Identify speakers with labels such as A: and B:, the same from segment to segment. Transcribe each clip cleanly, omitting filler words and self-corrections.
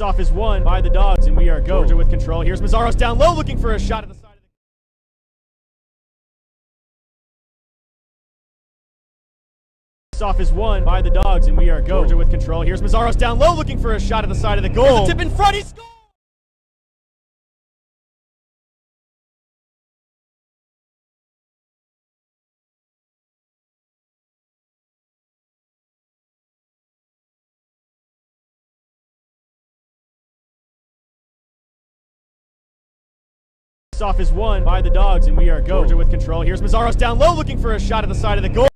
A: Off is won by the Dogs, and we are go. Georgia with control. Here's Mazzaros down low, looking for a shot at the side of the off is won by the Dogs, and we are go. Georgia with control. Here's Mazzaros down low, looking for a shot at the side of the goal. Here's a tip in front. He scores! Off is won by the Dogs, and we are go. Georgia with control. Here's Mazzaros down low, looking for a shot at the side of the goal.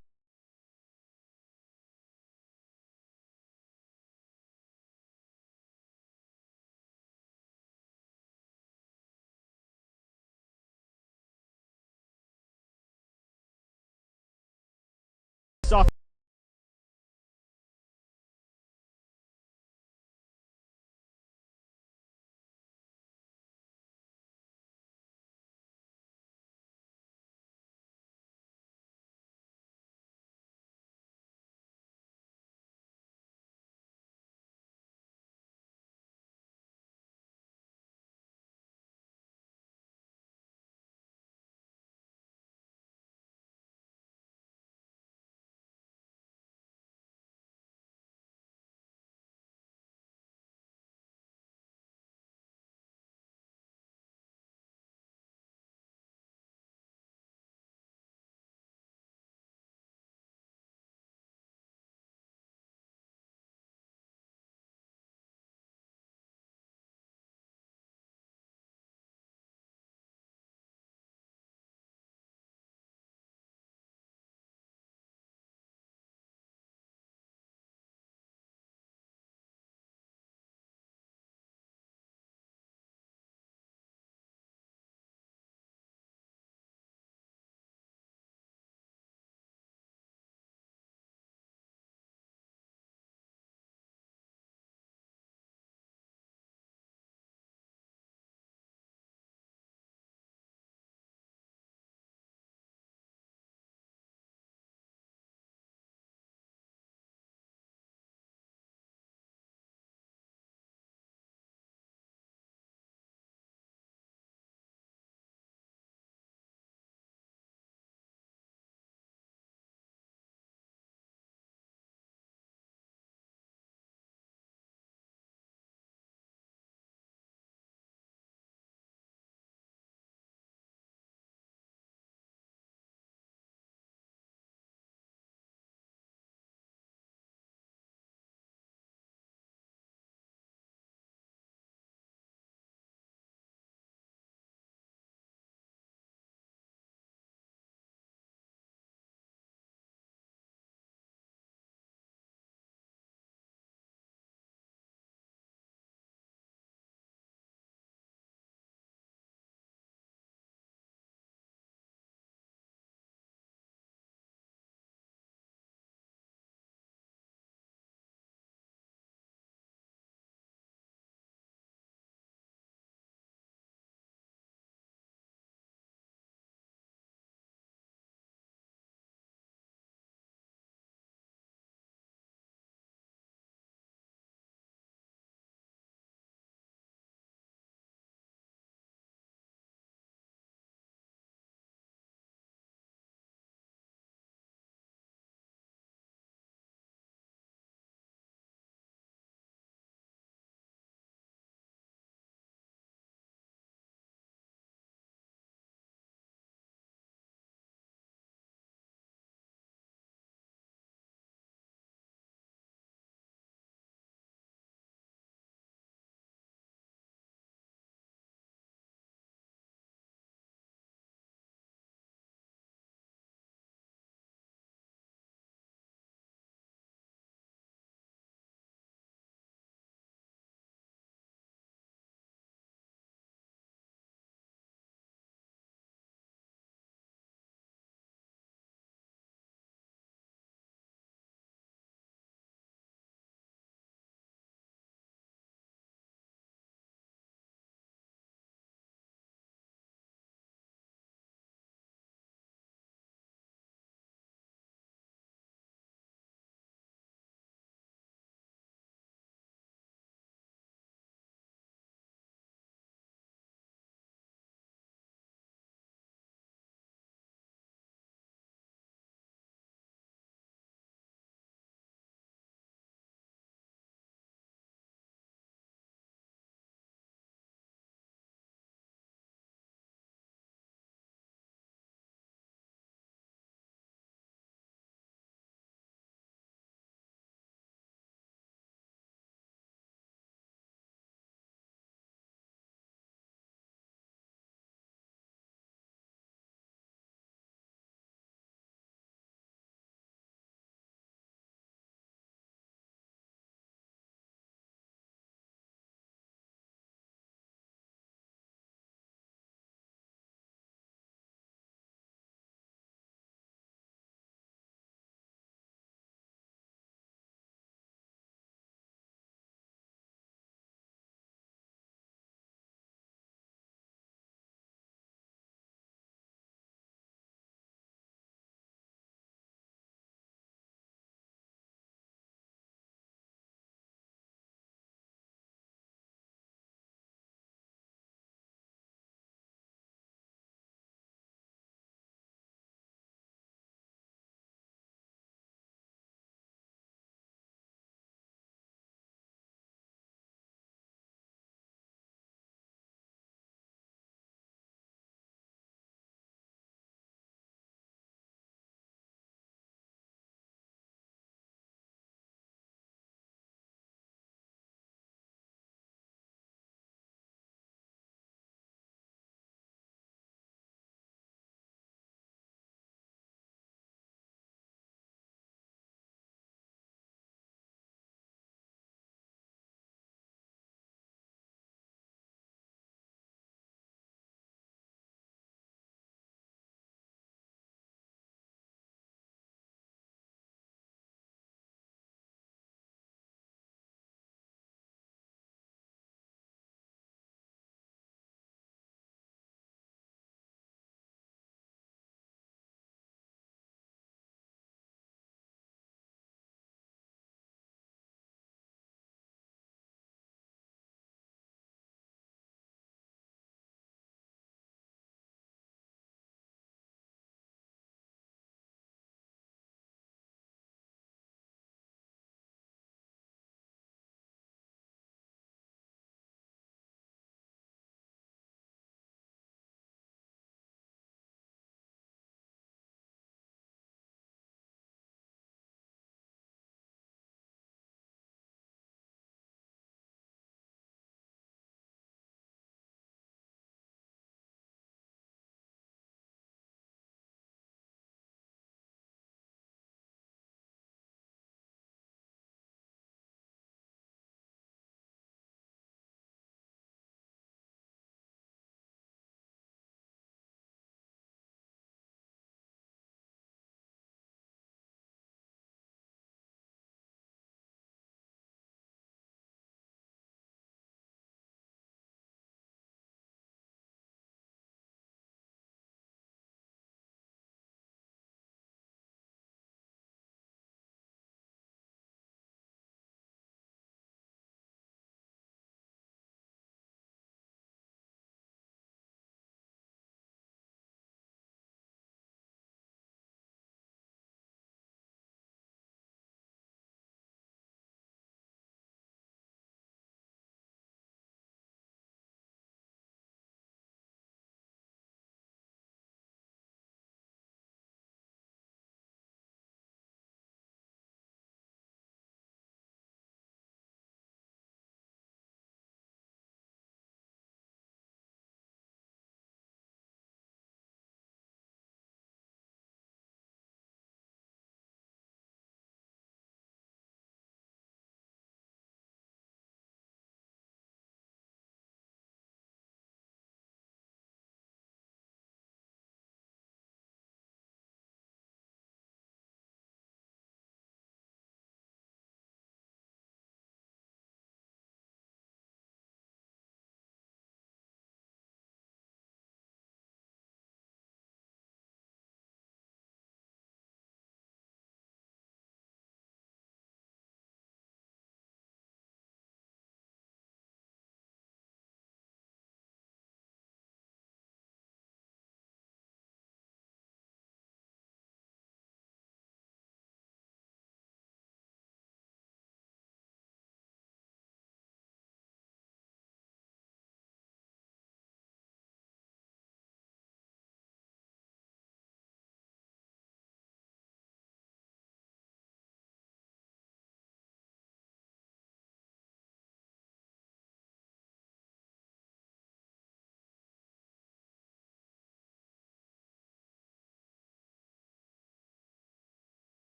A: Off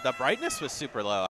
B: the brightness was super low.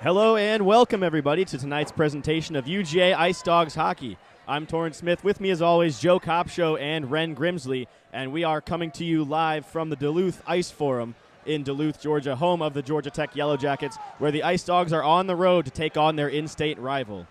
A: Hello and welcome, everybody, to tonight's presentation of UGA Ice Dawgs Hockey. I'm Torrin Smith. With me, as always, Joe Kopshow and Ren Grimsley, and we are coming to you live from the Duluth Ice Forum in Duluth, Georgia, home of the Georgia Tech Yellow Jackets, where the Ice Dawgs are on the road to take on their in-state rival.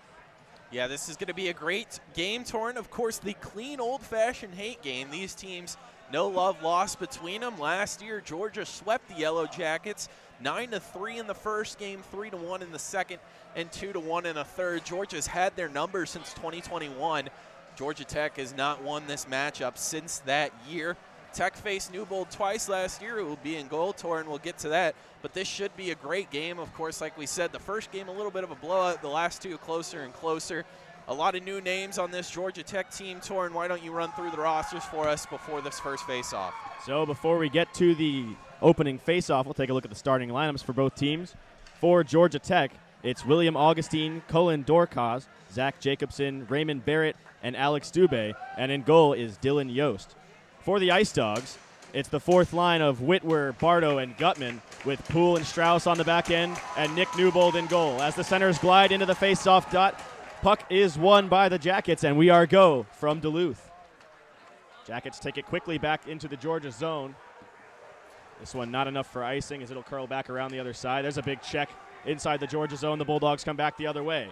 B: Yeah, this is going to be a great game, Torrin. Of course, the clean, old-fashioned hate game. These teams, no love lost between them. Last year, Georgia swept the Yellow Jackets 9-3 in the first game, 3-1 in the second, and 2-1 in the third. Georgia's had their number since 2021. Georgia Tech has not won this matchup since that year. Tech faced Newbold twice last year. It will be in goal, Torrin. We'll get to that. But this should be a great game. Of course, like we said, the first game a little bit of a blowout. The last two closer and closer. A lot of new names on this Georgia Tech team, Torrin. Why don't you run through the rosters for us before this first face-off?
A: So before we get to the opening face-off, we'll take a look at the starting lineups for both teams. For Georgia Tech, it's William Augustine, Cullen Dorcas, Zach Jacobson, Raymond Barrett, and Alex Dubé, and in goal is Dylan Yost. For the Ice Dawgs, it's the fourth line of Whitwer, Bardo, and Gutman, with Poole and Strauss on the back end, and Nick Newbold in goal. As the centers glide into the face-off dot, puck is won by the Jackets, and we are go from Duluth. Jackets take it quickly back into the Georgia zone. This one not enough for icing as it'll curl back around the other side. There's a big check inside the Georgia zone. The Bulldogs come back the other way.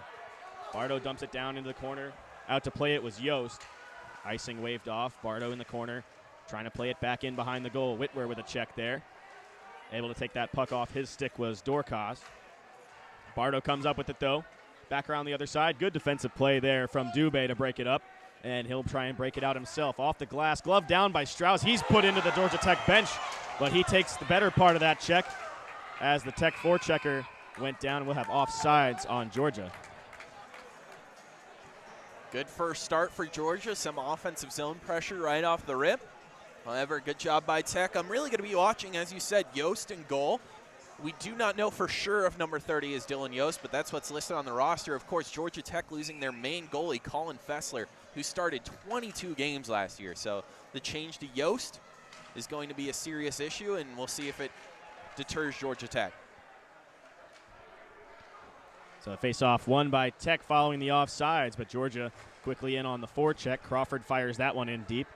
A: Bardo dumps it down into the corner. Out to play it was Yost. Icing waved off. Bardo in the corner, trying to play it back in behind the goal. Whitwer with a check there. Able to take that puck off his stick was Dorcas. Bardo comes up with it, though. Back around the other side. Good defensive play there from Dubé to break it up. And he'll try and break it out himself. Off the glass. Glove down by Strauss. He's put into the Georgia Tech bench, but he takes the better part of that check as the Tech forechecker went down. We'll have offsides on Georgia.
B: Good first start for Georgia. Some offensive zone pressure right off the rip. However, good job by Tech. I'm really going to be watching, as you said, Yost in goal. We do not know for sure if number 30 is Dylan Yost, but that's what's listed on the roster. Of course, Georgia Tech losing their main goalie, Colin Fessler, who started 22 games last year. So the change to Yost is going to be a serious issue, and we'll see if it deters Georgia Tech.
A: So a face-off won by Tech following the offsides, but Georgia quickly in on the forecheck. Crawford fires that one in deep.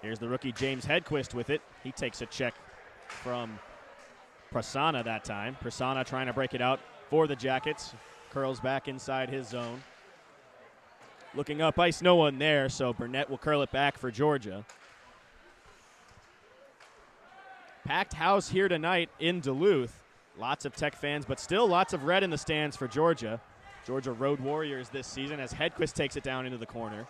A: Here's the rookie James Hedquist with it. He takes a check from Prasanna that time. Prasanna trying to break it out for the Jackets. Curls back inside his zone. Looking up ice, no one there, so Burnett will curl it back for Georgia. Packed house here tonight in Duluth. Lots of Tech fans, but still lots of red in the stands for Georgia. Georgia Road Warriors this season as Hedquist takes it down into the corner.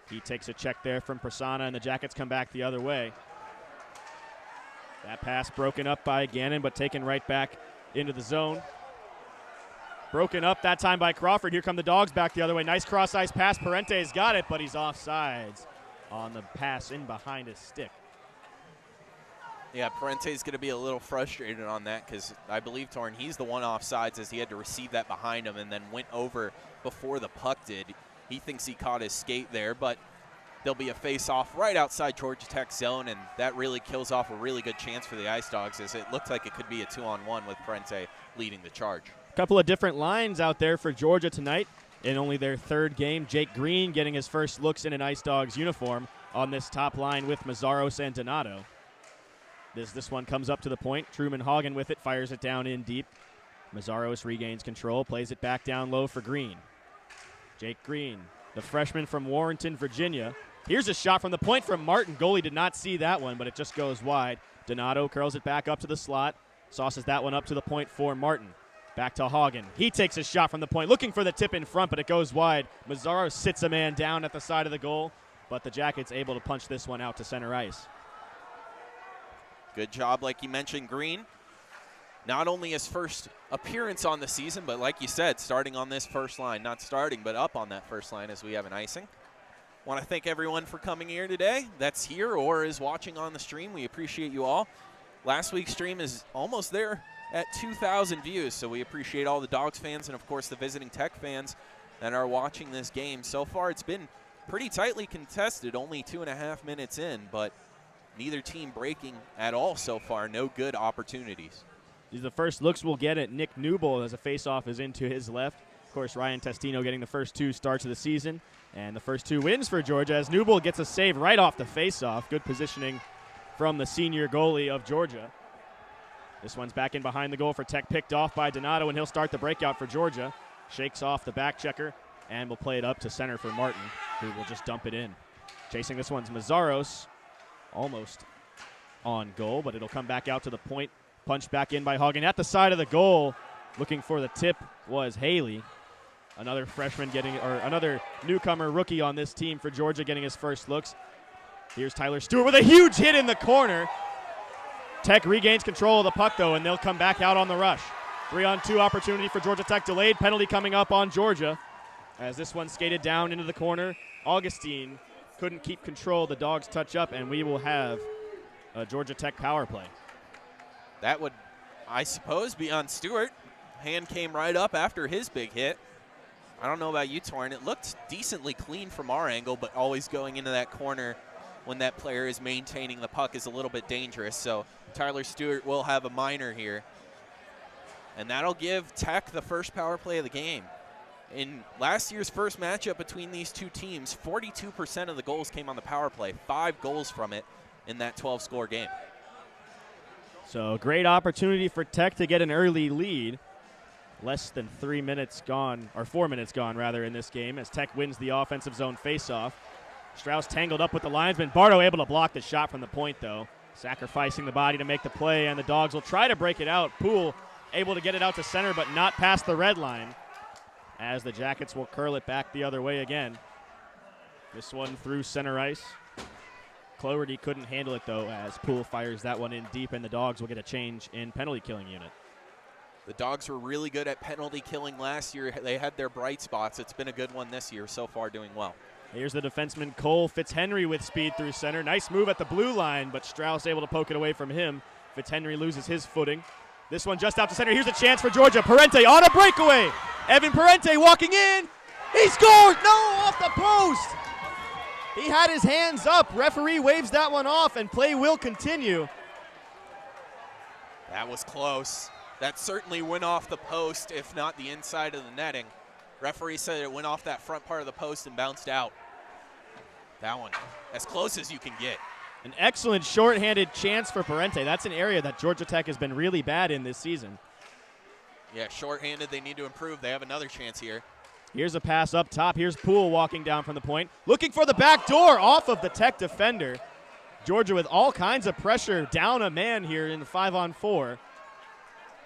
A: He takes a check there from Prasanna, and the Jackets come back the other way. That pass broken up by Gannon, but taken right back into the zone. Broken up that time by Crawford. Here come the Dogs back the other way. Nice cross-ice pass. Parente's got it, but he's offsides on the pass in behind his stick.
B: Yeah, Parente's going to be a little frustrated on that because I believe, Torrin, he's the one offsides as he had to receive that behind him and then went over before the puck did. He thinks he caught his skate there, but there'll be a face-off right outside Georgia Tech's zone, and that really kills off a really good chance for the Ice Dawgs as it looked like it could be a 2-on-1 with Parente leading the charge.
A: A couple of different lines out there for Georgia tonight in only their third game. Jake Green getting his first looks in an Ice Dawgs uniform on this top line with Mazzaros and Donato. This one comes up to the point. Truman Hagen with it, fires it down in deep. Mazzaros regains control, plays it back down low for Green. Jake Green, the freshman from Warrenton, Virginia. Here's a shot from the point from Martin. Goalie did not see that one, but it just goes wide. Donato curls it back up to the slot. Sauces that one up to the point for Martin. Back to Hagen. He takes a shot from the point, looking for the tip in front, but it goes wide. Mazzaros sits a man down at the side of the goal, but the Jackets able to punch this one out to center ice.
B: Good job, like you mentioned, Green. Not only his first appearance on the season, but like you said, starting on this first line. Not starting, but up on that first line as we have an icing. Want to thank everyone for coming here today that's here or is watching on the stream. We appreciate you all. Last week's stream is almost there at 2,000 views, so we appreciate all the Dogs fans and, of course, the visiting Tech fans that are watching this game. So far, it's been pretty tightly contested, only 2.5 minutes in, but neither team breaking at all so far. No good opportunities.
A: These are the first looks we'll get at Nick Newbold as a faceoff is into his left. Of course, Ryan Testino getting the first 2 starts of the season and the first 2 wins for Georgia as Newbold gets a save right off the faceoff. Good positioning from the senior goalie of Georgia. This one's back in behind the goal for Tech, picked off by Donato, and he'll start the breakout for Georgia. Shakes off the back checker and will play it up to center for Martin, who will just dump it in. Chasing this one's Mazzaros. Almost on goal, but it'll come back out to the point. Punched back in by Hagen at the side of the goal. Looking for the tip was Haley. Another freshman another newcomer rookie on this team for Georgia getting his first looks. Here's Tyler Stewart with a huge hit in the corner. Tech regains control of the puck, though, and they'll come back out on the rush. 3-on-2 opportunity for Georgia Tech. Delayed penalty coming up on Georgia. As this one skated down into the corner, Augustine couldn't keep control. The Dogs touch up, and we will have a Georgia Tech power play.
B: That would, I suppose, be on Stewart. Hand came right up after his big hit. I don't know about you, Torrin. It looked decently clean from our angle, but always going into that corner when that player is maintaining the puck is a little bit dangerous. So Tyler Stewart will have a minor here. And that'll give Tech the first power play of the game. In last year's first matchup between these two teams, 42% of the goals came on the power play, 5 goals from it in that 12-score game.
A: So great opportunity for Tech to get an early lead. Less than 3 minutes gone, or 4 minutes gone rather, in this game as Tech wins the offensive zone faceoff. Strauss tangled up with the linesman. Bardo able to block the shot from the point, though, sacrificing the body to make the play, and the Dogs will try to break it out. Poole able to get it out to center, but not past the red line, as the Jackets will curl it back the other way again. This one through center ice. Cloherty couldn't handle it, though, as Poole fires that one in deep, and the Dogs will get a change in penalty killing unit.
B: The Dogs were really good at penalty killing last year. They had their bright spots. It's been a good one this year, so far doing well.
A: Here's the defenseman Cole Fitzhenry with speed through center. Nice move at the blue line, but Strauss able to poke it away from him. Fitzhenry loses his footing. This one just out to center. Here's a chance for Georgia. Parente on a breakaway. Evan Parente walking in. He scores! No, off the post! He had his hands up. Referee waves that one off, and play will continue.
B: That was close. That certainly went off the post, if not the inside of the netting. Referee said it went off that front part of the post and bounced out. That one, as close as you can get.
A: An excellent shorthanded chance for Parente. That's an area that Georgia Tech has been really bad in this season.
B: Yeah, shorthanded, they need to improve. They have another chance here.
A: Here's a pass up top. Here's Poole walking down from the point. Looking for the back door off of the Tech defender. Georgia with all kinds of pressure, down a man here in the 5-on-4.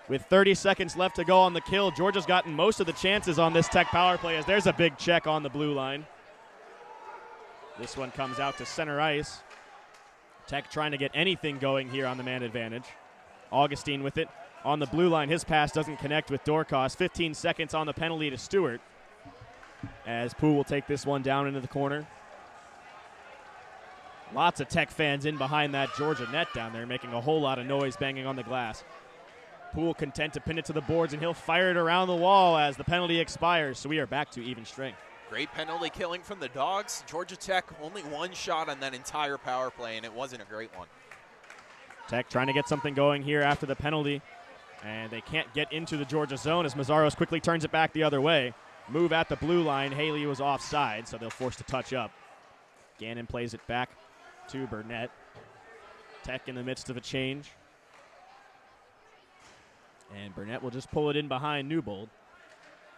A: With 30 seconds left to go on the kill, Georgia's gotten most of the chances on this Tech power play as there's a big check on the blue line. This one comes out to center ice. Tech trying to get anything going here on the man advantage. Augustine with it on the blue line. His pass doesn't connect with Dorcas. 15 seconds on the penalty to Stewart, as Poole will take this one down into the corner. Lots of Tech fans in behind that Georgia net down there, making a whole lot of noise, banging on the glass. Poole content to pin it to the boards, and he'll fire it around the wall as the penalty expires, so we are back to even strength.
B: Great penalty killing from the Dogs. Georgia Tech only one shot on that entire power play, and it wasn't a great one.
A: Tech trying to get something going here after the penalty, and they can't get into the Georgia zone as Mazzaros quickly turns it back the other way. Move at the blue line. Haley was offside, so they'll force to touch up. Gannon plays it back to Burnett. Tech in the midst of a change. And Burnett will just pull it in behind Newbold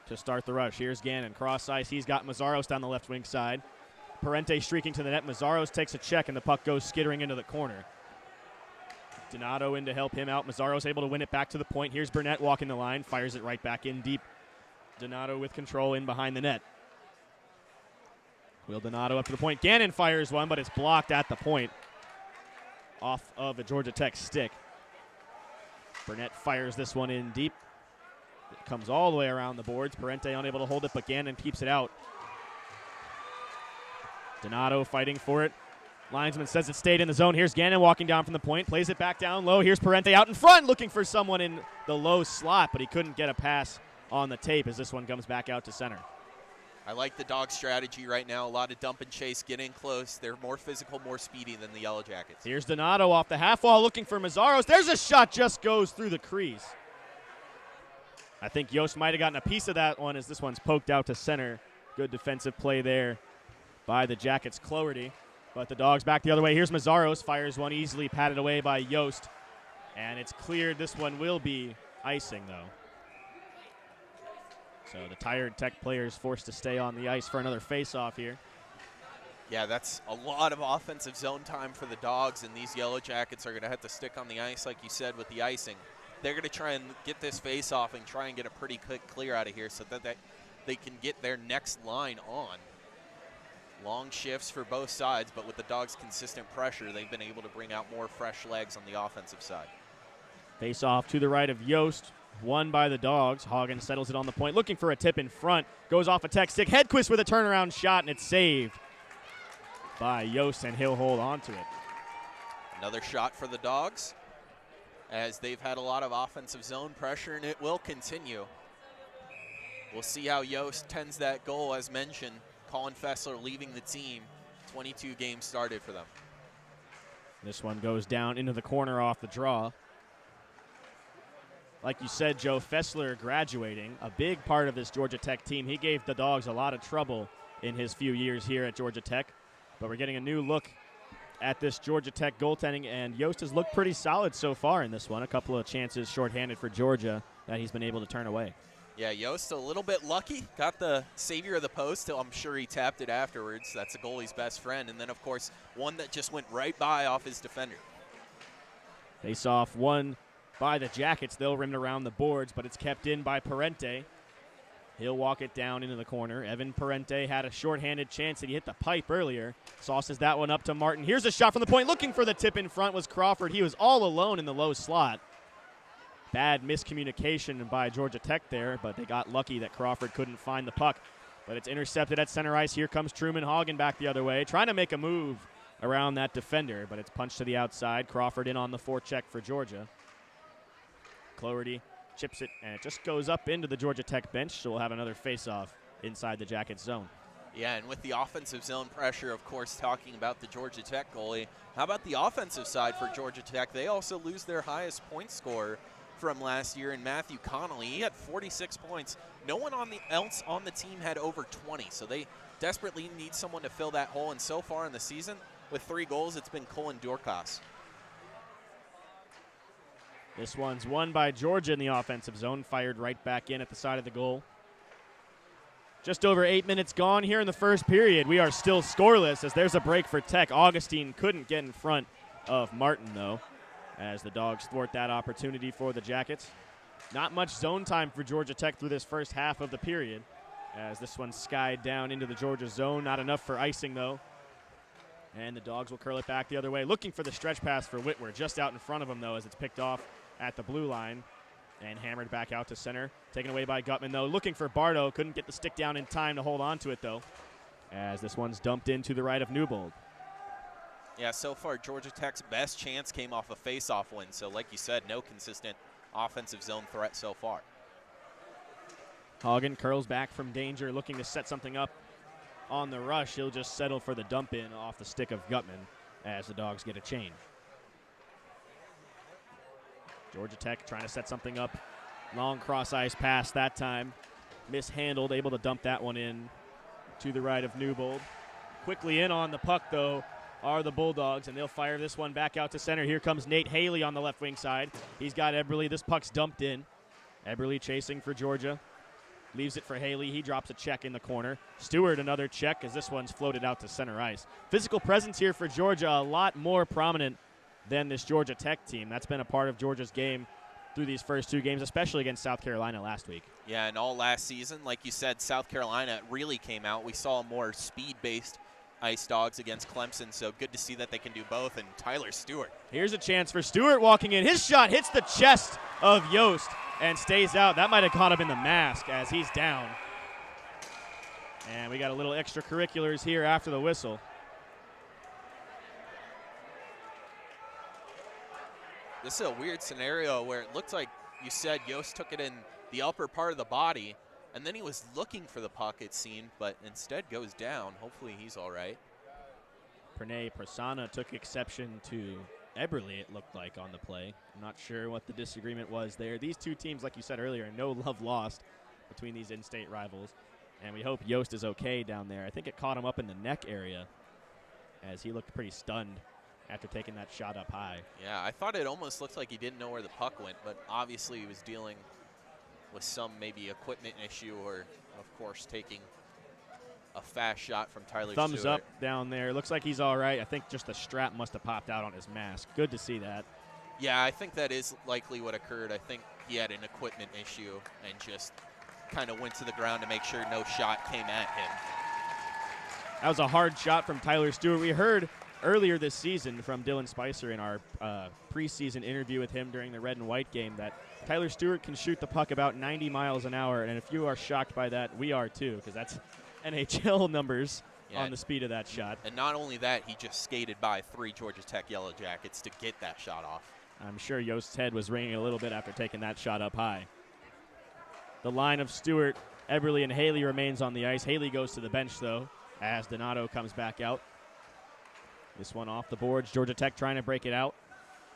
A: to start the rush. Here's Gannon, cross ice. He's got Mazzaros down the left wing side. Parente streaking to the net. Mazzaros takes a check, and the puck goes skittering into the corner. Donato in to help him out. Mazzaros able to win it back to the point. Here's Burnett walking the line, fires it right back in deep. Donato with control in behind the net. Will Donato up to the point. Gannon fires one, but it's blocked at the point off of a Georgia Tech stick. Burnett fires this one in deep. It comes all the way around the boards. Parente unable to hold it, but Gannon keeps it out. Donato fighting for it. Linesman says it stayed in the zone. Here's Gannon walking down from the point. Plays it back down low. Here's Parente out in front looking for someone in the low slot, but he couldn't get a pass on the tape as this one comes back out to center.
B: I like the Dog strategy right now. A lot of dump and chase, get in close. They're more physical, more speedy than the Yellow Jackets.
A: Here's Donato off the half wall looking for Mazzaros. There's a shot, just goes through the crease. I think Yost might have gotten a piece of that one as this one's poked out to center. Good defensive play there by the Jackets' Cloherty. But the Dogs back the other way. Here's Mazzaros, fires one easily, patted away by Yost. And it's cleared. This one will be icing, though. So the tired Tech players forced to stay on the ice for another face-off here.
B: Yeah, that's a lot of offensive zone time for the Dogs, and these Yellow Jackets are going to have to stick on the ice, like you said, with the icing. They're going to try and get this face-off and try and get a pretty quick clear out of here so that they can get their next line on. Long shifts for both sides, but with the Dogs' consistent pressure, they've been able to bring out more fresh legs on the offensive side.
A: Face-off to the right of Yost. Won by the Dogs. Hagen settles it on the point, looking for a tip in front. Goes off a tech stick. Hedquist with a turnaround shot, and it's saved by Yost, and he'll hold on to it.
B: Another shot for the Dogs, as they've had a lot of offensive zone pressure, and it will continue. We'll see how Yost tends that goal, as mentioned. Colin Fessler leaving the team. 22 games started for them.
A: This one goes down into the corner off the draw. Like you said, Joe, Fessler graduating, a big part of this Georgia Tech team. He gave the Dogs a lot of trouble in his few years here at Georgia Tech. But we're getting a new look at this Georgia Tech goaltending, and Yost has looked pretty solid so far in this one. A couple of chances shorthanded for Georgia that he's been able to turn away.
B: Yeah, Yost a little bit lucky. Got the savior of the post. I'm sure he tapped it afterwards. That's a goalie's best friend. And then, of course, one that just went right by off his defender.
A: Face off won by the Jackets. They'll rim it around the boards, but it's kept in by Parente. He'll walk it down into the corner. Evan Parente had a shorthanded chance that he hit the pipe earlier. Sauces that one up to Martin. Here's a shot from the point. Looking for the tip in front was Crawford. He was all alone in the low slot. Bad miscommunication by Georgia Tech there, but they got lucky that Crawford couldn't find the puck. But it's intercepted at center ice. Here comes Truman Hagen back the other way, trying to make a move around that defender, but it's punched to the outside. Crawford in on the forecheck for Georgia. Cloherty chips it, and it just goes up into the Georgia Tech bench, so we'll have another face-off inside the Jackets zone.
B: Yeah, and with the offensive zone pressure, of course, talking about the Georgia Tech goalie, how about the offensive side for Georgia Tech? They also lose their highest point scorer from last year in Matthew Connolly. He had 46 points. No one else on the team had over 20, so they desperately need someone to fill that hole, and so far in the season, with 3 goals, it's been Colin Dorcas.
A: This one's won by Georgia in the offensive zone, fired right back in at the side of the goal. Just over 8 minutes gone here in the first period. We are still scoreless as there's a break for Tech. Augustine couldn't get in front of Martin, though, as the Dogs thwart that opportunity for the Jackets. Not much zone time for Georgia Tech through this first half of the period, as this one skied down into the Georgia zone. Not enough for icing, though. And the Dogs will curl it back the other way, looking for the stretch pass for Whitwer. Just out in front of him, though, as it's picked off at the blue line and hammered back out to center. Taken away by Gutman, though. Looking for Bardo. Couldn't get the stick down in time to hold on to it, though, as this one's dumped in to the right of Newbold.
B: Yeah, so far Georgia Tech's best chance came off a face-off win. So like you said, no consistent offensive zone threat so far.
A: Hagen curls back from danger, looking to set something up on the rush. He'll just settle for the dump in off the stick of Gutman as the Dogs get a change. Georgia Tech trying to set something up. Long cross ice pass that time. Mishandled, able to dump that one in to the right of Newbold. Quickly in on the puck, though, are the Bulldogs, and they'll fire this one back out to center. Here comes Nate Haley on the left wing side. He's got Eberle. This puck's dumped in. Eberle chasing for Georgia. Leaves it for Haley. He drops a check in the corner. Stewart another check as this one's floated out to center ice. Physical presence here for Georgia, a lot more prominent than this Georgia Tech team. That's been a part of Georgia's game through these first 2 games, especially against South Carolina last week.
B: Yeah, and all last season, like you said, South Carolina really came out. We saw more speed-based Ice Dawgs against Clemson, so good to see that they can do both. And Tyler Stewart.
A: Here's a chance for Stewart walking in. His shot hits the chest of Yost and stays out. That might have caught him in the mask as he's down. And we got a little extracurriculars here after the whistle.
B: This is a weird scenario where it looked like you said Yost took it in the upper part of the body, and then he was looking for the puck, it seemed, but instead goes down. Hopefully he's all right.
A: Pranay Prasanna took exception to Eberle, it looked like, on the play. I'm not sure what the disagreement was there. These 2 teams, like you said earlier, no love lost between these in-state rivals, and we hope Yost is okay down there. I think it caught him up in the neck area as he looked pretty stunned after taking that shot up high.
B: Yeah, I thought it almost looked like he didn't know where the puck went, but obviously he was dealing with some maybe equipment issue or, of course, taking a fast shot from Tyler Stewart.
A: Thumbs up down there. Looks like he's all right. I think just the strap must have popped out on his mask. Good to see that.
B: Yeah, I think that is likely what occurred. I think he had an equipment issue and just kind of went to the ground to make sure no shot came at him.
A: That was a hard shot from Tyler Stewart. We heard earlier this season from Dylan Spicer in our preseason interview with him during the red and white game that Tyler Stewart can shoot the puck about 90 miles an hour, and if you are shocked by that, we are too, because that's NHL numbers on the speed of that shot.
B: And not only that, he just skated by 3 Georgia Tech Yellow Jackets to get that shot off.
A: I'm sure Yost's head was ringing a little bit after taking that shot up high. The line of Stewart, Eberle, and Haley remains on the ice. Haley goes to the bench, though, as Donato comes back out. This one off the boards. Georgia Tech trying to break it out.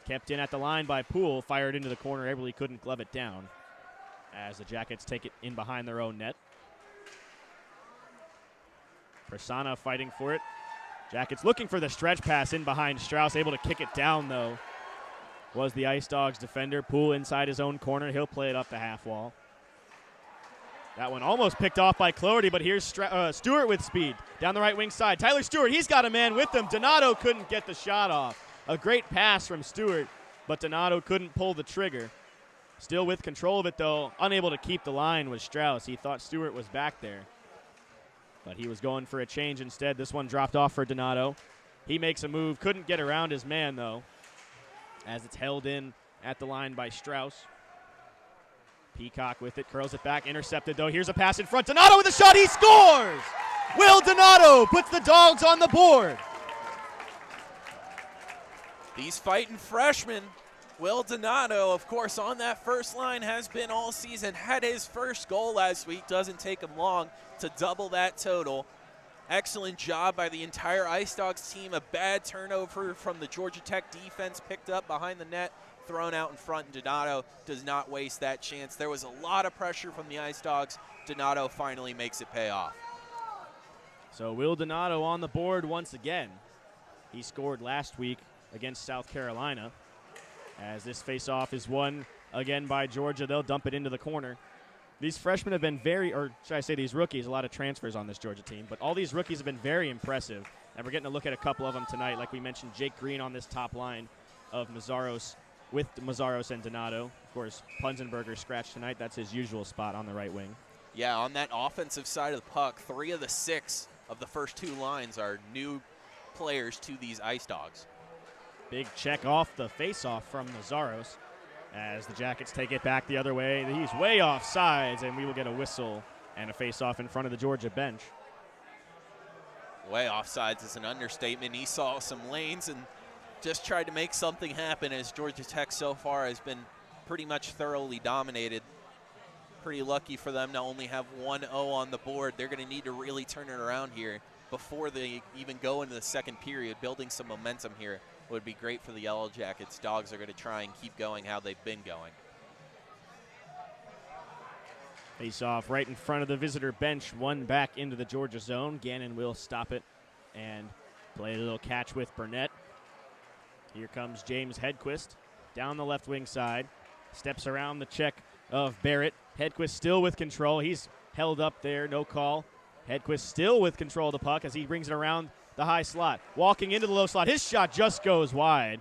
A: Kept in at the line by Poole. Fired into the corner. Eberle couldn't glove it down as the Jackets take it in behind their own net. Prasanna fighting for it. Jackets looking for the stretch pass in behind Strauss. Able to kick it down, though, was the Ice Dawgs defender. Poole inside his own corner. He'll play it up the half wall. That one almost picked off by Cloherty, but here's Stewart with speed down the right wing side. Tyler Stewart, he's got a man with him. Donato couldn't get the shot off. A great pass from Stewart, but Donato couldn't pull the trigger. Still with control of it, though. Unable to keep the line was Strauss. He thought Stewart was back there, but he was going for a change instead. This one dropped off for Donato. He makes a move. Couldn't get around his man, though, as it's held in at the line by Strauss. Peacock with it, curls it back, intercepted though. Here's a pass in front. Donato with a shot, he scores! Will Donato puts the Dogs on the board.
B: These fighting freshmen, Will Donato, of course, on that first line has been all season. Had his first goal last week. Doesn't take him long to double that total. Excellent job by the entire Ice Dawgs team. A bad turnover from the Georgia Tech defense picked up behind the net, thrown out in front, and Donato does not waste that chance. There was a lot of pressure from the Ice Dawgs. Donato finally makes it pay off.
A: So Will Donato on the board once again. He scored last week against South Carolina. As this faceoff is won again by Georgia, they'll dump it into the corner. These freshmen have been or should I say these rookies, a lot of transfers on this Georgia team, but all these rookies have been very impressive, and we're getting a look at a couple of them tonight. Like we mentioned, Jake Green on this top line of Mazzaros, with Mazzaros and Donato. Of course, Punzenberger scratched tonight. That's his usual spot on the right wing.
B: Yeah, on that offensive side of the puck, 3 of the 6 of the first 2 lines are new players to these Ice Dawgs.
A: Big check off the faceoff from Mazzaros as the Jackets take it back the other way. He's way off sides, and we will get a whistle and a faceoff in front of the Georgia bench.
B: Way off sides is an understatement. He saw some lanes and just tried to make something happen, as Georgia Tech so far has been pretty much thoroughly dominated. Pretty lucky for them to only have 1-0 on the board. They're going to need to really turn it around here before they even go into the second period. Building some momentum here would be great for the Yellow Jackets. Dogs are going to try and keep going how they've been going.
A: Face off right in front of the visitor bench, one back into the Georgia zone. Gannon will stop it and play a little catch with Burnett. Here comes James Hedquist down the left wing side. Steps around the check of Barrett. Hedquist still with control. He's held up there, no call. Hedquist still with control of the puck as he brings it around the high slot. Walking into the low slot. His shot just goes wide.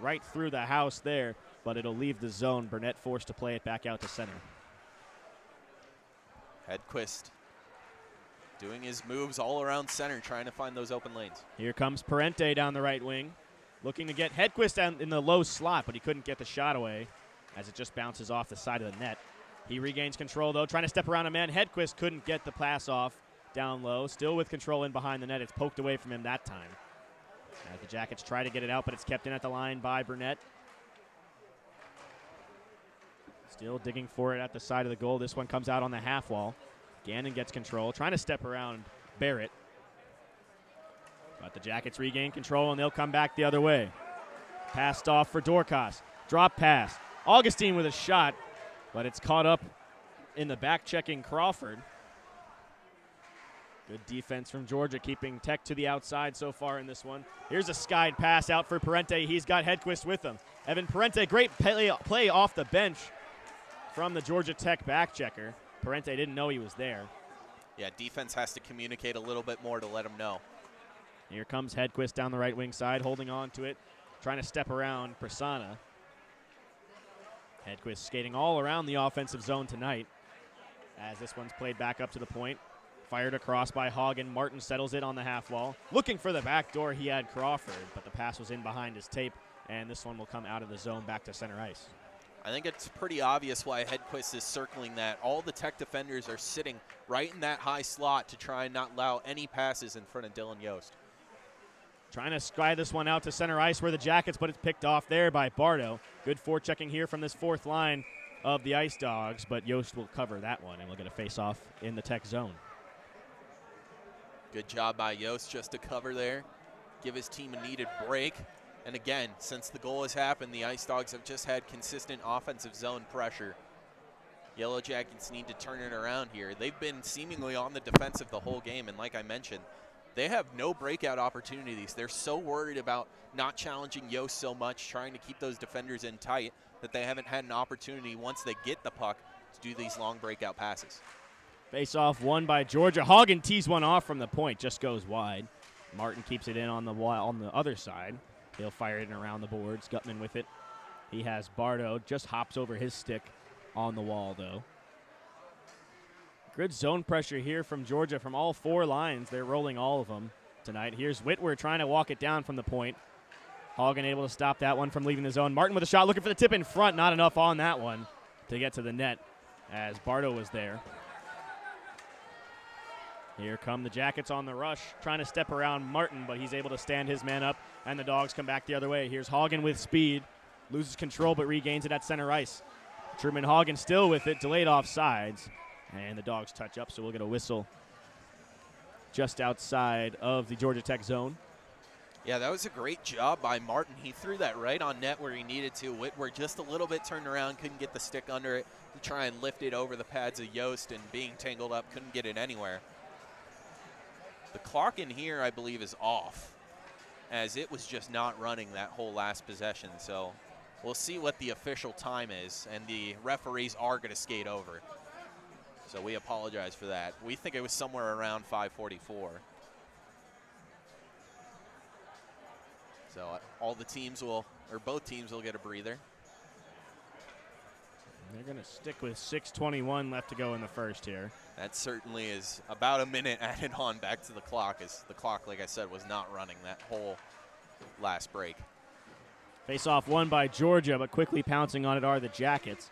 A: Right through the house there, but it'll leave the zone. Burnett forced to play it back out to center.
B: Hedquist doing his moves all around center, trying to find those open lanes.
A: Here comes Parente down the right wing. Looking to get Hedquist down in the low slot, but he couldn't get the shot away as it just bounces off the side of the net. He regains control, though, trying to step around a man. Hedquist couldn't get the pass off down low. Still with control in behind the net. It's poked away from him that time. As the Jackets try to get it out, but it's kept in at the line by Burnett. Still digging for it at the side of the goal. This one comes out on the half wall. Gannon gets control, trying to step around Barrett. But the Jackets regain control, and they'll come back the other way. Passed off for Dorcas. Drop pass. Augustine with a shot, but it's caught up in the back-checking Crawford. Good defense from Georgia, keeping Tech to the outside so far in this one. Here's a skied pass out for Parente. He's got Hedquist with him. Evan Parente, great play off the bench from the Georgia Tech back-checker. Parente didn't know he was there.
B: Yeah, defense has to communicate a little bit more to let him know.
A: Here comes Hedquist down the right wing side, holding on to it, trying to step around Prasanna. Hedquist skating all around the offensive zone tonight as this one's played back up to the point. Fired across by Hagen. Martin settles it on the half wall. Looking for the back door, he had Crawford, but the pass was in behind his tape, and this one will come out of the zone back to center ice.
B: I think it's pretty obvious why Hedquist is circling that. All the Tech defenders are sitting right in that high slot to try and not allow any passes in front of Dylan Yost.
A: Trying to slide this one out to center ice where the Jackets, but it's picked off there by Bardo. Good forechecking here from this fourth line of the Ice Dogs, but Yost will cover that one, and we'll get a face-off in the Tech zone.
B: Good job by Yost just to cover there, give his team a needed break. And again, since the goal has happened, the Ice Dogs have just had consistent offensive zone pressure. Yellow Jackets need to turn it around here. They've been seemingly on the defensive the whole game, and like I mentioned, they have no breakout opportunities. They're so worried about not challenging Yost so much, trying to keep those defenders in tight, that they haven't had an opportunity once they get the puck to do these long breakout passes.
A: Face-off won by Georgia. Hagen tees one off from the point, just goes wide. Martin keeps it in on the other side. He'll fire it in around the boards. Gutman with it. He has Bardo, just hops over his stick on the wall, though. Good zone pressure here from Georgia from all four lines. They're rolling all of them tonight. Here's Whitwer trying to walk it down from the point. Hagen able to stop that one from leaving the zone. Martin with a shot, looking for the tip in front. Not enough on that one to get to the net as Bardo was there. Here come the Jackets on the rush, trying to step around Martin, but he's able to stand his man up, and the Dogs come back the other way. Here's Hagen with speed, loses control but regains it at center ice. Truman Hagen still with it, delayed offsides, and the Dogs touch up, so we'll get a whistle just outside of the Georgia Tech zone.
B: Yeah, that was a great job by Martin. He threw that right on net where he needed to. Whitwer just a little bit turned around, couldn't get the stick under it to try and lift it over the pads of Yost, and being tangled up, couldn't get it anywhere. The clock in here, I believe, is off, as it was just not running that whole last possession. So we'll see what the official time is, and the referees are going to skate over. So we apologize for that. We think it was somewhere around 5:44. So all the teams will, or both teams will get a breather.
A: They're going to stick with 6:21 left to go in the first here.
B: That certainly is about a minute added on back to the clock, as the clock, like I said, was not running that whole last break.
A: Face-off won by Georgia, but quickly pouncing on it are the Jackets.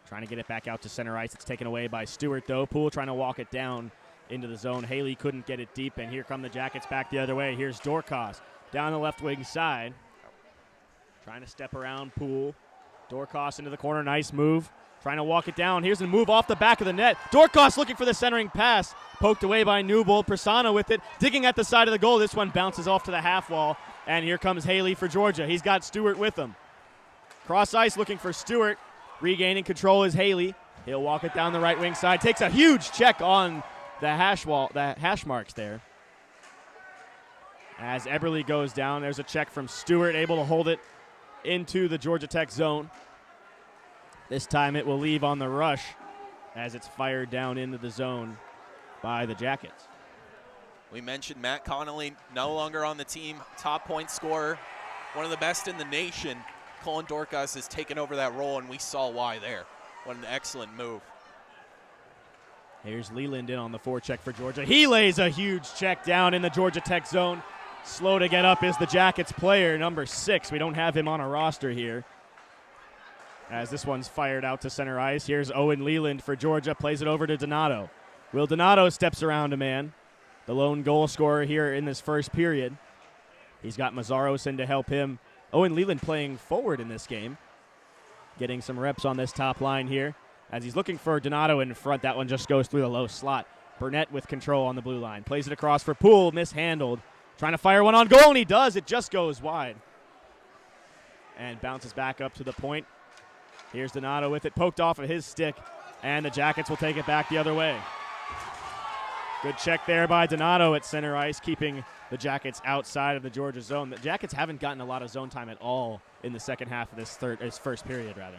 A: Trying to get it back out to center ice. It's taken away by Stewart, though. Poole trying to walk it down into the zone. Haley couldn't get it deep, and here come the Jackets back the other way. Here's Dorcas down the left wing side. Trying to step around Poole. Dorcas into the corner. Nice move. Trying to walk it down. Here's a move off the back of the net. Dorcas looking for the centering pass. Poked away by Newbold. Prasanna with it. Digging at the side of the goal. This one bounces off to the half wall. And here comes Haley for Georgia. He's got Stewart with him. Cross ice looking for Stewart. Regaining control is Haley. He'll walk it down the right wing side. Takes a huge check on the hash marks there. As Eberle goes down, there's a check from Stewart, able to hold it into the Georgia Tech zone. This time it will leave on the rush as it's fired down into the zone by the Jackets.
B: We mentioned Matt Connolly, no longer on the team, top point scorer, one of the best in the nation. Colin Dorcas has taken over that role, and we saw why there. What an excellent move.
A: Here's Leland in on the forecheck for Georgia. He lays a huge check down in the Georgia Tech zone. Slow to get up is the Jackets player, number 6. We don't have him on a roster here. As this one's fired out to center ice. Here's Owen Leland for Georgia, plays it over to Donato. Will Donato steps around a man, the lone goal scorer here in this first period. He's got Mazzaros in to help him. Owen Leland playing forward in this game, getting some reps on this top line here. As he's looking for Donato in front, that one just goes through the low slot. Burnett with control on the blue line. Plays it across for Poole, mishandled. Trying to fire one on goal, and he does. It just goes wide. And bounces back up to the point. Here's Donato with it, poked off of his stick, and the Jackets will take it back the other way. Good check there by Donato at center ice, keeping the Jackets outside of the Georgia zone. The Jackets haven't gotten a lot of zone time at all in the second half of this first period, rather.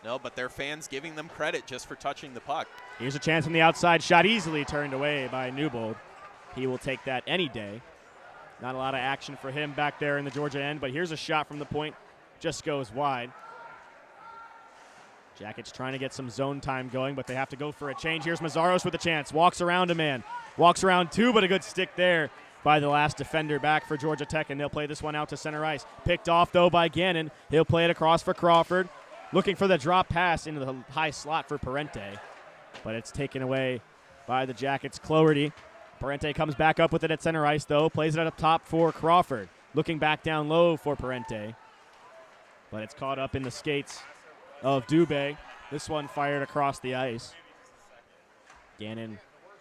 B: No, but their fans giving them credit just for touching the puck.
A: Here's a chance from the outside shot, easily turned away by Newbold. He will take that any day. Not a lot of action for him back there in the Georgia end, but here's a shot from the point, just goes wide. Jackets trying to get some zone time going, but they have to go for a change. Here's Mazzaros with a chance. Walks around a man. Walks around two, but a good stick there by the last defender back for Georgia Tech, and they'll play this one out to center ice. Picked off, though, by Gannon. He'll play it across for Crawford. Looking for the drop pass into the high slot for Parente, but it's taken away by the Jackets. Cloherty. Parente comes back up with it at center ice, though. Plays it up top for Crawford. Looking back down low for Parente, but it's caught up in the skates of Dubé. This one fired across the ice. Gannon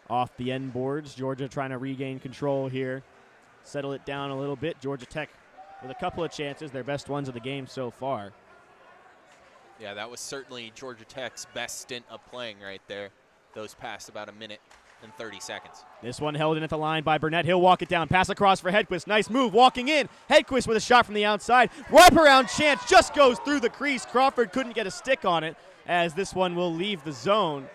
A: off the end boards. Georgia trying to regain control here. Settle it down a little bit. Georgia Tech with a couple of chances, their best ones of the game so far.
B: Yeah, that was certainly Georgia Tech's best stint of playing right there. Those past about a minute and 30 seconds.
A: This one held in at the line by Burnett. He'll walk it down. Pass across for Hedquist. Nice move. Walking in. Hedquist with a shot from the outside. Wipe around chance. Just goes through the crease. Crawford couldn't get a stick on it as this one will leave the zone.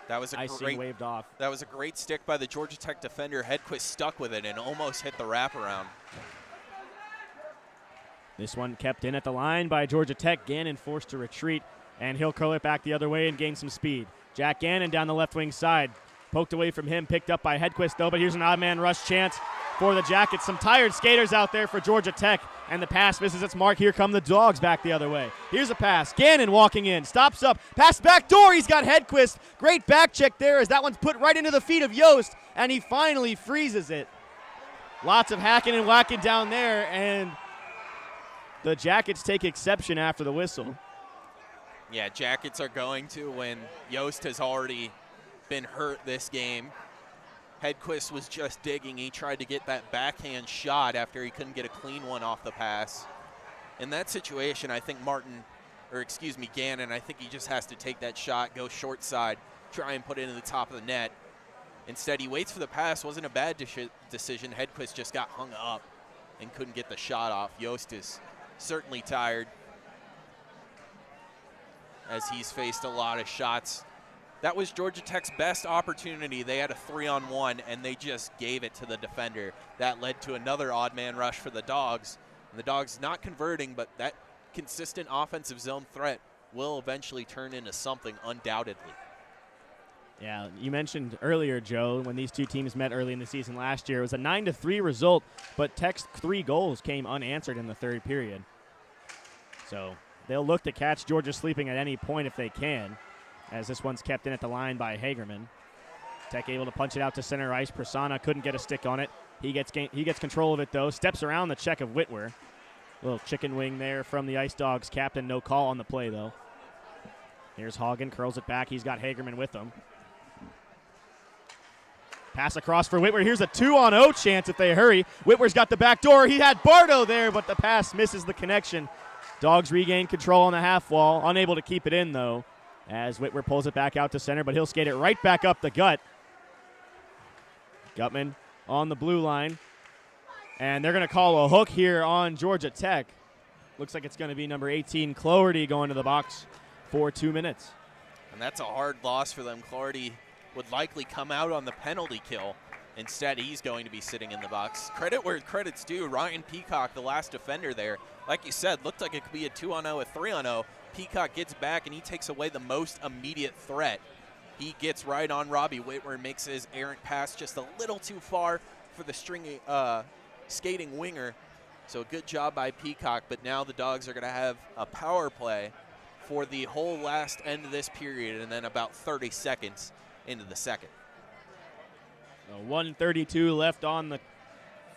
B: That was a
A: Icing waved off.
B: That was a great stick by the Georgia Tech defender. Hedquist stuck with it and almost hit the wraparound.
A: This one kept in at the line by Georgia Tech. Gannon forced to retreat, and he'll curl it back the other way and gain some speed. Jack Gannon down the left wing side. Poked away from him, picked up by Hedquist, though, but here's an odd man rush chance for the Jackets. Some tired skaters out there for Georgia Tech, and the pass misses its mark. Here come the Dogs back the other way. Here's a pass. Gannon walking in, stops up, pass back door. He's got Hedquist. Great back check there as that one's put right into the feet of Yost, and he finally freezes it. Lots of hacking and whacking down there, and the Jackets take exception after the whistle.
B: Yeah, Jackets are going to when Yost has already been hurt this game. Hedquist was just digging. He tried to get that backhand shot after he couldn't get a clean one off the pass. In that situation, I think Gannon, I think he just has to take that shot, go short side, try and put it in the top of the net. Instead, he waits for the pass. Wasn't a bad decision. Hedquist just got hung up and couldn't get the shot off. Yost is certainly tired as he's faced a lot of shots. That was Georgia Tech's best opportunity. They had a 3-on-1, and they just gave it to the defender. That led to another odd man rush for the Dogs. And the Dogs not converting, but that consistent offensive zone threat will eventually turn into something undoubtedly.
A: Yeah, you mentioned earlier, Joe, when these two teams met early in the season last year, it was a 9-3 result, but Tech's 3 goals came unanswered in the third period. So they'll look to catch Georgia sleeping at any point if they can, as this one's kept in at the line by Hagerman. Tech able to punch it out to center ice. Prasanna couldn't get a stick on it. He gets control of it, though. Steps around the check of Whitwer. Little chicken wing there from the Ice Dogs captain. No call on the play, though. Here's Hagen, curls it back. He's got Hagerman with him. Pass across for Whitwer. Here's a 2-on-0 chance if they hurry. Whitwer's got the back door. He had Bardo there, but the pass misses the connection. Dogs regain control on the half wall. Unable to keep it in, though, as Whitwer pulls it back out to center, but he'll skate it right back up the gut. Gutman on the blue line. And they're going to call a hook here on Georgia Tech. Looks like it's going to be number 18, Cloherty, going to the box for 2 minutes.
B: And that's a hard loss for them. Cloherty would likely come out on the penalty kill. Instead, he's going to be sitting in the box. Credit where credit's due. Ryan Peacock, the last defender there, like you said, looked like it could be a 2-on-0, a 3-on-0. Peacock gets back, and he takes away the most immediate threat. He gets right on Robbie Whitwer, makes his errant pass just a little too far for the stringy skating winger. So good job by Peacock, but now the Dogs are going to have a power play for the whole last end of this period and then about 30 seconds into the second.
A: 1:32 left on the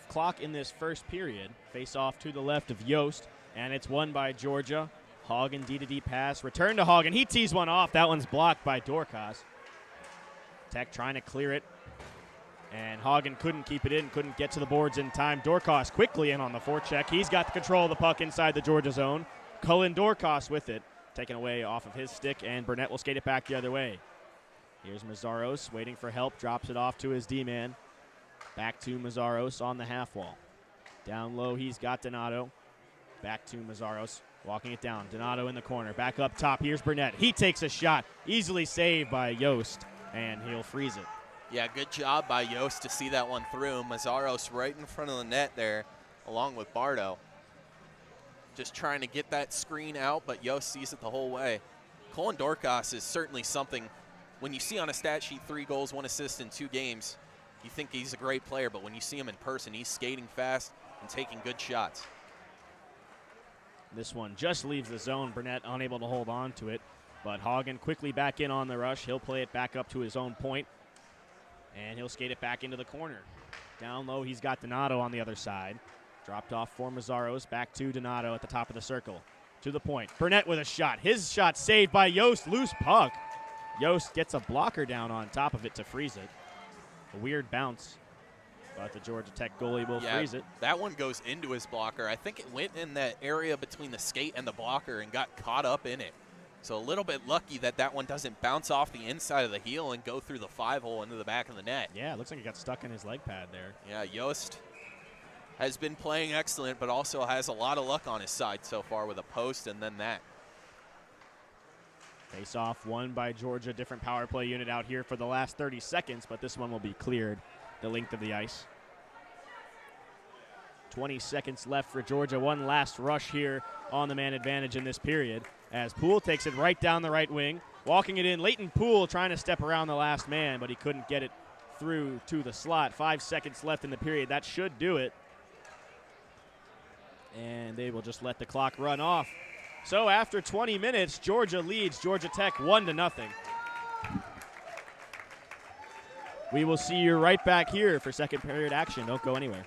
A: clock in this first period. Face off to the left of Yost, and it's won by Georgia. Hagen, D-to-D pass. Return to Hagen. He tees one off. That one's blocked by Dorcas. Tech trying to clear it, and Hagen couldn't keep it in, couldn't get to the boards in time. Dorcas quickly in on the forecheck. He's got the control of the puck inside the Georgia zone. Cullen Dorcas with it, taken away off of his stick, and Burnett will skate it back the other way. Here's Mazzaros waiting for help, drops it off to his D-man. Back to Mazzaros on the half wall. Down low, he's got Donato. Back to Mazzaros, walking it down. Donato in the corner, back up top. Here's Burnett. He takes a shot, easily saved by Yost, and he'll freeze it.
B: Yeah, good job by Yost to see that one through. Mazzaros right in front of the net there, along with Bardo. just trying to get that screen out, but Yost sees it the whole way. Colin Dorcas is certainly something, when you see on a stat sheet 3 goals, 1 assist in 2 games, you think he's a great player, but when you see him in person, he's skating fast and taking good shots.
A: This one just leaves the zone. Burnett unable to hold on to it, but Hagen quickly back in on the rush. He'll play it back up to his own point, and he'll skate it back into the corner. Down low, he's got Donato on the other side. Dropped off for Mazzaros, back to Donato at the top of the circle. To the point, Burnett with a shot. His shot saved by Yost, loose puck. Yost gets a blocker down on top of it to freeze it. A weird bounce, but the Georgia Tech goalie will freeze it.
B: That one goes into his blocker. I think it went in that area between the skate and the blocker and got caught up in it. So a little bit lucky that that one doesn't bounce off the inside of the heel and go through the 5-hole into the back of the net.
A: Yeah, it looks like it got stuck in his leg pad there.
B: Yeah, Yost has been playing excellent, but also has a lot of luck on his side so far with a post and then that.
A: Face off won by Georgia. Different power play unit out here for the last 30 seconds, but this one will be cleared the length of the ice. 20 seconds left for Georgia. One last rush here on the man advantage in this period as Poole takes it right down the right wing. Walking it in, Leighton Poole trying to step around the last man, but he couldn't get it through to the slot. 5 seconds left in the period. That should do it. And they will just let the clock run off. So after 20 minutes, Georgia leads Georgia Tech 1-0. We will see you right back here for second period action. Don't go anywhere.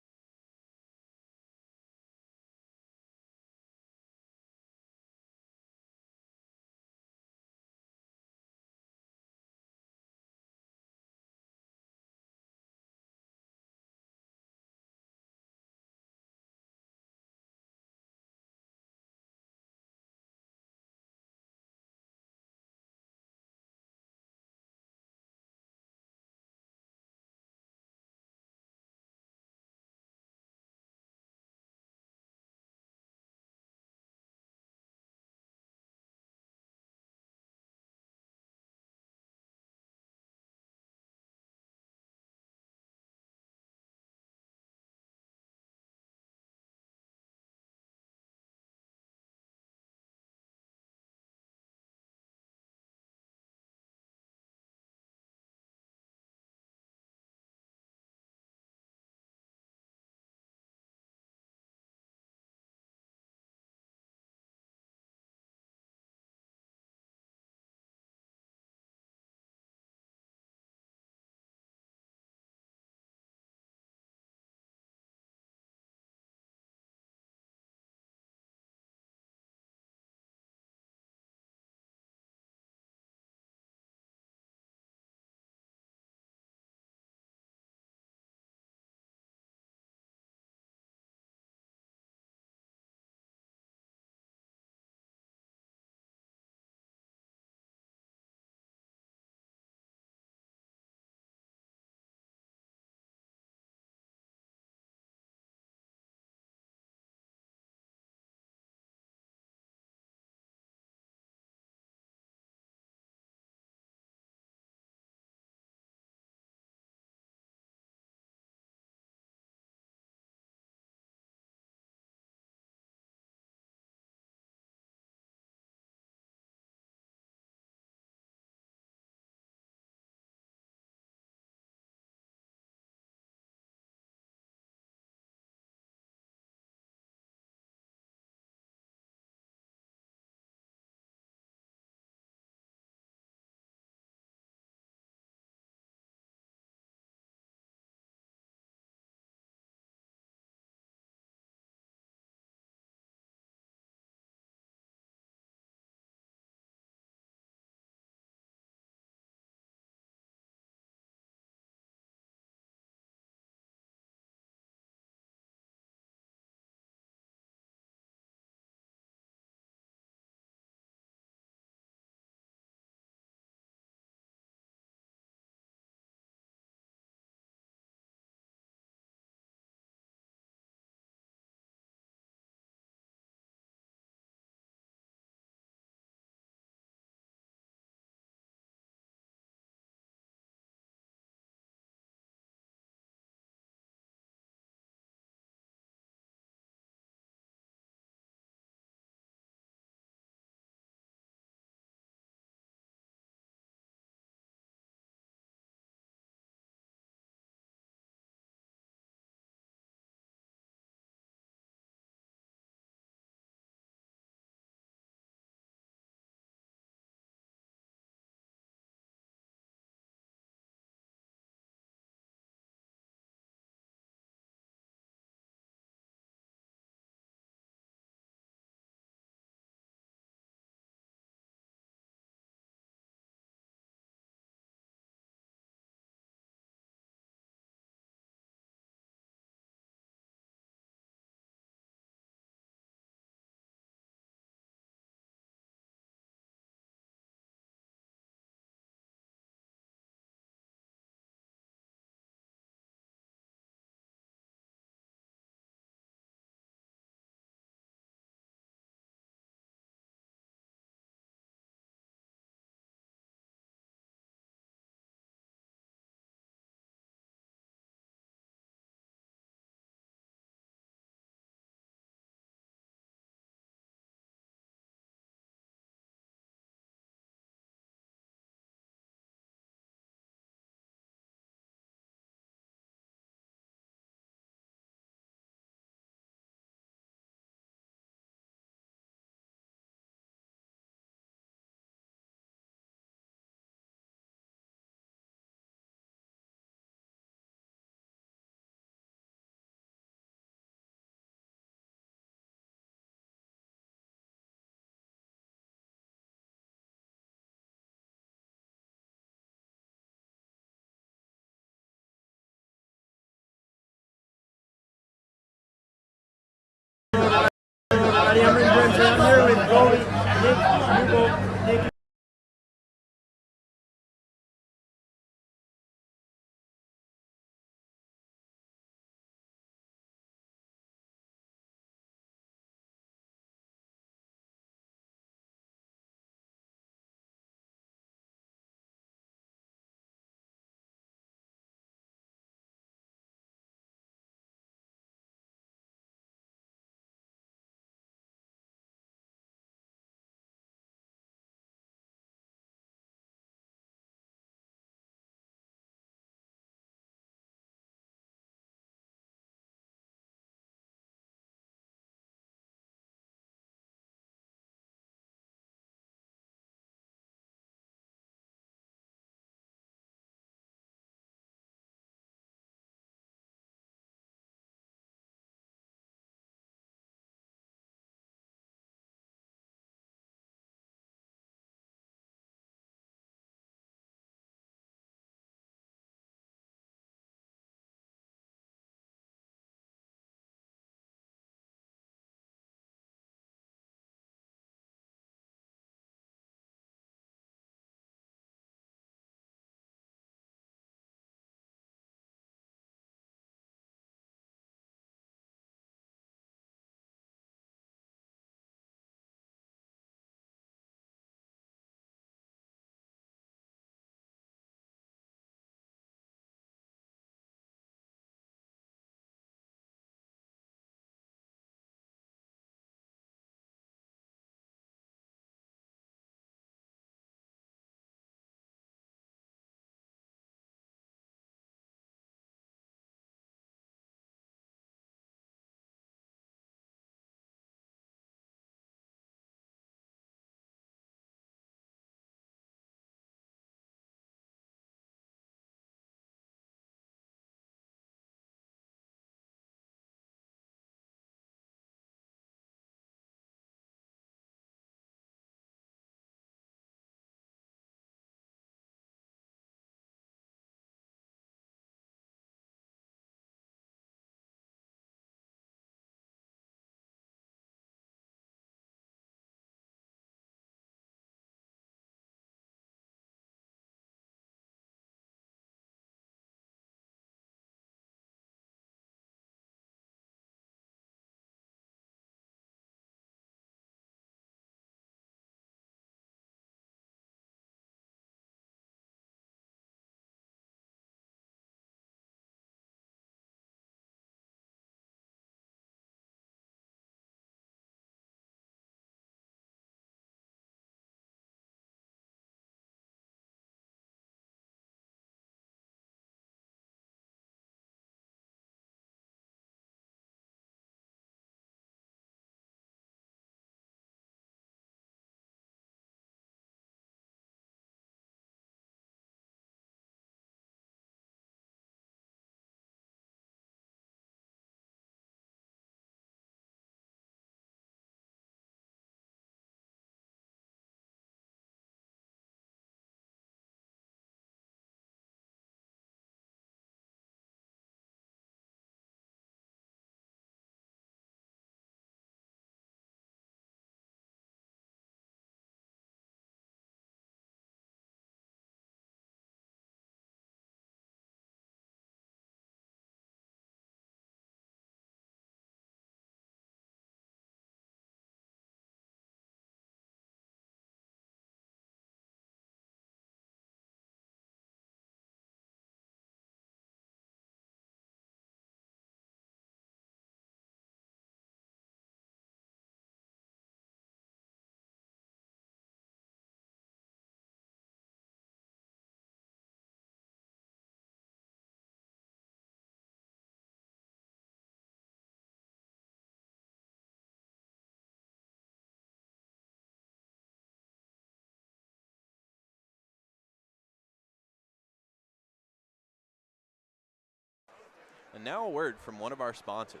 B: And now a word from one of our sponsors.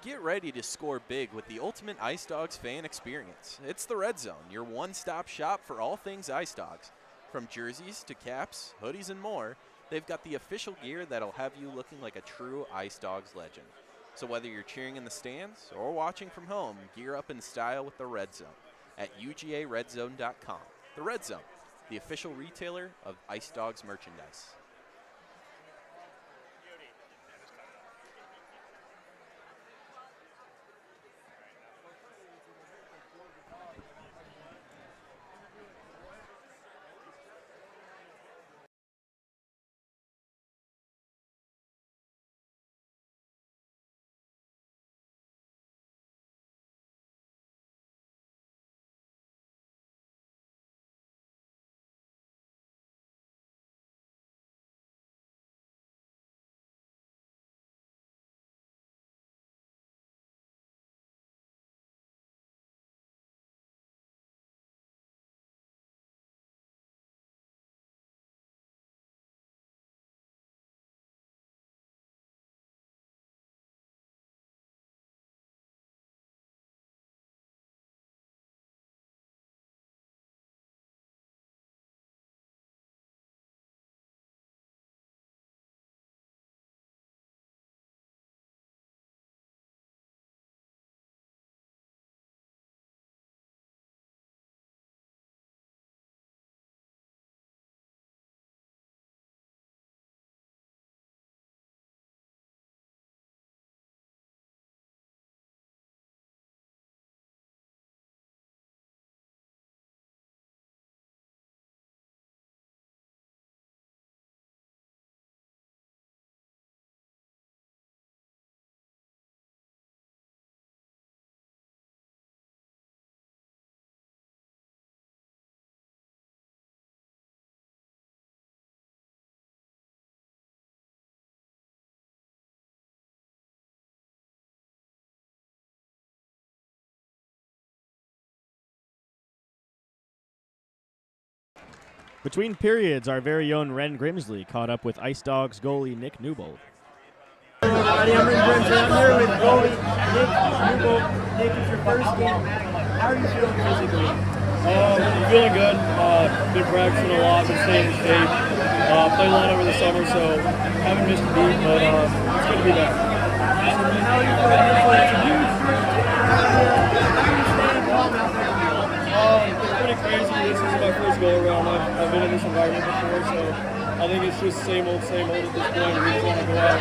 B: Get ready to score big with the ultimate Ice Dawgs fan experience. It's the Red Zone, your one-stop shop for all things Ice Dawgs. From jerseys to caps, hoodies, and more, they've got the official gear that'll have you looking like a true Ice Dawgs legend. So whether you're cheering in the stands or watching from home, gear up in style with the Red Zone at UGARedZone.com. The Red Zone, the official retailer of Ice Dawgs merchandise.
A: Between periods, our very own Ren Grimsley caught up with Ice Dawgs goalie Nick Newbold.
C: Everybody, I'm Ren Grimsley. I'm here with goalie Nick Newbold. Nick, it's your first game back. How are you feeling physically?
D: I'm feeling good. Been practicing a lot, been staying in shape. Played a lot over the summer, so haven't missed a beat, but it's good to be back.
C: How are you feeling mentally? It's a huge trip. How are you staying calm out there?
D: It's pretty crazy. This is my first go around. I've been in this environment before, so I think it's just same old at this point. We just want to go out,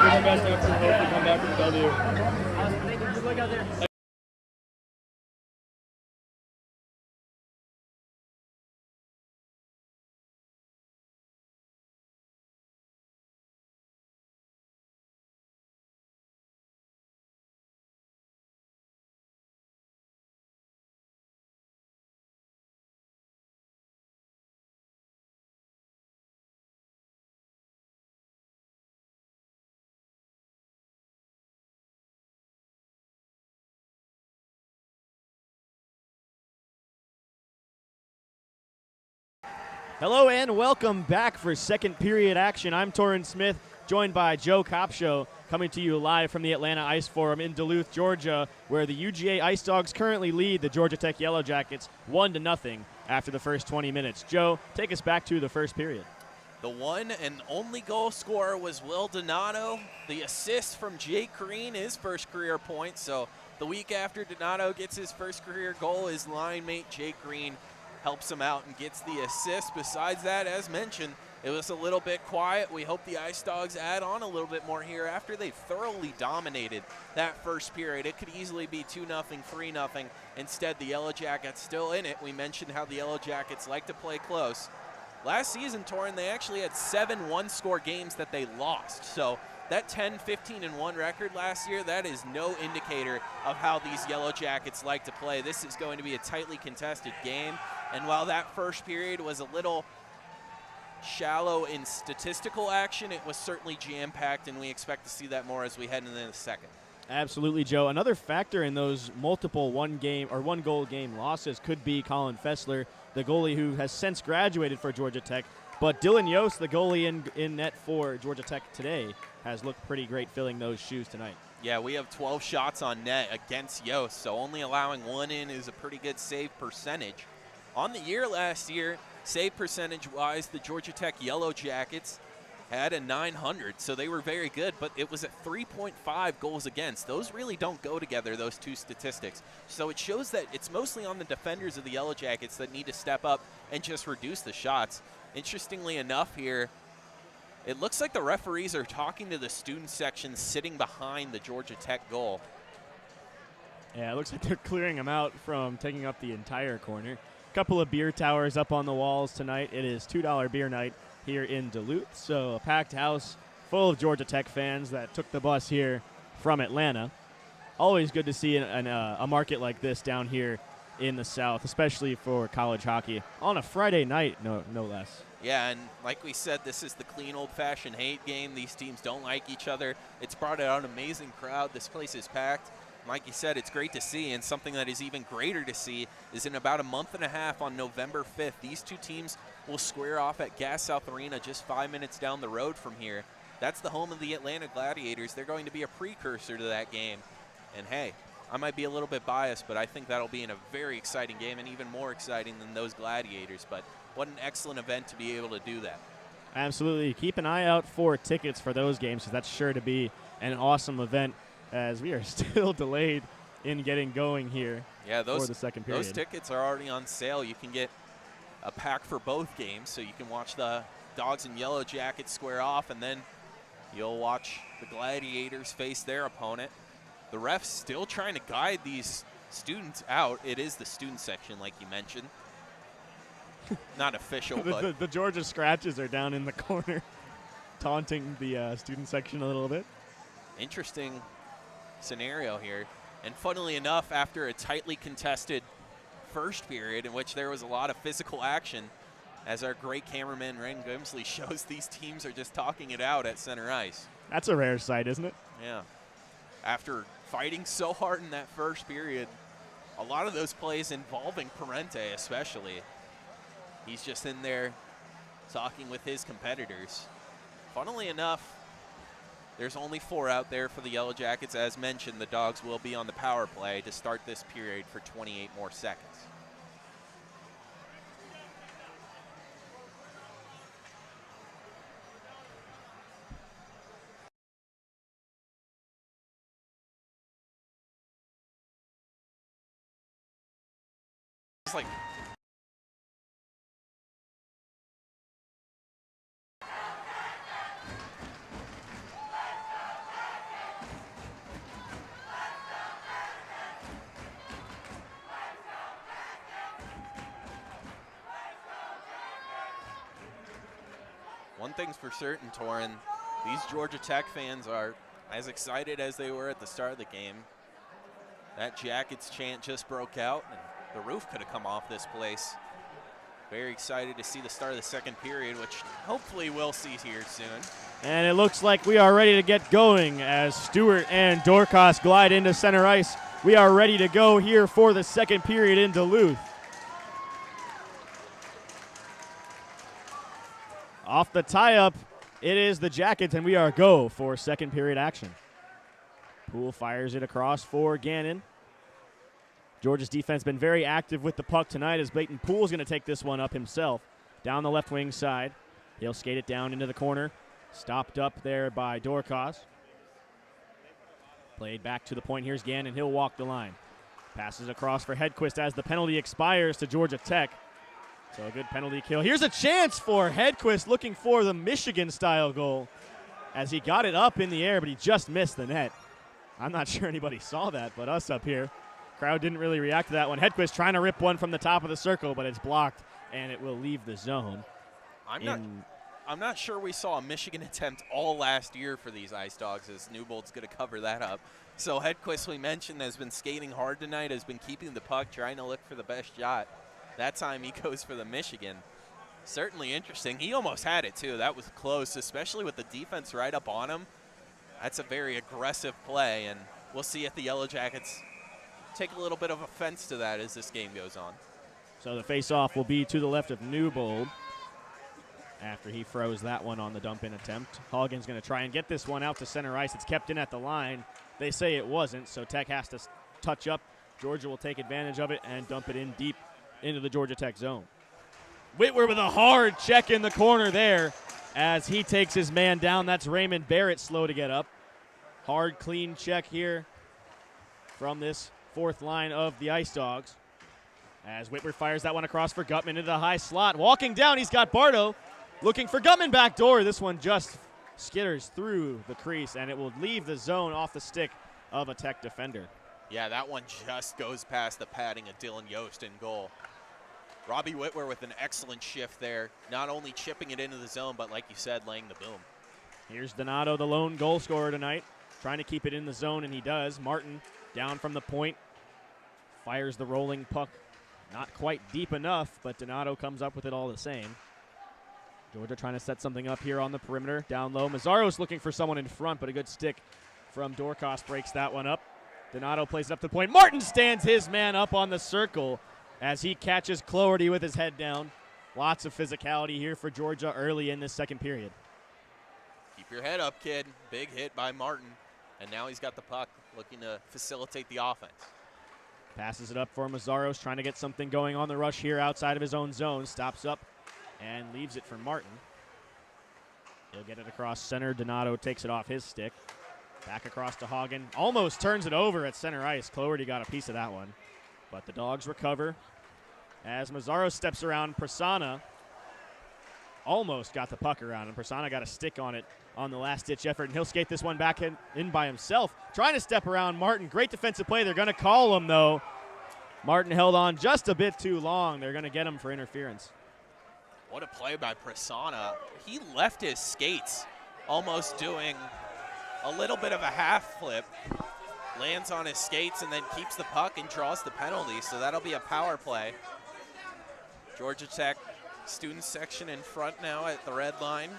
D: give our best effort, and hopefully come back with a W.
C: Awesome. Thank you. Good luck out there.
A: Hello and welcome back for second period action. I'm Torrin Smith, joined by Joe Kopshow, coming to you live from the Atlanta Ice Forum in Duluth, Georgia, where the UGA Ice Dawgs currently lead the Georgia Tech Yellow Jackets 1-0 after the first 20 minutes. Joe, take us back to the first period.
B: The one and only goal scorer was Will Donato. The assist from Jake Green, his first career point. So the week after Donato gets his first career goal, his line mate Jake Green helps him out and gets the assist. Besides that, as mentioned, it was a little bit quiet. We hope the Ice Dawgs add on a little bit more here after they thoroughly dominated that first period. It could easily be 2-0, 3-0. Instead, the Yellow Jackets still in it. We mentioned how the Yellow Jackets like to play close. Last season, Torrin, they actually had 7 one-score games that they lost. So that 10-15-1 record last year, that is no indicator of how these Yellow Jackets like to play. This is going to be a tightly contested game. And while that first period was a little shallow in statistical action, it was certainly jam-packed, and we expect to see that more as we head into the second.
A: Absolutely, Joe. Another factor in those multiple one-goal game losses could be Colin Fessler, the goalie who has since graduated for Georgia Tech. But Dylan Yost, the goalie in net for Georgia Tech today, has looked pretty great filling those shoes tonight.
B: Yeah, we have 12 shots on net against Yost, so only allowing one in is a pretty good save percentage. On the year last year, save percentage-wise, the Georgia Tech Yellow Jackets had a 900, so they were very good, but it was at 3.5 goals against. Those really don't go together, those two statistics. So it shows that it's mostly on the defenders of the Yellow Jackets that need to step up and just reduce the shots. Interestingly enough here, it looks like the referees are talking to the student section sitting behind the Georgia Tech goal.
A: Yeah, it looks like they're clearing them out from taking up the entire corner. A couple of beer towers up on the walls tonight. It is $2 beer night here in Duluth, so a packed house full of Georgia Tech fans that took the bus here from Atlanta. Always good to see a market like this down here in the South, especially for college hockey on a Friday night, no less.
B: Yeah, and like we said, this is the clean old-fashioned hate game. These teams don't like each other. It's brought out an amazing crowd. This place is packed. Like you said, it's great to see, and something that is even greater to see is in about a month and a half on November 5th, these two teams will square off at Gas South Arena just 5 minutes down the road from here. That's the home of the Atlanta Gladiators. They're going to be a precursor to that game. And hey, I might be a little bit biased, but I think that'll be in a very exciting game and even more exciting than those Gladiators. But what an excellent event to be able to do that.
A: Absolutely. Keep an eye out for tickets for those games, because that's sure to be an awesome event, as we are still delayed in getting going here for the second period.
B: Those tickets are already on sale. You can get a pack for both games, so you can watch the Dogs and Yellow Jackets square off, and then you'll watch the Gladiators face their opponent. The ref's still trying to guide these students out. It is the student section, like you mentioned. Not official, but
A: the Georgia Scratches are down in the corner, taunting the student section a little bit.
B: Interesting scenario here. And funnily enough, after a tightly contested first period in which there was a lot of physical action, as our great cameraman Ren Grimsley shows, these teams are just talking it out at center ice.
A: That's a rare sight, isn't it?
B: Yeah. After fighting so hard in that first period, a lot of those plays involving Parente especially, he's just in there talking with his competitors. Funnily enough, there's only 4 out there for the Yellow Jackets. As mentioned, the Dogs will be on the power play to start this period for 28 more seconds. It's like one thing's for certain, Torin, these Georgia Tech fans are as excited as they were at the start of the game. That Jackets chant just broke out, and the roof could have come off this place. Very excited to see the start of the second period, which hopefully we'll see here soon.
A: And it looks like we are ready to get going as Stewart and Dorcas glide into center ice. We are ready to go here for the second period in Duluth. Off the tie-up, it is the Jackets, and we are go for second period action. Poole fires it across for Gannon. Georgia's defense been very active with the puck tonight, as Clayton Poole's going to take this one up himself. Down the left wing side. He'll skate it down into the corner. Stopped up there by Dorcas. Played back to the point. Here's Gannon. He'll walk the line. Passes across for Hedquist as the penalty expires to Georgia Tech. So a good penalty kill. Here's a chance for Hedquist, looking for the Michigan-style goal, as he got it up in the air, but he just missed the net. I'm not sure anybody saw that, but us up here. Crowd didn't really react to that one. Hedquist trying to rip one from the top of the circle, but it's blocked, and it will leave the zone.
B: I'm not sure we saw a Michigan attempt all last year for these Ice Dogs, as Newbolt's going to cover that up. So Hedquist, we mentioned, has been skating hard tonight, has been keeping the puck, trying to look for the best shot. That time he goes for the Michigan. Certainly interesting. He almost had it, too. That was close, especially with the defense right up on him. That's a very aggressive play, and we'll see if the Yellow Jackets take a little bit of offense to that as this game goes on.
A: So the face-off will be to the left of Newbold after he froze that one on the dump-in attempt. Hoggin's going to try and get this one out to center ice. It's kept in at the line. They say it wasn't, so Tech has to touch up. Georgia will take advantage of it and dump it in deep into the Georgia Tech zone. Whitwer with a hard check in the corner there, as he takes his man down. That's Raymond Barrett slow to get up. Hard, clean check here from this fourth line of the Ice Dawgs. As Whitmer fires that one across for Gutman into the high slot. Walking down, he's got Bardo looking for Gutman backdoor. This one just skitters through the crease, and it will leave the zone off the stick of a Tech defender.
B: Yeah, that one just goes past the padding of Dylan Yost in goal. Robbie Whitwer with an excellent shift there, not only chipping it into the zone, but like you said, laying the boom.
A: Here's Donato, the lone goal scorer tonight, trying to keep it in the zone, and he does. Martin down from the point, fires the rolling puck. Not quite deep enough, but Donato comes up with it all the same. Georgia trying to set something up here on the perimeter. Down low, Mazzaro's looking for someone in front, but a good stick from Dorcas breaks that one up. Donato plays it up to the point. Martin stands his man up on the circle as he catches Cloherty with his head down. Lots of physicality here for Georgia early in this second period.
B: Keep your head up, kid. Big hit by Martin, and now he's got the puck looking to facilitate the offense.
A: Passes it up for Mazzaros, trying to get something going on the rush here outside of his own zone. Stops up and leaves it for Martin. He'll get it across center. Donato takes it off his stick. Back across to Hagen. Almost turns it over at center ice. Cloherty got a piece of that one. But the Dogs recover. As Mazzaros steps around, Prasanna almost got the puck around, and Prasanna got a stick on it on the last-ditch effort, and he'll skate this one back in by himself. Trying to step around Martin. Great defensive play. They're going to call him, though. Martin held on just a bit too long. They're going to get him for interference.
B: What a play by Prasanna. He left his skates, almost doing a little bit of a half flip. Lands on his skates and then keeps the puck and draws the penalty, so that'll be a power play. Georgia Tech student section in front now at the red line.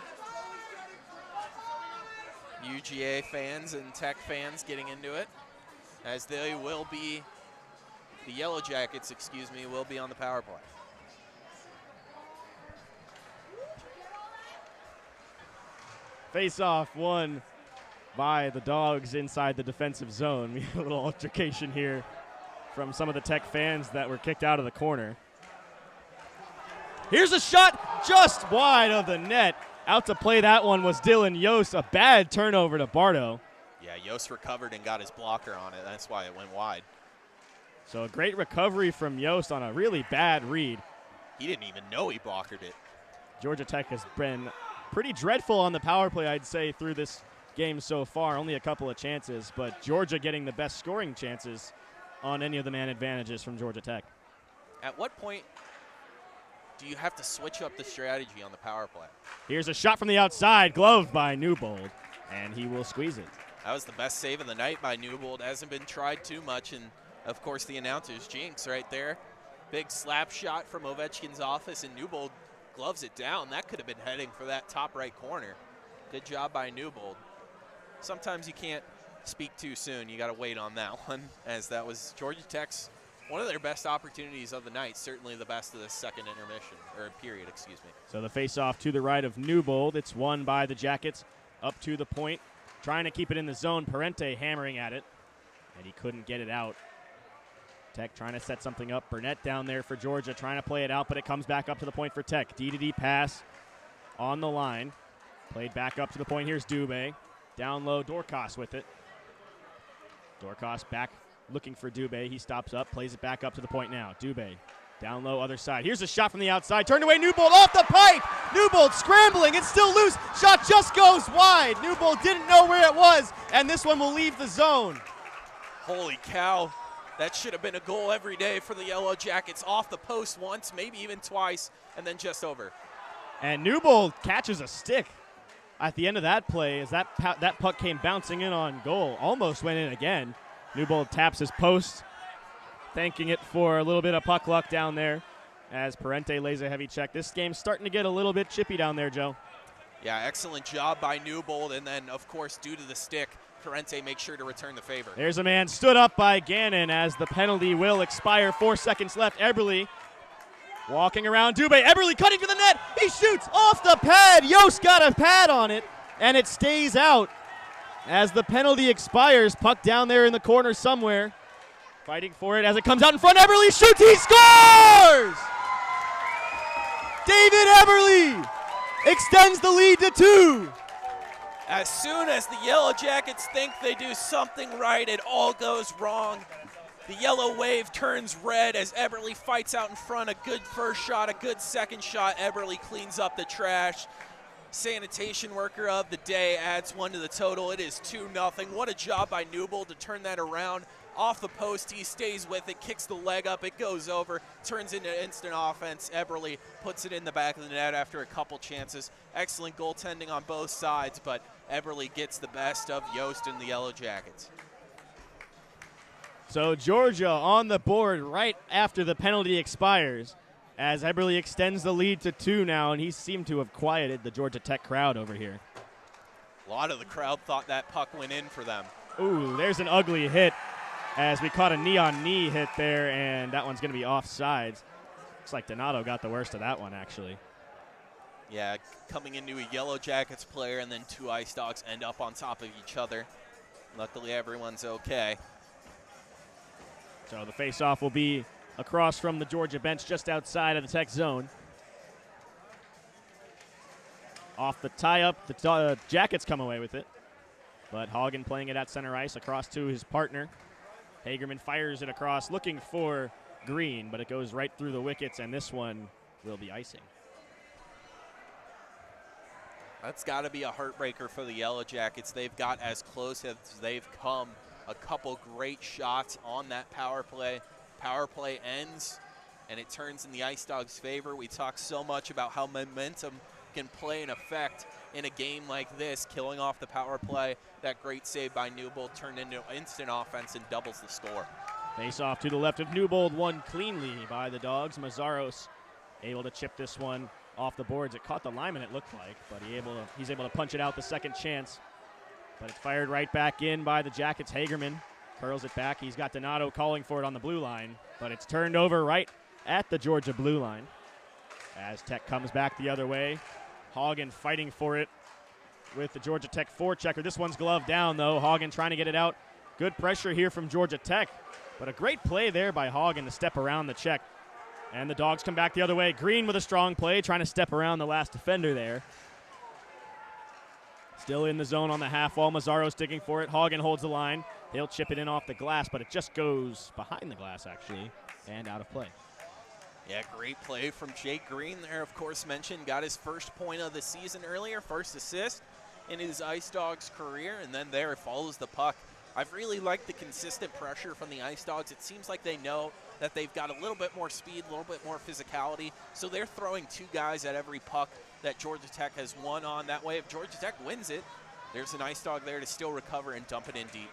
B: UGA fans and Tech fans getting into it, as they will be, the Yellow Jackets, excuse me, will be on the power play.
A: Face-off won by the Dogs inside the defensive zone. We had a little altercation here from some of the Tech fans that were kicked out of the corner. Here's a shot just wide of the net. Out to play that one was Dylan Yost. A bad turnover to Bardo.
B: Yeah, Yost recovered and got his blocker on it. That's why it went wide.
A: So a great recovery from Yost on a really bad read.
B: He didn't even know he blockered it.
A: Georgia Tech has been pretty dreadful on the power play, I'd say, through this game so far. Only a couple of chances, but Georgia getting the best scoring chances on any of the man advantages from Georgia Tech.
B: At what point do you have to switch up the strategy on the power play?
A: Here's a shot from the outside, gloved by Newbold, and he will squeeze it.
B: That was the best save of the night by Newbold. Hasn't been tried too much, and of course the announcer's jinx right there. Big slap shot from Ovechkin's office, and Newbold gloves it down. That could have been heading for that top right corner. Good job by Newbold. Sometimes you can't speak too soon. You got to wait on that one, as that was Georgia Tech's one of their best opportunities of the night, certainly the best of the second intermission, or period, excuse me.
A: So the face-off to the right of Newbold. It's won by the Jackets up to the point. Trying to keep it in the zone. Parente hammering at it, and he couldn't get it out. Tech trying to set something up. Burnett down there for Georgia, trying to play it out, but it comes back up to the point for Tech. D-to-D pass on the line. Played back up to the point. Here's Dubé. Down low, Dorcas with it. Dorcas back looking for Dubé. He stops up, plays it back up to the point now. Dubé down low, other side. Here's a shot from the outside. Turned away, Newbold off the pipe. Newbold scrambling. It's still loose. Shot just goes wide. Newbold didn't know where it was, and this one will leave the zone.
B: Holy cow. That should have been a goal every day for the Yellow Jackets. Off the post once, maybe even twice, and then just over.
A: And Newbold catches a stick at the end of that play as that puck came bouncing in on goal. Almost went in again. Newbold taps his post, thanking it for a little bit of puck luck down there as Parente lays a heavy check. This game's starting to get a little bit chippy down there, Joe.
B: Yeah, excellent job by Newbold, and then, of course, due to the stick, Parente makes sure to return the favor.
A: There's a man stood up by Gannon as the penalty will expire. 4 seconds left. Eberle walking around Dubé. Eberle cutting to the net. He shoots off the pad. Yost got a pad on it, and it stays out. As the penalty expires, puck down there in the corner somewhere. Fighting for it as it comes out in front. Eberle shoots. He scores! David Eberle extends the lead to 2.
B: As soon as the Yellow Jackets think they do something right, it all goes wrong. The yellow wave turns red as Eberle fights out in front. A good first shot, a good second shot. Eberle cleans up the trash. Sanitation worker of the day adds 1 to the total. It is 2-0. What a job by Newbold to turn that around. Off the post, he stays with it, kicks the leg up, it goes over, turns into instant offense. Eberle puts it in the back of the net after a couple chances. Excellent goaltending on both sides, but Eberle gets the best of Yost and the Yellow Jackets.
A: So Georgia on the board right after the penalty expires as Eberle extends the lead to 2 now, and he seemed to have quieted the Georgia Tech crowd over here.
B: A lot of the crowd thought that puck went in for them.
A: Ooh, there's an ugly hit as we caught a knee-on-knee hit there, and that one's going to be offsides. Looks like Donato got the worst of that one, actually.
B: Yeah, coming into a Yellow Jackets player and then 2 Ice Dawgs end up on top of each other. Luckily, everyone's okay.
A: So the face-off will be across from the Georgia bench just outside of the Tech zone. Off the tie-up, the Jackets come away with it. But Hagen playing it at center ice across to his partner. Hagerman fires it across, looking for Green, but it goes right through the wickets, and this one will be icing.
B: That's got to be a heartbreaker for the Yellow Jackets. They've got as close as they've come. A couple great shots on that power play. Power play ends, and it turns in the Ice Dawgs' favor. We talk so much about how momentum can play an effect in a game like this, killing off the power play. That great save by Newbold turned into instant offense and doubles the score.
A: Face off to the left of Newbold, won cleanly by the Dogs. Mazzaros able to chip this one off the boards. It caught the lineman, it looked like, but he's able to punch it out the second chance. But it's fired right back in by the Jackets. Hagerman curls it back. He's got Donato calling for it on the blue line, but it's turned over right at the Georgia blue line. As Tech comes back the other way, Hagen fighting for it with the Georgia Tech forechecker. This one's gloved down, though. Hagen trying to get it out. Good pressure here from Georgia Tech, but a great play there by Hagen to step around the check. And the Dogs come back the other way. Green with a strong play, trying to step around the last defender there. Still in the zone on the half wall. Mazzaro's digging for it. Hagen holds the line. He'll chip it in off the glass, but it just goes behind the glass, actually, and out of play.
B: Yeah, great play from Jake Green there, of course, mentioned. Got his first point of the season earlier, first assist in his Ice Dawgs career, and then there follows the puck. I've really liked the consistent pressure from the Ice Dawgs. It seems like they know that they've got a little bit more speed, a little bit more physicality, so they're throwing 2 guys at every puck that Georgia Tech has won on. That way, if Georgia Tech wins it, there's an Ice Dawg there to still recover and dump it in deep.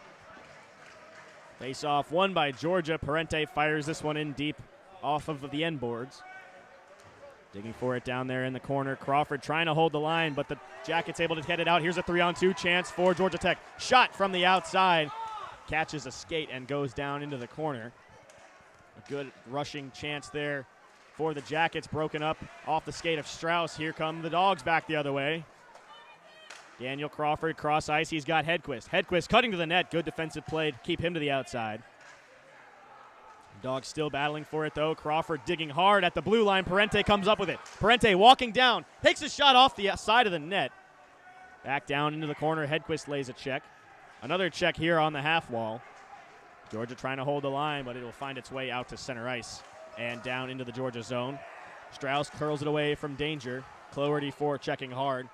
A: Face off won by Georgia. Parente fires this one in deep off of the end boards. Digging for it down there in the corner. Crawford trying to hold the line, but the Jackets able to get it out. Here's a 3-on-2 chance for Georgia Tech. Shot from the outside. Catches a skate and goes down into the corner. A good rushing chance there for the Jackets. Broken up off the skate of Strauss. Here come the Dogs back the other way. Daniel Crawford cross ice. He's got Hedquist. Hedquist cutting to the net. Good defensive play to keep him to the outside. Dogs still battling for it, though. Crawford digging hard at the blue line. Parente comes up with it. Parente walking down. Takes a shot off the side of the net. Back down into the corner. Hedquist lays a check. Another check here on the half wall. Georgia trying to hold the line, but it will find its way out to center ice and down into the Georgia zone. Strauss curls it away from danger. Cloherty for checking hard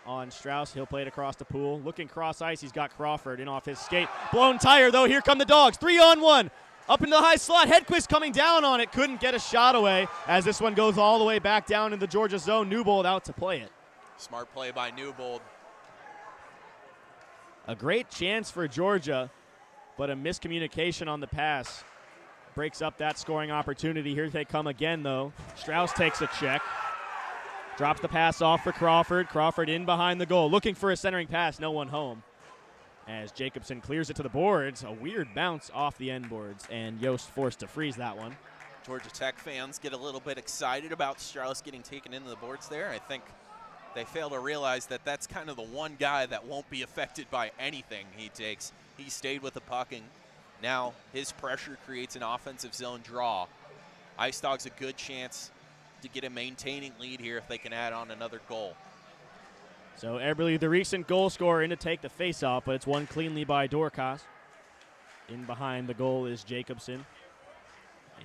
A: on Strauss. He'll play it across the pool. Looking cross ice. He's got Crawford in off his skate. Blown tire, though. Here come the Dogs. 3-on-1. Up into the high slot. Hedquist coming down on it. Couldn't get a shot away as this one goes all the way back down in the Georgia zone. Newbold out to play it.
B: Smart play by Newbold.
A: A great chance for Georgia, but a miscommunication on the pass breaks up that scoring opportunity. Here they come again, though. Strauss takes a check. Drops the pass off for Crawford. Crawford in behind the goal. Looking for a centering pass. No one home. As Jacobson clears it to the boards. A weird bounce off the end boards, and Yost forced to freeze that one.
B: Georgia Tech fans get a little bit excited about Strauss getting taken into the boards there. I think they fail to realize that that's kind of the one guy that won't be affected by anything he takes. He stayed with the puck, and now his pressure creates an offensive zone draw. Ice Dawgs a good chance to get a maintaining lead here if they can add on another goal.
A: So Eberle, the recent goal scorer, in to take the face-off, but it's won cleanly by Dorcas. In behind the goal is Jacobson.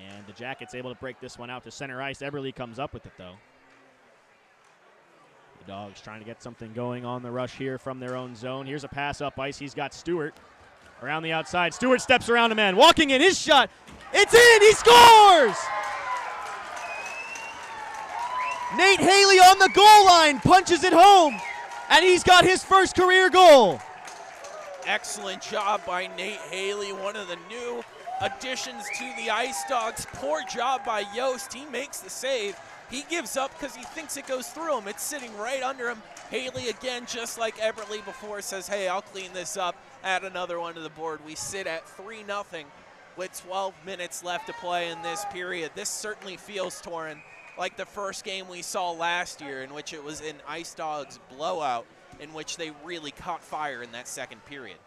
A: And the Jackets able to break this one out to center ice. Eberle comes up with it, though. The Dogs trying to get something going on the rush here from their own zone. Here's a pass up ice. He's got Stewart around the outside. Stewart steps around a man. Walking in, his shot. It's in! He scores! Nate Haley on the goal line punches it home, and he's got his first career goal.
B: Excellent job by Nate Haley, one of the new additions to the Ice Dawgs. Poor job by Yost. He makes the save. He gives up because he thinks it goes through him. It's sitting right under him. Haley, again, just like Eberle before, says, hey, I'll clean this up, add another one to the board. We sit at 3-0 with 12 minutes left to play in this period. This certainly feels, Torin, like the first game we saw last year, in which it was an Ice Dawgs blowout, in which they really caught fire in that second period.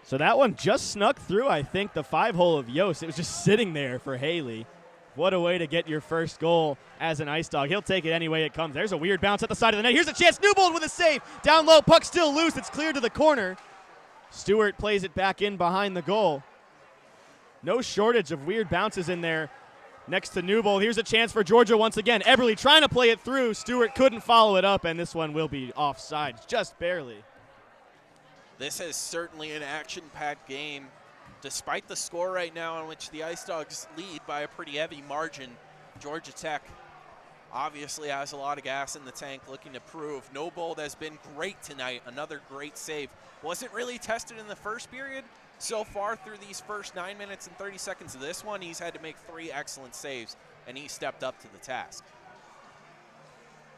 A: So that one just snuck through, I think, the 5-hole of Yost. It was just sitting there for Haley. What a way to get your first goal as an Ice Dawg. He'll take it any way it comes. There's a weird bounce at the side of the net. Here's a chance. Newbold with a save. Down low, puck still loose. It's cleared to the corner. Stewart plays it back in behind the goal. No shortage of weird bounces in there next to Newbold. Here's a chance for Georgia once again. Eberle trying to play it through. Stewart couldn't follow it up, and this one will be offside, just barely.
B: This is certainly an action-packed game. Despite the score right now in which the Ice Dawgs lead by a pretty heavy margin, Georgia Tech obviously has a lot of gas in the tank looking to prove. Newbold has been great tonight, another great save. Wasn't really tested in the first period. So far through these first 9 minutes and 30 seconds of this one, he's had to make 3 excellent saves, and he stepped up to the task.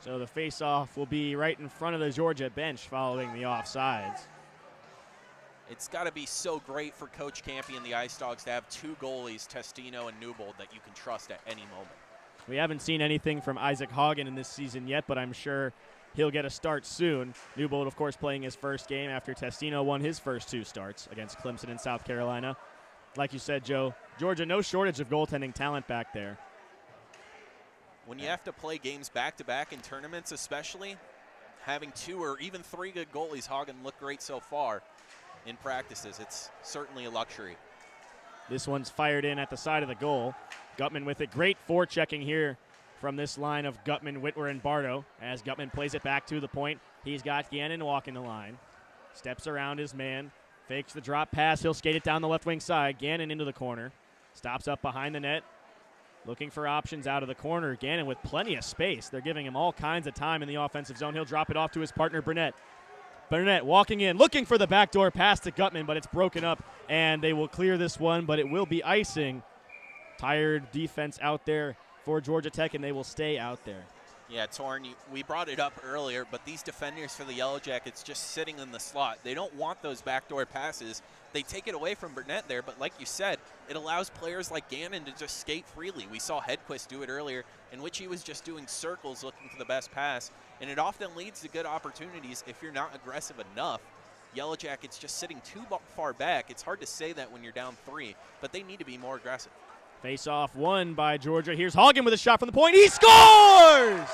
A: So the face-off will be right in front of the Georgia bench following the offsides.
B: It's got to be so great for Coach Campy and the Ice Dawgs to have 2 goalies, Testino and Newbold, that you can trust at any moment.
A: We haven't seen anything from Isaac Hagen in this season yet, but I'm sure he'll get a start soon. Newbold, of course, playing his first game after Testino won his first 2 starts against Clemson and South Carolina. Like you said, Joe, Georgia, no shortage of goaltending talent back there.
B: When you have to play games back-to-back in tournaments especially, having 2 or even 3 good goalies, Hagen looked great so far in practices. It's certainly a luxury.
A: This one's fired in at the side of the goal. Gutman with it. Great forechecking here from this line of Gutman, Whitwer, and Bardo. As Gutman plays it back to the point, he's got Gannon walking the line. Steps around his man. Fakes the drop pass. He'll skate it down the left wing side. Gannon into the corner. Stops up behind the net. Looking for options out of the corner. Gannon with plenty of space. They're giving him all kinds of time in the offensive zone. He'll drop it off to his partner, Burnett. Burnett walking in, looking for the backdoor pass to Gutman, but it's broken up, and they will clear this one, but it will be icing. Tired defense out there for Georgia Tech, and they will stay out there.
B: Yeah, Torn, we brought it up earlier, but these defenders for the Yellow Jackets just sitting in the slot. They don't want those backdoor passes. They take it away from Burnett there, but like you said, it allows players like Gannon to just skate freely. We saw Hedquist do it earlier, in which he was just doing circles looking for the best pass, and it often leads to good opportunities if you're not aggressive enough. Yellow Jackets just sitting too far back. It's hard to say that when you're down 3, but they need to be more aggressive.
A: Face-off won by Georgia. Here's Hagen with a shot from the point. He scores!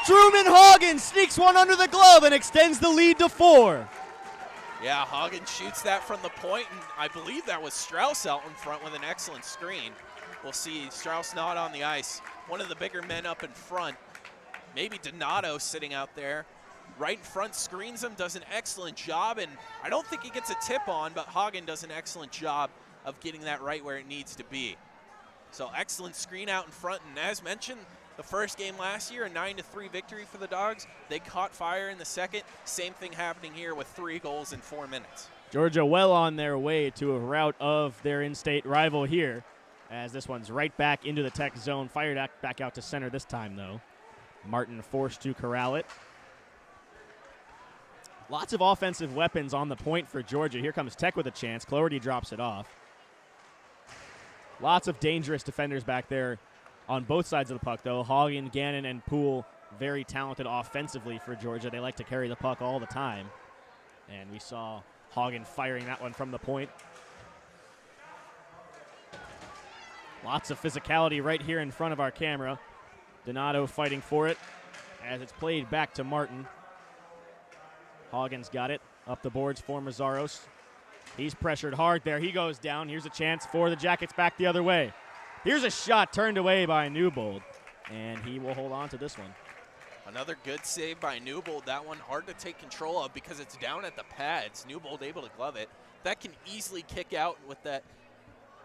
A: Truman Hagen sneaks one under the glove and extends the lead to 4.
B: Yeah, Hagen shoots that from the point, and I believe that was Strauss out in front with an excellent screen. We'll see Strauss not on the ice. One of the bigger men up in front. Maybe Donato sitting out there. Right in front, screens him, does an excellent job, and I don't think he gets a tip on, but Hagen does an excellent job of getting that right where it needs to be. So excellent screen out in front, and as mentioned, the first game last year, a 9-3 victory for the Dogs. They caught fire in the second. Same thing happening here with 3 goals in 4 minutes.
A: Georgia well on their way to a rout of their in-state rival here, as this one's right back into the Tech zone. Fired back out to center this time, though. Martin forced to corral it. Lots of offensive weapons on the point for Georgia. Here comes Tech with a chance. Cloherty drops it off. Lots of dangerous defenders back there on both sides of the puck, though. Hagen, Gannon, and Poole, very talented offensively for Georgia. They like to carry the puck all the time. And we saw Hagen firing that one from the point. Lots of physicality right here in front of our camera. Donato fighting for it. as it's played back to Martin. Hagen's got it up the boards for Mazzaros. He's pressured hard there. He goes down. Here's a chance for the Jackets back the other way. Here's a shot turned away by Newbold, and he will hold on to this one.
B: Another good save by Newbold. That one hard to take control of because it's down at the pads. Newbold able to glove it. That can easily kick out with that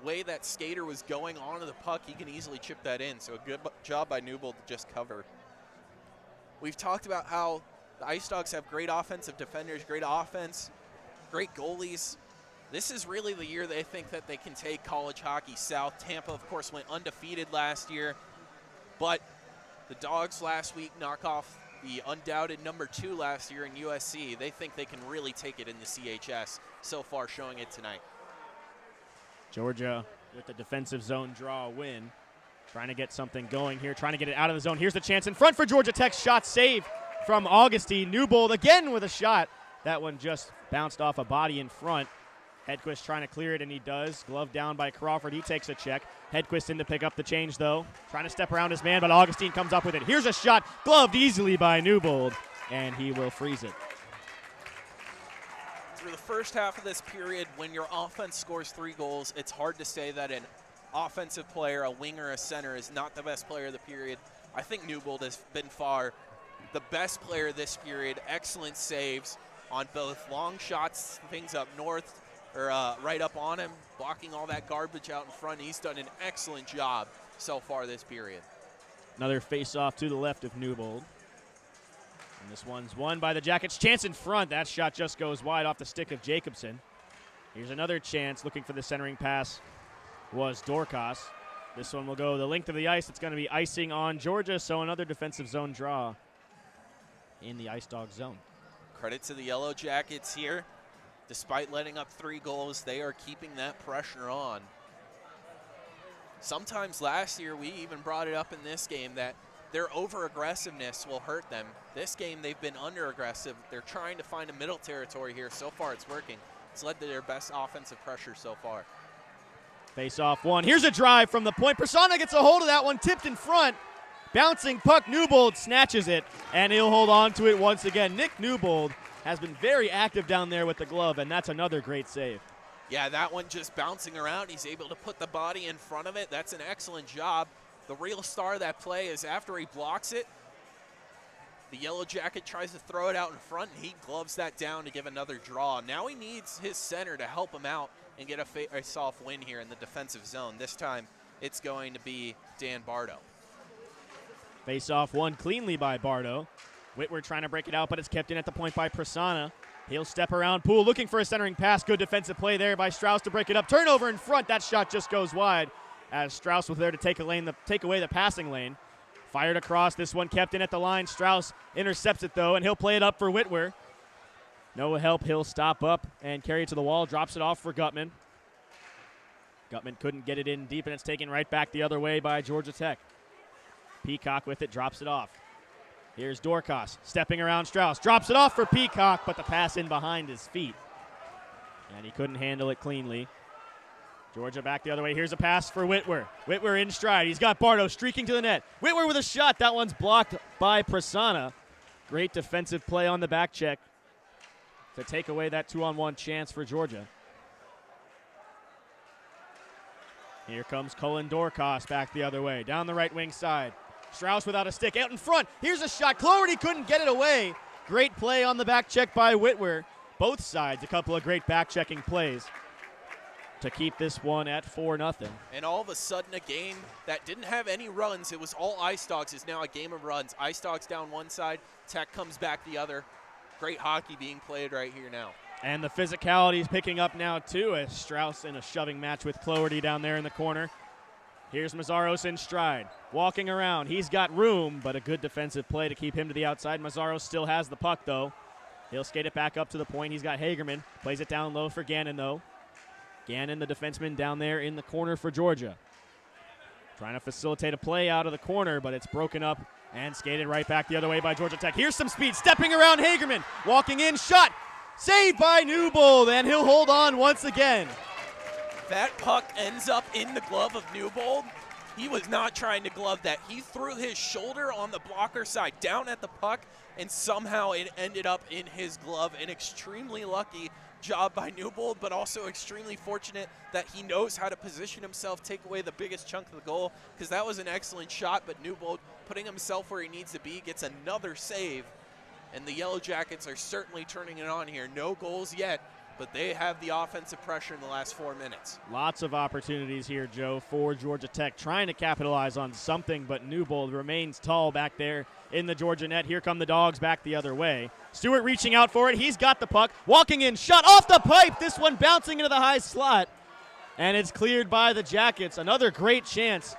B: way that skater was going onto the puck. He can easily chip that in. So a good job by Newbold to just cover. We've talked about how the Ice Dawgs have great offensive defenders, great offense, great goalies. This is really the year they think that they can take college hockey south. Tampa, of course, went undefeated last year, but the Dogs last week knock off the undoubted #2 last year in USC. They think they can really take it in the CHS. So far, showing it tonight.
A: Georgia with the defensive zone draw win. Trying to get something going here, trying to get it out of the zone. Here's the chance in front for Georgia Tech. Shot save from Augustine. Newbold again with a shot. That one just bounced off a body in front. Hedquist trying to clear it, and he does. Glove down by Crawford. He takes a check. Hedquist in to pick up the change, though. Trying to step around his man, but Augustine comes up with it. Here's a shot, gloved easily by Newbold, and he will freeze it.
B: Through the first half of this period, when your offense scores 3 goals, it's hard to say that an offensive player, a winger, a center, is not the best player of the period. I think Newbold has been far the best player this period. Excellent saves on both long shots, things up north, or right up on him, blocking all that garbage out in front. He's done an excellent job so far this period.
A: Another face-off to the left of Newbold. And this one's won by the Jackets. Chance in front. That shot just goes wide off the stick of Jacobson. Here's another chance. Looking for the centering pass was Dorcas. This one will go the length of the ice. It's going to be icing on Georgia, so another defensive zone draw in the Ice Dawgs zone.
B: Credit to the Yellow Jackets here. Despite letting up 3 goals, they are keeping that pressure on. Sometimes last year, we even brought it up in this game that their over-aggressiveness will hurt them. This game, they've been under-aggressive. They're trying to find a middle territory here. So far, it's working. It's led to their best offensive pressure so far.
A: Face-off one. Here's a drive from the point. Prasanna gets a hold of that one, tipped in front. Bouncing puck, Newbold snatches it, and he'll hold on to it once again. Nick Newbold has been very active down there with the glove, and that's another great save.
B: Yeah, that one just bouncing around. He's able to put the body in front of it. That's an excellent job. The real star of that play is after he blocks it, the Yellow Jacket tries to throw it out in front, and he gloves that down to give another draw. Now he needs his center to help him out and get a face-off win here in the defensive zone. This time, it's going to be Dan Bardo.
A: Face-off won cleanly by Bardo. Whitwer trying to break it out, but it's kept in at the point by Prasanna. He'll step around Poole, looking for a centering pass. Good defensive play there by Strauss to break it up. Turnover in front. That shot just goes wide as Strauss was there to take away the passing lane. Fired across. This one kept in at the line. Strauss intercepts it, though, and he'll play it up for Whitwer. No help. He'll stop up and carry it to the wall. Drops it off for Gutman. Gutman couldn't get it in deep, and it's taken right back the other way by Georgia Tech. Peacock with it, drops it off. Here's Dorcas stepping around Strauss. Drops it off for Peacock, but the pass in behind his feet. And he couldn't handle it cleanly. Georgia back the other way. Here's a pass for Whitwer. Whitwer in stride. He's got Bardo streaking to the net. Whitwer with a shot. That one's blocked by Prasanna. Great defensive play on the back check to take away that 2-on-1 chance for Georgia. Here comes Cullen Dorcas back the other way. Down the right wing side. Strauss without a stick, out in front. Here's a shot. Cloherty couldn't get it away. Great play on the back check by Whitwer. Both sides, a couple of great back-checking plays to keep this one at 4-0.
B: And all of a sudden, a game that didn't have any runs, it was all Ice Dawgs, is now a game of runs. Ice Dawgs down one side, Tech comes back the other. Great hockey being played right here now.
A: And the physicality is picking up now, too, as Strauss in a shoving match with Cloherty down there in the corner. Here's Mazzaros in stride, walking around. He's got room, but a good defensive play to keep him to the outside. Mazzaros still has the puck, though. He'll skate it back up to the point. He's got Hagerman. Plays it down low for Gannon, though. Gannon, the defenseman, down there in the corner for Georgia. Trying to facilitate a play out of the corner, but it's broken up and skated right back the other way by Georgia Tech. Here's some speed, stepping around Hagerman. Walking in, shot. Saved by Newbold, and he'll hold on once again.
B: That puck ends up in the glove of Newbold. He was not trying to glove that. He threw his shoulder on the blocker side down at the puck, and somehow it ended up in his glove. An extremely lucky job by Newbold, but also extremely fortunate that he knows how to position himself, take away the biggest chunk of the goal, because that was an excellent shot, but Newbold putting himself where he needs to be gets another save, and the Yellow Jackets are certainly turning it on here. No goals yet, but they have the offensive pressure in the last 4 minutes.
A: Lots of opportunities here, Joe, for Georgia Tech, trying to capitalize on something, but Newbold remains tall back there in the Georgia net. Here come the Dogs back the other way. Stewart reaching out for it. He's got the puck. Walking in, shot off the pipe. This one bouncing into the high slot, and it's cleared by the Jackets. Another great chance.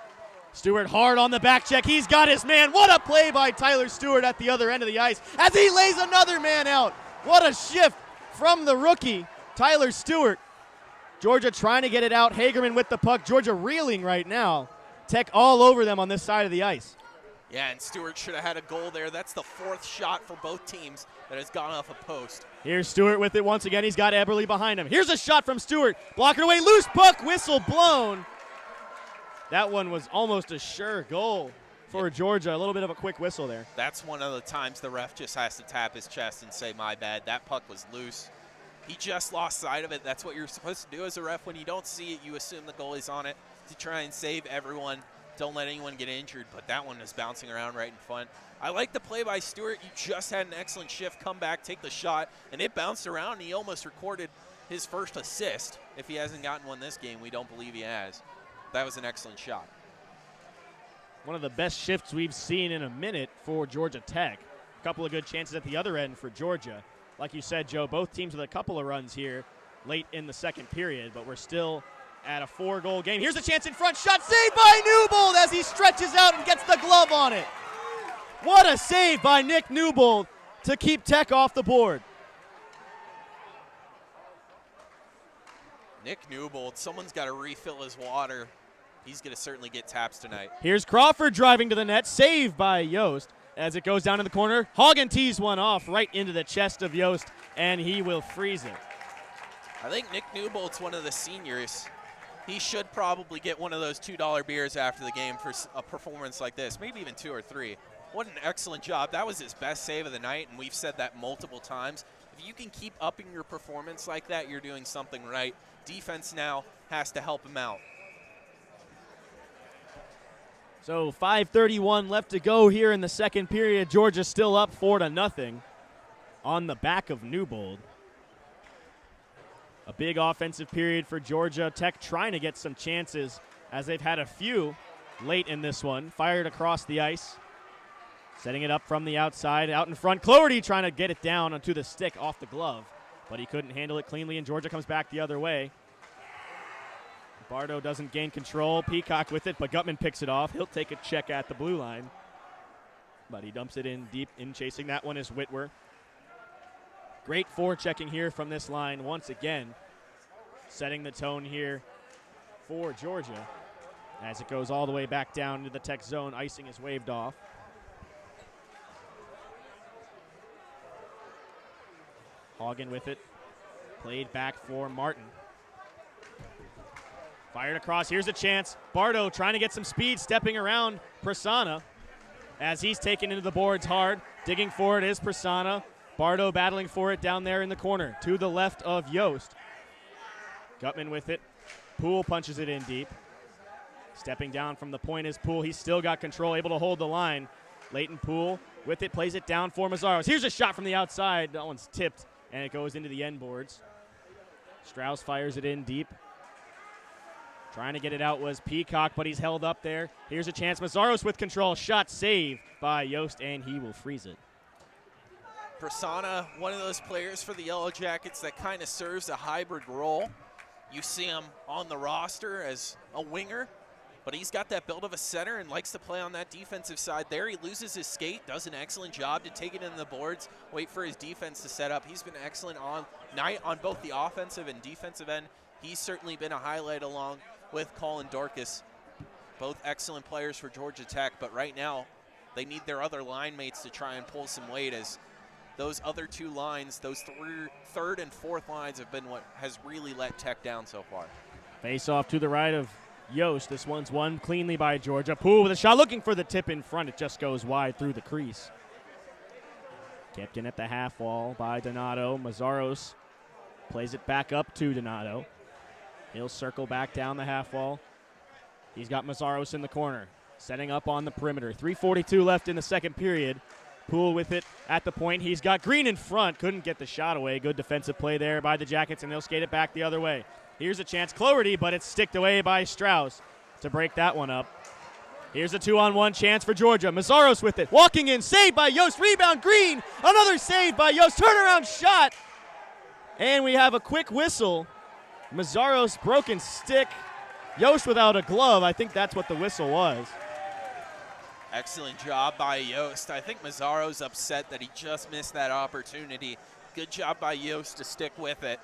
A: Stewart hard on the back check. He's got his man. What a play by Tyler Stewart at the other end of the ice as he lays another man out. What a shift from the rookie, Tyler Stewart. Georgia trying to get it out. Hagerman with the puck. Georgia reeling right now. Tech all over them on this side of the ice.
B: Yeah, and Stewart should have had a goal there. That's the 4th shot for both teams that has gone off a post.
A: Here's Stewart with it once again. He's got Eberle behind him. Here's a shot from Stewart. Blocking away. Loose puck. Whistle blown. That one was almost a sure goal for Georgia. A little bit of a quick whistle there.
B: That's one of the times the ref just has to tap his chest and say, my bad, that puck was loose. He just lost sight of it. That's what you're supposed to do as a ref. When you don't see it, you assume the goalie's on it to try and save everyone. Don't let anyone get injured, but that one is bouncing around right in front. I like the play by Stewart. You just had an excellent shift, come back, take the shot, and it bounced around, and he almost recorded his first assist. If he hasn't gotten one this game, we don't believe he has. That was an excellent shot.
A: One of the best shifts we've seen in a minute for Georgia Tech. A couple of good chances at the other end for Georgia. Like you said, Joe, both teams with a couple of runs here late in the second period, but we're still at a 4-goal game. Here's a chance in front. Shot saved by Newbold as he stretches out and gets the glove on it. What a save by Nick Newbold to keep Tech off the board.
B: Nick Newbold, someone's got to refill his water. He's going to certainly get taps tonight.
A: Here's Crawford driving to the net, saved by Yost as it goes down in the corner. Hagen tees one off right into the chest of Yost, and he will freeze it.
B: I think Nick Newbold's one of the seniors. He should probably get one of those $2 beers after the game for a performance like this, maybe even 2 or 3. What an excellent job. That was his best save of the night, and we've said that multiple times. If you can keep upping your performance like that, you're doing something right. Defense now has to help him out.
A: So 5:31 left to go here in the second period. Georgia still up 4-0 on the back of Newbold. A big offensive period for Georgia Tech, trying to get some chances as they've had a few late in this one. Fired across the ice. Setting it up from the outside, out in front. Cloherty trying to get it down onto the stick off the glove, but he couldn't handle it cleanly, and Georgia comes back the other way. Bardo doesn't gain control. Peacock with it, but Gutman picks it off. He'll take a check at the blue line, but he dumps it in deep. In chasing that one is Whitwer. Great forechecking here from this line once again, setting the tone here for Georgia as it goes all the way back down to the Tech zone. Icing is waved off. Hagen with it, played back for Martin. Fired across, here's a chance. Bardo trying to get some speed, stepping around Prasanna as he's taken into the boards hard. Digging for it is Prasanna. Bardo battling for it down there in the corner to the left of Yost. Gutman with it. Poole punches it in deep. Stepping down from the point is Poole. He's still got control, able to hold the line. Leighton Poole with it, plays it down for Mazzaros. Here's a shot from the outside. That one's tipped, and it goes into the end boards. Strauss fires it in deep. Trying to get it out was Peacock, but he's held up there. Here's a chance. Mazzaros with control. Shot saved by Yost, and he will freeze it.
B: Prasanna, one of those players for the Yellow Jackets that kind of serves a hybrid role. You see him on the roster as a winger, but he's got that build of a center and likes to play on that defensive side there. He loses his skate, does an excellent job to take it into the boards, wait for his defense to set up. He's been excellent on night on both the offensive and defensive end. He's certainly been a highlight along with Colin Dorcas. Both excellent players for Georgia Tech, but right now they need their other line mates to try and pull some weight, as those other two lines, those third and fourth lines, have been what has really let Tech down so far.
A: Face off to the right of Yost. This one's won cleanly by Georgia. Poole with a shot, looking for the tip in front. It just goes wide through the crease. Kept in at the half wall by Donato. Mazzaros plays it back up to Donato. He'll circle back down the half wall. He's got Mazzaros in the corner, setting up on the perimeter. 3:42 left in the second period. Poole with it at the point. He's got Green in front. Couldn't get the shot away. Good defensive play there by the Jackets, and they'll skate it back the other way. Here's a chance. Cloherty, but it's sticked away by Strauss to break that one up. Here's a 2-on-1 chance for Georgia. Mazzaros with it. Walking in. Saved by Yost. Rebound. Green. Another save by Yost. Turnaround shot. And we have a quick whistle. Mazzaros broken stick. Yost without a glove. I think that's what the whistle was.
B: Excellent job by Yost. I think Mazzaro's upset that he just missed that opportunity. Good job by Yost to stick with it.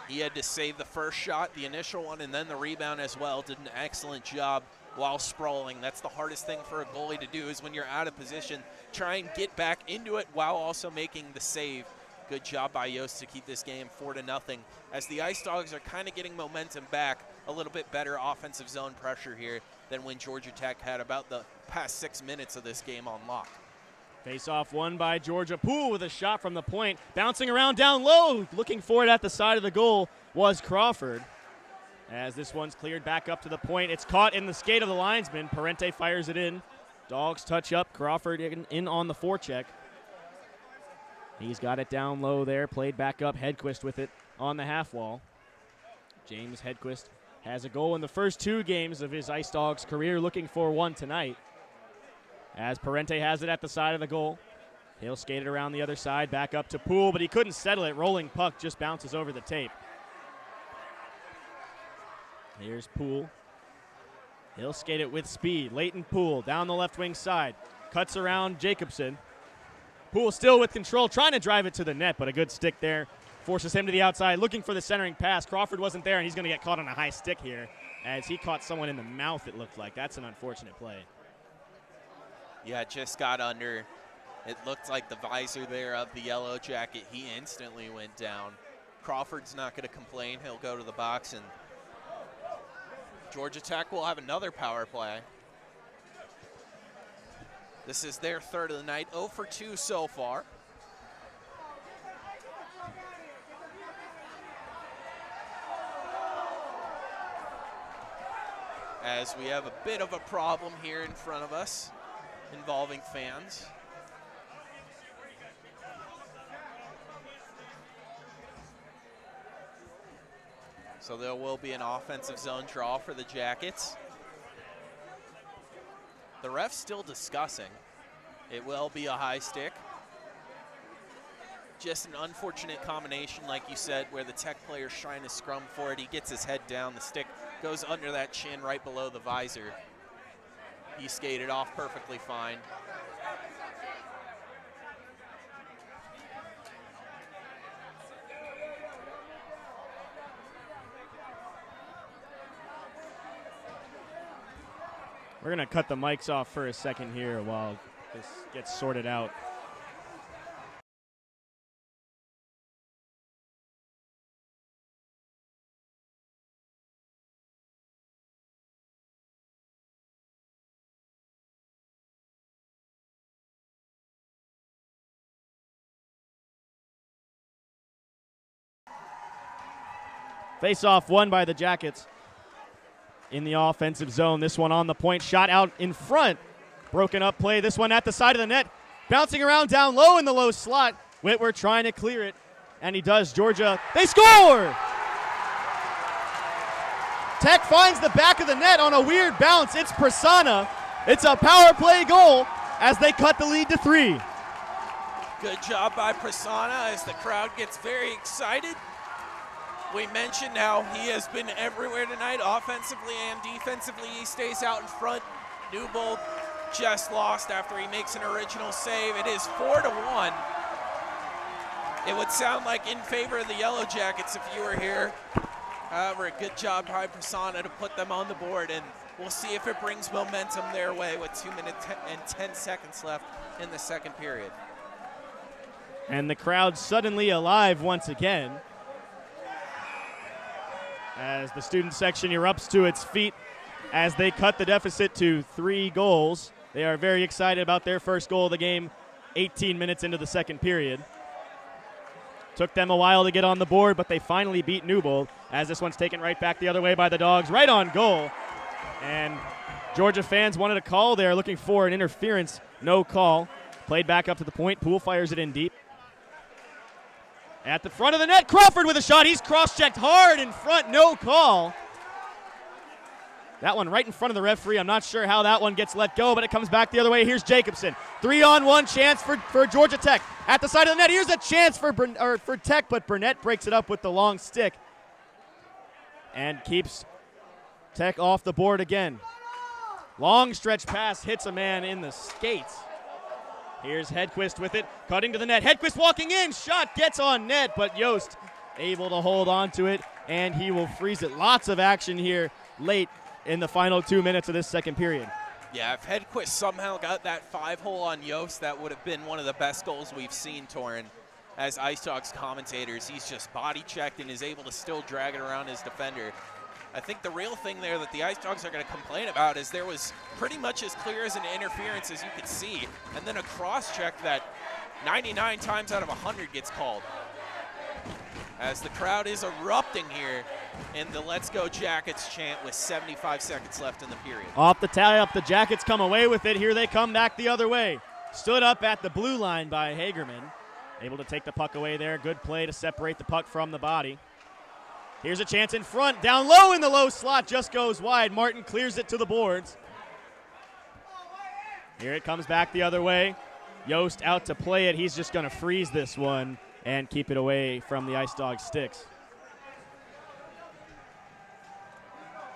B: He had to save the first shot, the initial one, and then the rebound as well. Did an excellent job while sprawling. That's the hardest thing for a goalie to do, is when you're out of position, try and get back into it while also making the save. Good job by Yost to keep this game 4-0, as the Ice Dogs are kind of getting momentum back. A little bit better offensive zone pressure here than when Georgia Tech had about the past 6 minutes of this game on lock.
A: Face-off won by Georgia. Poole with a shot from the point. Bouncing around down low. Looking for it at the side of the goal was Crawford. As this one's cleared back up to the point. It's caught in the skate of the linesman. Parente fires it in. Dogs touch up. Crawford in on the forecheck. He's got it down low there. Played back up. Hedquist with it on the half wall. James Hedquist has a goal in the first 2 games of his Ice Dogs career. Looking for one tonight. As Parente has it at the side of the goal. He'll skate it around the other side, back up to Poole, but he couldn't settle it. Rolling puck just bounces over the tape. Here's Poole. He'll skate it with speed. Leighton Poole down the left wing side. Cuts around Jacobson. Poole still with control, trying to drive it to the net, but a good stick there. Forces him to the outside, looking for the centering pass. Crawford wasn't there, and he's going to get caught on a high stick here, as he caught someone in the mouth, it looked like. That's an unfortunate play.
B: Yeah, just got under. It looked like the visor there of the Yellow Jacket. He instantly went down. Crawford's not going to complain. He'll go to the box, and Georgia Tech will have another power play. This is their third of the night, 0 for 2 so far. As we have a bit of a problem here in front of us involving fans. So there will be an offensive zone draw for the Jackets. The ref's still discussing. It will be a high stick. Just an unfortunate combination, like you said, where the Tech player's trying to scrum for it. He gets his head down. The stick goes under that chin right below the visor. He skated off perfectly fine.
A: We're going to cut the mics off for a second here while this gets sorted out. Face-off won by the Jackets in the offensive zone. This one on the point, shot out in front. Broken up play, this one at the side of the net. Bouncing around down low in the low slot. Whitwer trying to clear it, and he does. Georgia, they score! Tech finds the back of the net on a weird bounce. It's Prasanna. It's a power play goal as they cut the lead to 3.
B: Good job by Prasanna as the crowd gets very excited. We mentioned how he has been everywhere tonight, offensively and defensively. He stays out in front. Newbold just lost after he makes an original save. It is 4-1. It would sound like in favor of the Yellow Jackets if you were here. However, a good job by Prasanna to put them on the board, and we'll see if it brings momentum their way with 2 minutes and 10 seconds left in the second period.
A: And the crowd suddenly alive once again, as the student section erupts to its feet as they cut the deficit to 3 goals. They are very excited about their first goal of the game 18 minutes into the second period. Took them a while to get on the board, but they finally beat Newbold as this one's taken right back the other way by the Dogs, right on goal. And Georgia fans wanted a call there, looking for an interference. No call. Played back up to the point. Poole fires it in deep. At the front of the net, Crawford with a shot. He's cross-checked hard in front. No call. That one right in front of the referee. I'm not sure how that one gets let go, but it comes back the other way. Here's Jacobson. 3-on-1 chance for Georgia Tech. At the side of the net, here's a chance for Tech, but Burnett breaks it up with the long stick and keeps Tech off the board again. Long stretch pass hits a man in the skates. Here's Hedquist with it, cutting to the net. Hedquist walking in, shot gets on net, but Yost able to hold on to it, and he will freeze it. Lots of action here late in the final 2 minutes of this second period.
B: Yeah, if Hedquist somehow got that 5-hole on Yost, that would have been one of the best goals we've seen, Torin. As Ice Dawgs commentators, he's just body-checked and is able to still drag it around his defender. I think the real thing there that the Ice Dawgs are going to complain about is there was pretty much as clear as an interference as you could see, and then a cross-check that 99 times out of 100 gets called. As the crowd is erupting here in the Let's Go Jackets chant with 75 seconds left in the period.
A: Off the tie-up, the Jackets come away with it. Here they come back the other way. Stood up at the blue line by Hagerman. Able to take the puck away there. Good play to separate the puck from the body. Here's a chance in front. Down low in the low slot. Just goes wide. Martin clears it to the boards. Here it comes back the other way. Yost out to play it. He's just going to freeze this one and keep it away from the Ice Dawgs sticks.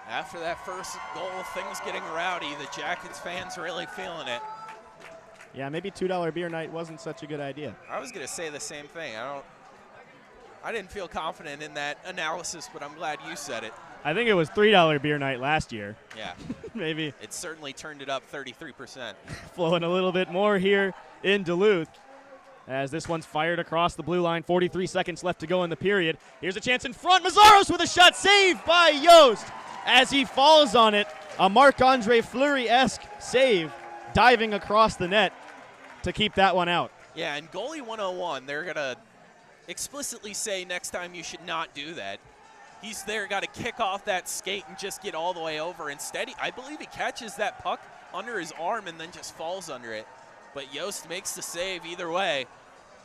B: After that first goal, things getting rowdy. The Jackets fans really feeling it.
A: Yeah, maybe $2 beer night wasn't such a good idea.
B: I was going to say the same thing. I didn't feel confident in that analysis, but I'm glad you said it.
A: I think it was $3 beer night last year.
B: Yeah.
A: Maybe.
B: It certainly turned it up 33%.
A: Flowing a little bit more here in Duluth as this one's fired across the blue line. 43 seconds left to go in the period. Here's a chance in front. Mazzaros with a shot saved by Yost as he falls on it. A Marc-Andre Fleury-esque save diving across the net to keep that one out.
B: Yeah, and goalie 101, they're going to explicitly say next time you should not do that. He's there, got to kick off that skate and just get all the way over. Instead, I believe he catches that puck under his arm and then just falls under it. But Yost makes the save either way.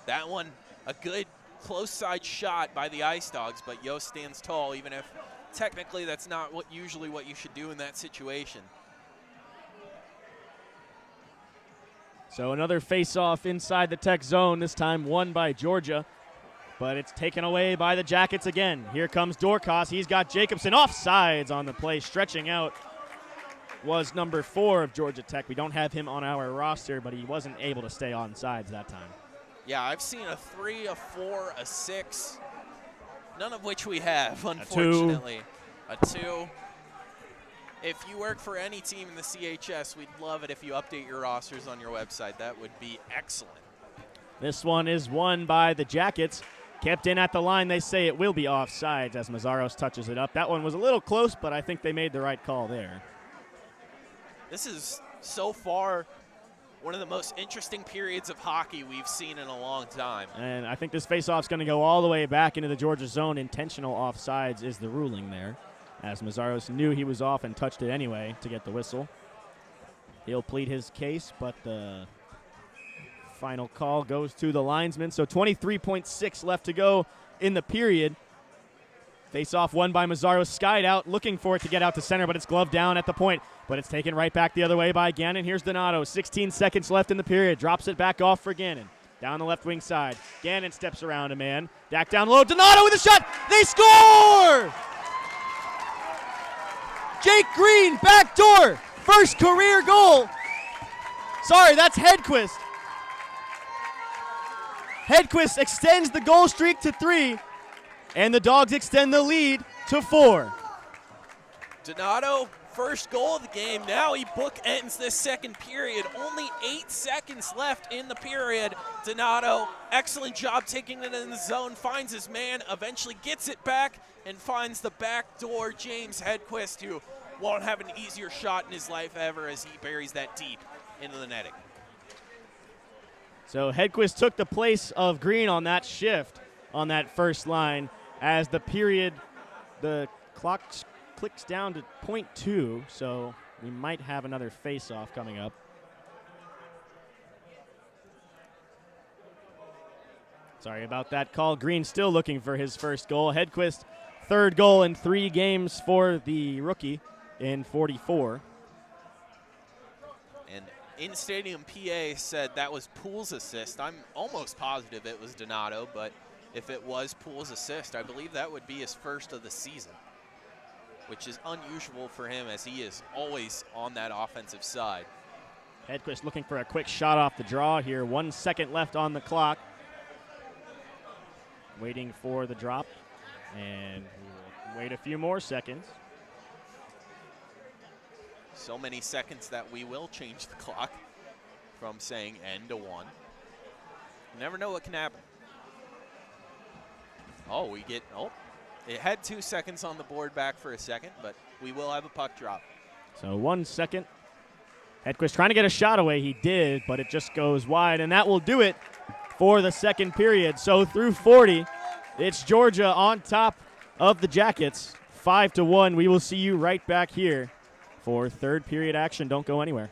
B: That one, a good close side shot by the Ice Dawgs, but Yost stands tall, even if technically that's not usually what you should do in that situation.
A: So another face-off inside the Tech zone, this time won by Georgia. But it's taken away by the Jackets again. Here comes Dorcas. He's got Jacobson offsides on the play. Stretching out was number 4 of Georgia Tech. We don't have him on our roster, but he wasn't able to stay on sides that time.
B: Yeah, I've seen a 3, a 4, a 6, none of which we have, unfortunately. A 2. If you work for any team in the CHS, we'd love it if you update your rosters on your website. That would be excellent.
A: This one is won by the Jackets. Kept in at the line. They say it will be offsides as Mazzaros touches it up. That one was a little close, but I think they made the right call there.
B: This is so far one of the most interesting periods of hockey we've seen in a long time.
A: And I think this faceoff's going to go all the way back into the Georgia zone. Intentional offsides is the ruling there, as Mazzaros knew he was off and touched it anyway to get the whistle. He'll plead his case, but the final call goes to the linesman. So 23.6 left to go in the period. Face-off won by Mazzaros. Skied out, looking for it to get out to center, but it's gloved down at the point. But it's taken right back the other way by Gannon. Here's Donato. 16 seconds left in the period. Drops it back off for Gannon. Down the left wing side. Gannon steps around a man. Back down low. Donato with a shot. They score! Jake Green, backdoor. First career goal. Sorry, that's Hedquist. Hedquist extends the goal streak to 3, and the Dogs extend the lead to 4.
B: Donato, first goal of the game. Now he bookends this second period. Only 8 seconds left in the period. Donato, excellent job taking it in the zone, finds his man, eventually gets it back, and finds the backdoor James Hedquist, who won't have an easier shot in his life ever as he buries that deep into the netting.
A: So Hedquist took the place of Green on that shift on that first line as the clock clicks down to .2, so we might have another face-off coming up. Sorry about that call. Green still looking for his first goal. Hedquist, third goal in 3 games for the rookie in 44.
B: And in-stadium PA said that was Poole's assist. I'm almost positive it was Donato, but if it was Poole's assist, I believe that would be his first of the season, which is unusual for him as he is always on that offensive side.
A: Hedquist looking for a quick shot off the draw here. 1 second left on the clock. Waiting for the drop, and we will wait a few more seconds.
B: So many seconds that we will change the clock from saying end to 1. You never know what can happen. Oh, it had 2 seconds on the board back for a second, but we will have a puck drop.
A: So 1 second. Hedquist trying to get a shot away. He did, but it just goes wide, and that will do it for the second period. So through 40, it's Georgia on top of the Jackets, 5-1. We will see you right back here for third period action. Don't go anywhere.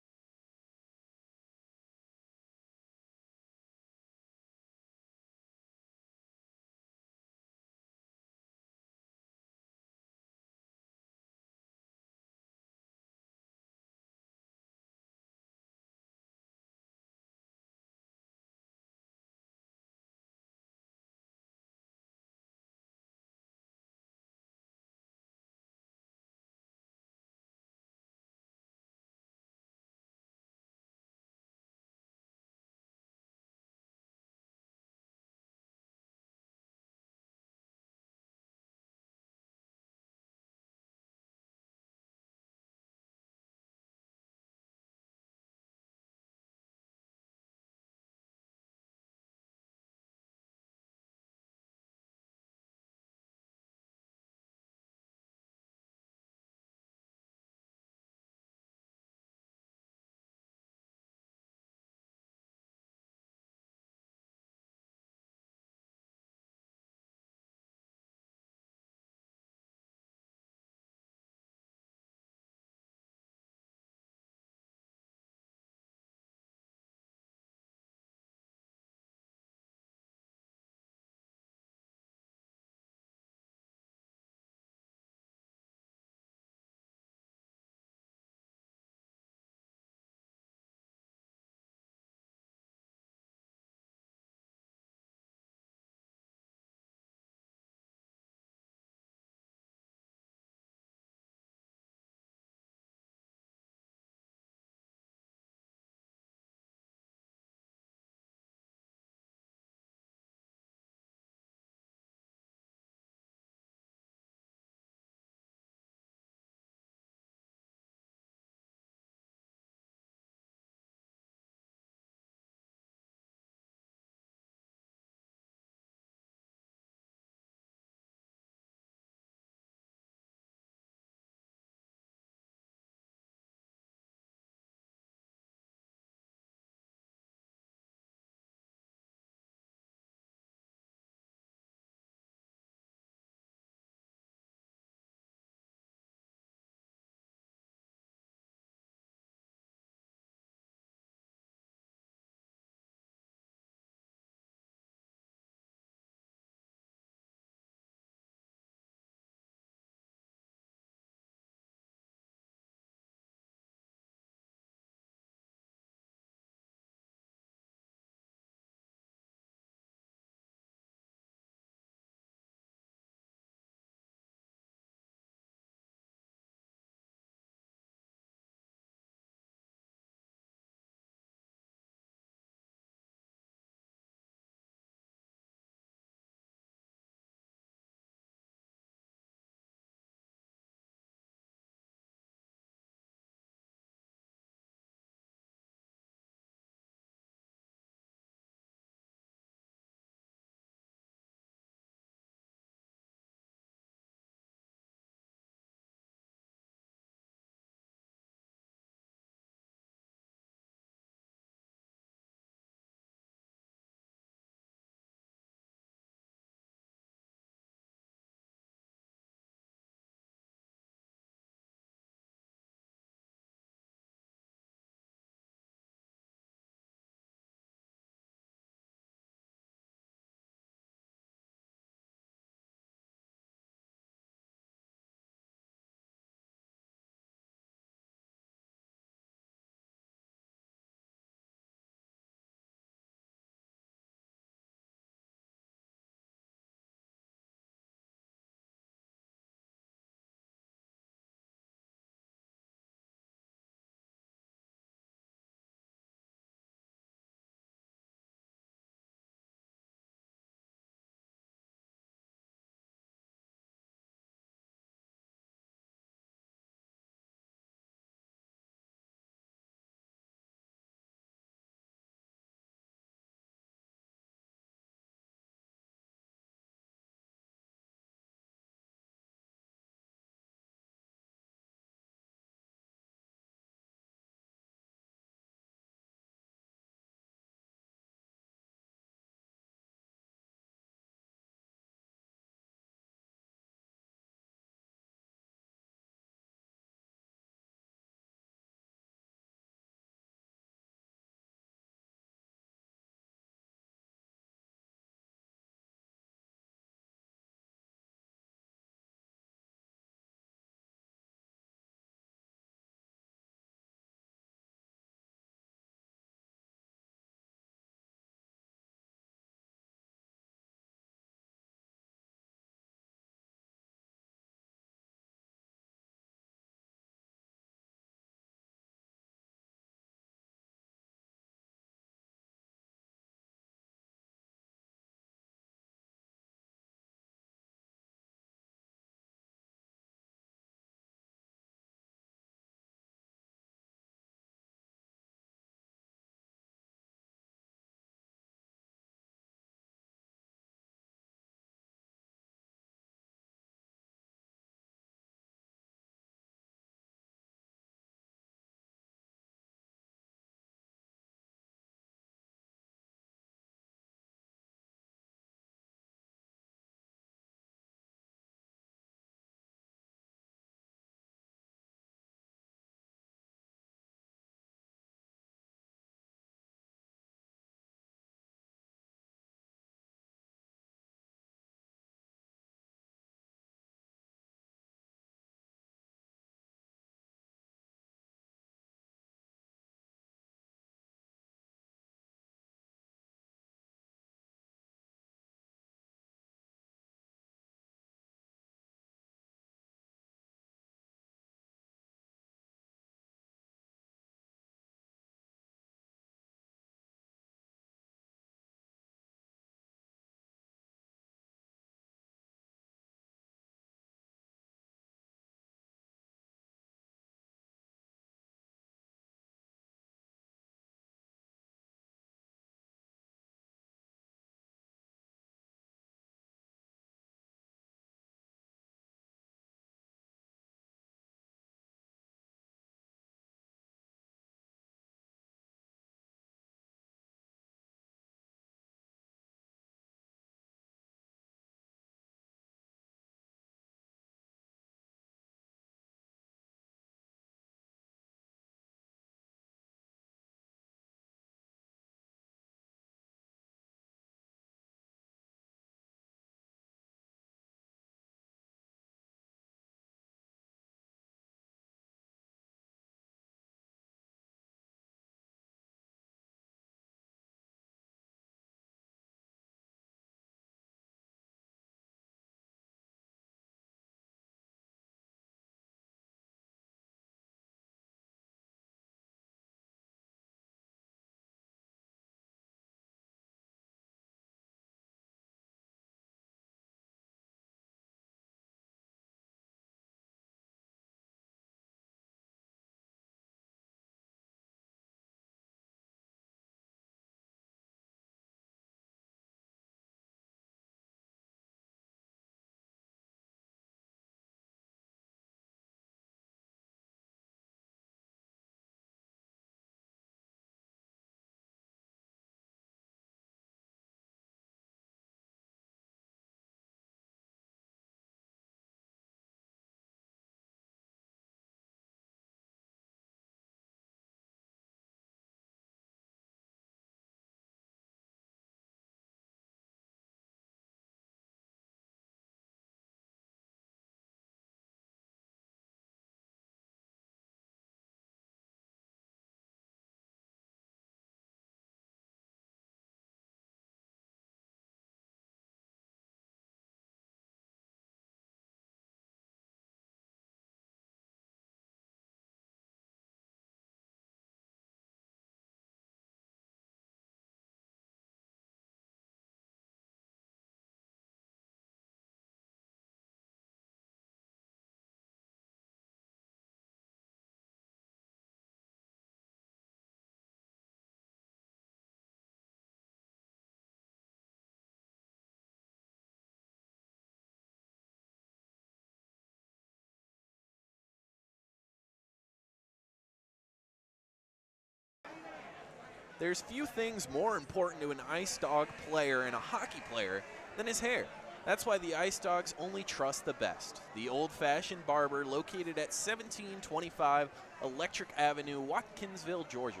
B: there's few things more important to an Ice Dog player and a hockey player than his hair. That's why the Ice Dogs only trust the best. The old-fashioned barber located at 1725 Electric Avenue, Watkinsville, Georgia.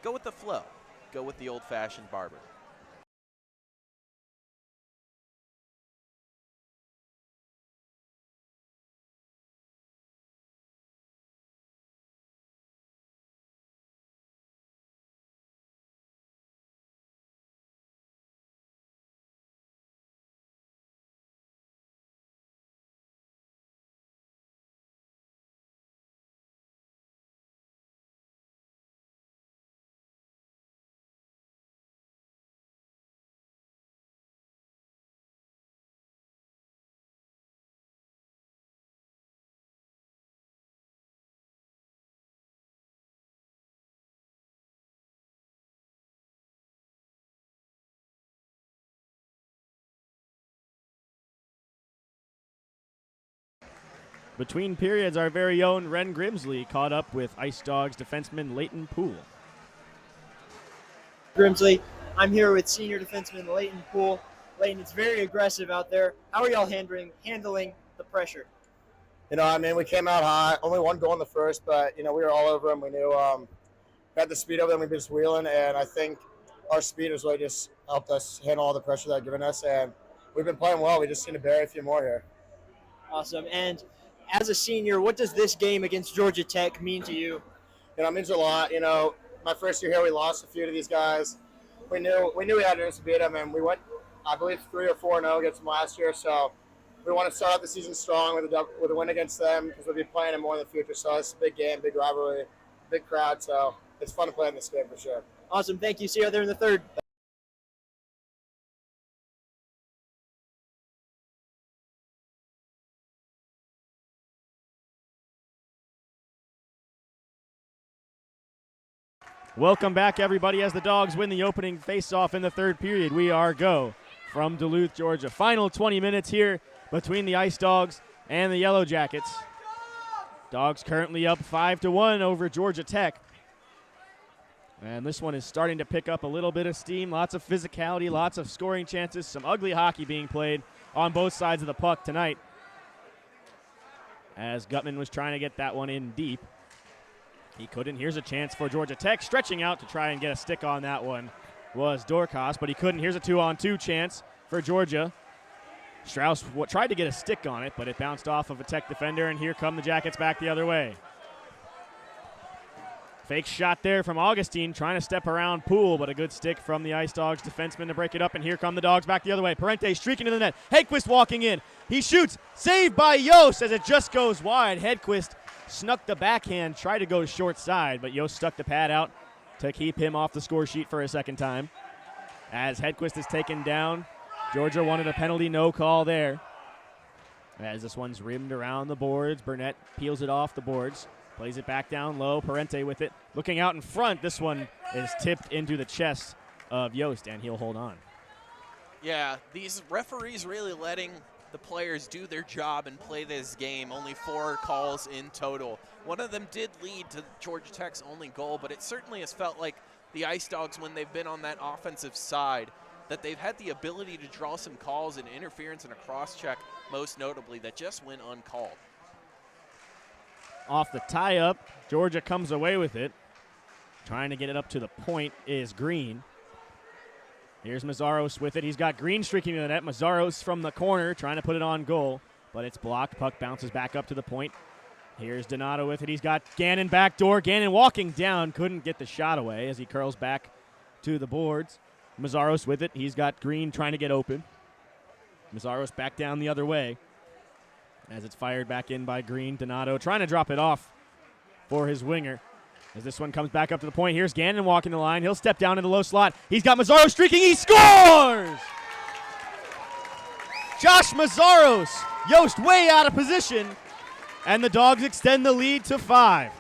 B: Go with the flow. Go with the old-fashioned barber.
A: Between periods, our very own Ren Grimsley caught up with Ice Dawgs defenseman Leighton Poole.
C: Grimsley, I'm here with senior defenseman Leighton Poole. Leighton, it's very aggressive out there. How are y'all handling the pressure?
E: You know, I mean, we came out hot. Only one goal in the first, but, you know, we were all over them. We knew we had the speed over them. We've been just wheeling, and I think our speed has really just helped us handle all the pressure they've given us, and we've been playing well. We just need to bury a few more here.
C: Awesome. And as a senior, what does this game against Georgia Tech mean to you?
E: You know, it means a lot. You know, my first year here, we lost a few to these guys. We knew we had to beat them, and we went, I believe, 3 or 4-0 against them last year. So we want to start out the season strong with a win against them because we'll be playing them more in the future. So it's a big game, big rivalry, big crowd. So it's fun to play in this game for sure.
C: Awesome. Thank you. See you out there in the third.
A: Welcome back, everybody, as the Dogs win the opening face-off in the third period. We are go from Duluth, Georgia. Final 20 minutes here between the Ice Dogs and the Yellow Jackets. Dogs currently up 5-1 over Georgia Tech. And this one is starting to pick up a little bit of steam. Lots of physicality, lots of scoring chances, some ugly hockey being played on both sides of the puck tonight. As Gutman was trying to get that one in deep. He couldn't. Here's a chance for Georgia Tech. Stretching out to try and get a stick on that one was Dorcas, but he couldn't. Here's a 2-on-2 chance for Georgia. Strauss tried to get a stick on it, but it bounced off of a Tech defender, and here come the Jackets back the other way. Fake shot there from Augustine, trying to step around Poole, but a good stick from the Ice Dogs defenseman to break it up, and here come the Dogs back the other way. Parente streaking to the net. Hedquist walking in. He shoots. Saved by Yost as it just goes wide. Hedquist snuck the backhand, tried to go short side, but Yost stuck the pad out to keep him off the score sheet for a second time. As Hedquist is taken down, Georgia wanted a penalty, no call there. As this one's rimmed around the boards, Burnett peels it off the boards, plays it back down low, Parente with it. Looking out in front, this one is tipped into the chest of Yost, and he'll hold on.
B: Yeah, these referees really letting the players do their job and play this game. Only 4 calls in total. One of them did lead to Georgia Tech's only goal, but it certainly has felt like the Ice Dogs, when they've been on that offensive side, that they've had the ability to draw some calls and interference and a cross-check, most notably, that just went uncalled.
A: Off the tie-up, Georgia comes away with it. Trying to get it up to the point is Green. Here's Mazzaros with it. He's got Green streaking to the net. Mazzaros from the corner trying to put it on goal, but it's blocked. Puck bounces back up to the point. Here's Donato with it. He's got Gannon backdoor. Gannon walking down. Couldn't get the shot away as he curls back to the boards. Mazzaros with it. He's got Green trying to get open. Mazzaros back down the other way as it's fired back in by Green. Donato trying to drop it off for his winger. As this one comes back up to the point, here's Gannon walking the line. He'll step down in the low slot. He's got Mazzaros streaking. He scores! Josh Mazzaros. Yost way out of position, and the Dogs extend the lead to 5.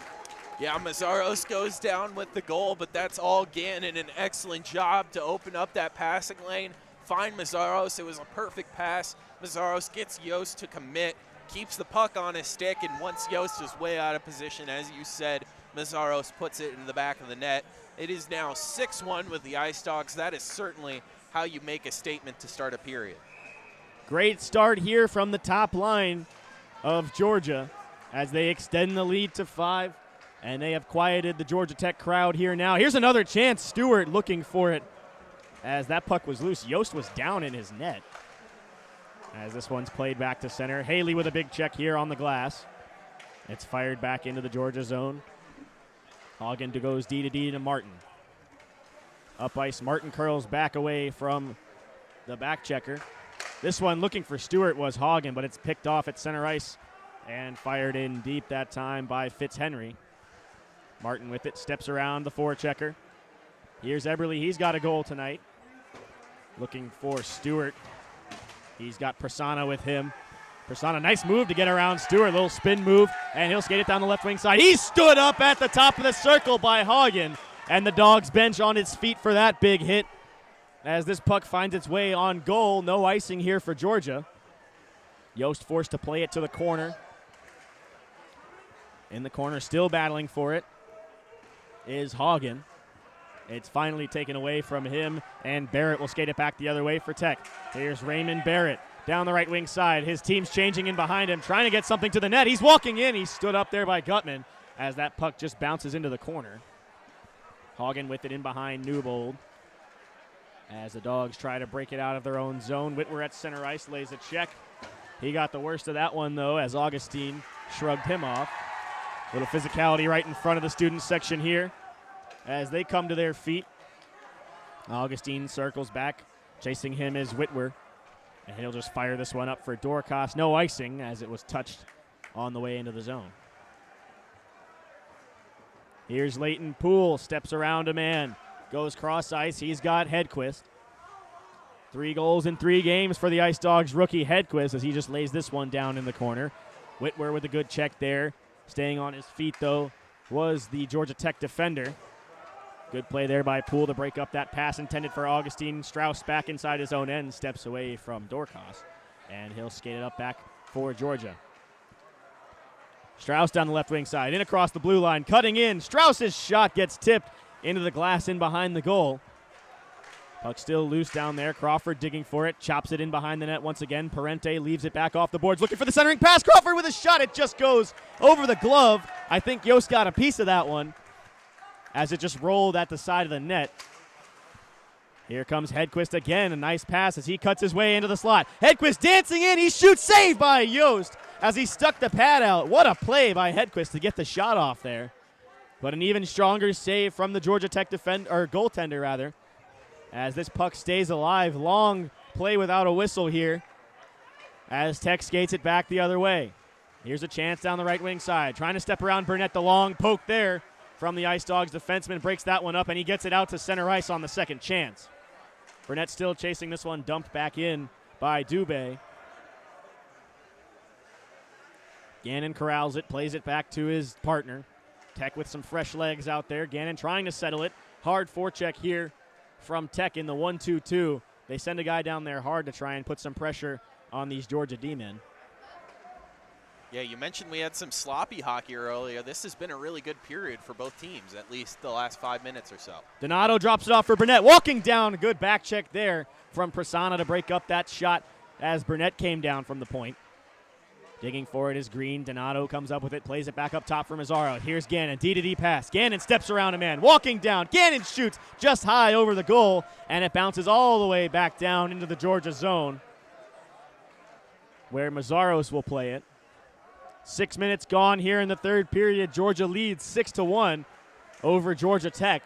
B: Yeah, Mazzaros goes down with the goal, but that's all Gannon. An excellent job to open up that passing lane, find Mazzaros. It was a perfect pass. Mazzaros gets Yost to commit, keeps the puck on his stick, and once Yost is way out of position, as you said, Mazzaros puts it in the back of the net. It is now 6-1 with the Ice Dawgs. That is certainly how you make a statement to start a period.
A: Great start here from the top line of Georgia as they extend the lead to 5, and they have quieted the Georgia Tech crowd here now. Here's another chance. Stewart looking for it as that puck was loose. Yost was down in his net as this one's played back to center. Haley with a big check here on the glass. It's fired back into the Georgia zone. Hagen goes D to Martin. Up ice, Martin curls back away from the back checker. This one looking for Stewart was Hagen, but it's picked off at center ice and fired in deep that time by Fitzhenry. Martin with it, steps around the forechecker. Here's Eberle, he's got a goal tonight. Looking for Stewart. He's got Prasanna with him. Prasanna, nice move to get around Stewart, little spin move, and he'll skate it down the left wing side. He stood up at the top of the circle by Hagen, and the Dogs bench on its feet for that big hit. As this puck finds its way on goal, no icing here for Georgia. Yost forced to play it to the corner. In the corner, still battling for it, is Hagen. It's finally taken away from him, and Barrett will skate it back the other way for Tech. Here's Raymond Barrett down the right wing side. His team's changing in behind him, trying to get something to the net. He's walking in. He stood up there by Gutman as that puck just bounces into the corner. Hagen with it in behind Newbold as the Dogs try to break it out of their own zone. Whitwer at center ice lays a check. He got the worst of that one, though, as Augustine shrugged him off. Little physicality right in front of the student section here as they come to their feet. Augustine circles back. Chasing him is Whitwer, and he'll just fire this one up for Dorcas. No icing as it was touched on the way into the zone. Here's Leighton Poole, steps around a man, goes cross ice. He's got Hedquist. 3 goals in 3 games for the Ice Dogs rookie Hedquist as he just lays this one down in the corner. Whitwer with a good check there. Staying on his feet, though, was the Georgia Tech defender. Good play there by Poole to break up that pass intended for Augustine. Strauss back inside his own end, steps away from Dorcas, and he'll skate it up back for Georgia. Strauss down the left wing side, in across the blue line, cutting in. Strauss's shot gets tipped into the glass in behind the goal. Puck still loose down there. Crawford digging for it, chops it in behind the net once again. Parente leaves it back off the boards, looking for the centering pass. Crawford with a shot. It just goes over the glove. I think Yost got a piece of that one as it just rolled at the side of the net. Here comes Hedquist again. A nice pass as he cuts his way into the slot. Hedquist dancing in. He shoots, saved by Yost as he stuck the pad out. What a play by Hedquist to get the shot off there. But an even stronger save from the Georgia Tech goaltender rather. As this puck stays alive. Long play without a whistle here as Tech skates it back the other way. Here's a chance down the right wing side. Trying to step around Burnett. The long poke there from the Ice Dogs defenseman. Breaks that one up, and he gets it out to center ice on the second chance. Burnett still chasing this one. Dumped back in by Dubé. Gannon corrals it. Plays it back to his partner. Tech with some fresh legs out there. Gannon trying to settle it. Hard forecheck here from Tech in the 1-2-2. They send a guy down there hard to try and put some pressure on these Georgia D-men.
B: Yeah, you mentioned we had some sloppy hockey earlier. This has been a really good period for both teams, at least the last 5 minutes or so.
A: Donato drops it off for Burnett. Walking down, a good back check there from Prasanna to break up that shot as Burnett came down from the point. Digging for it is Green. Donato comes up with it, plays it back up top for Mazzaro. Here's Gannon, D-to-D pass. Gannon steps around a man, walking down. Gannon shoots just high over the goal, and it bounces all the way back down into the Georgia zone where Mazzaros will play it. 6 minutes gone here in the third period. Georgia leads 6-1 over Georgia Tech.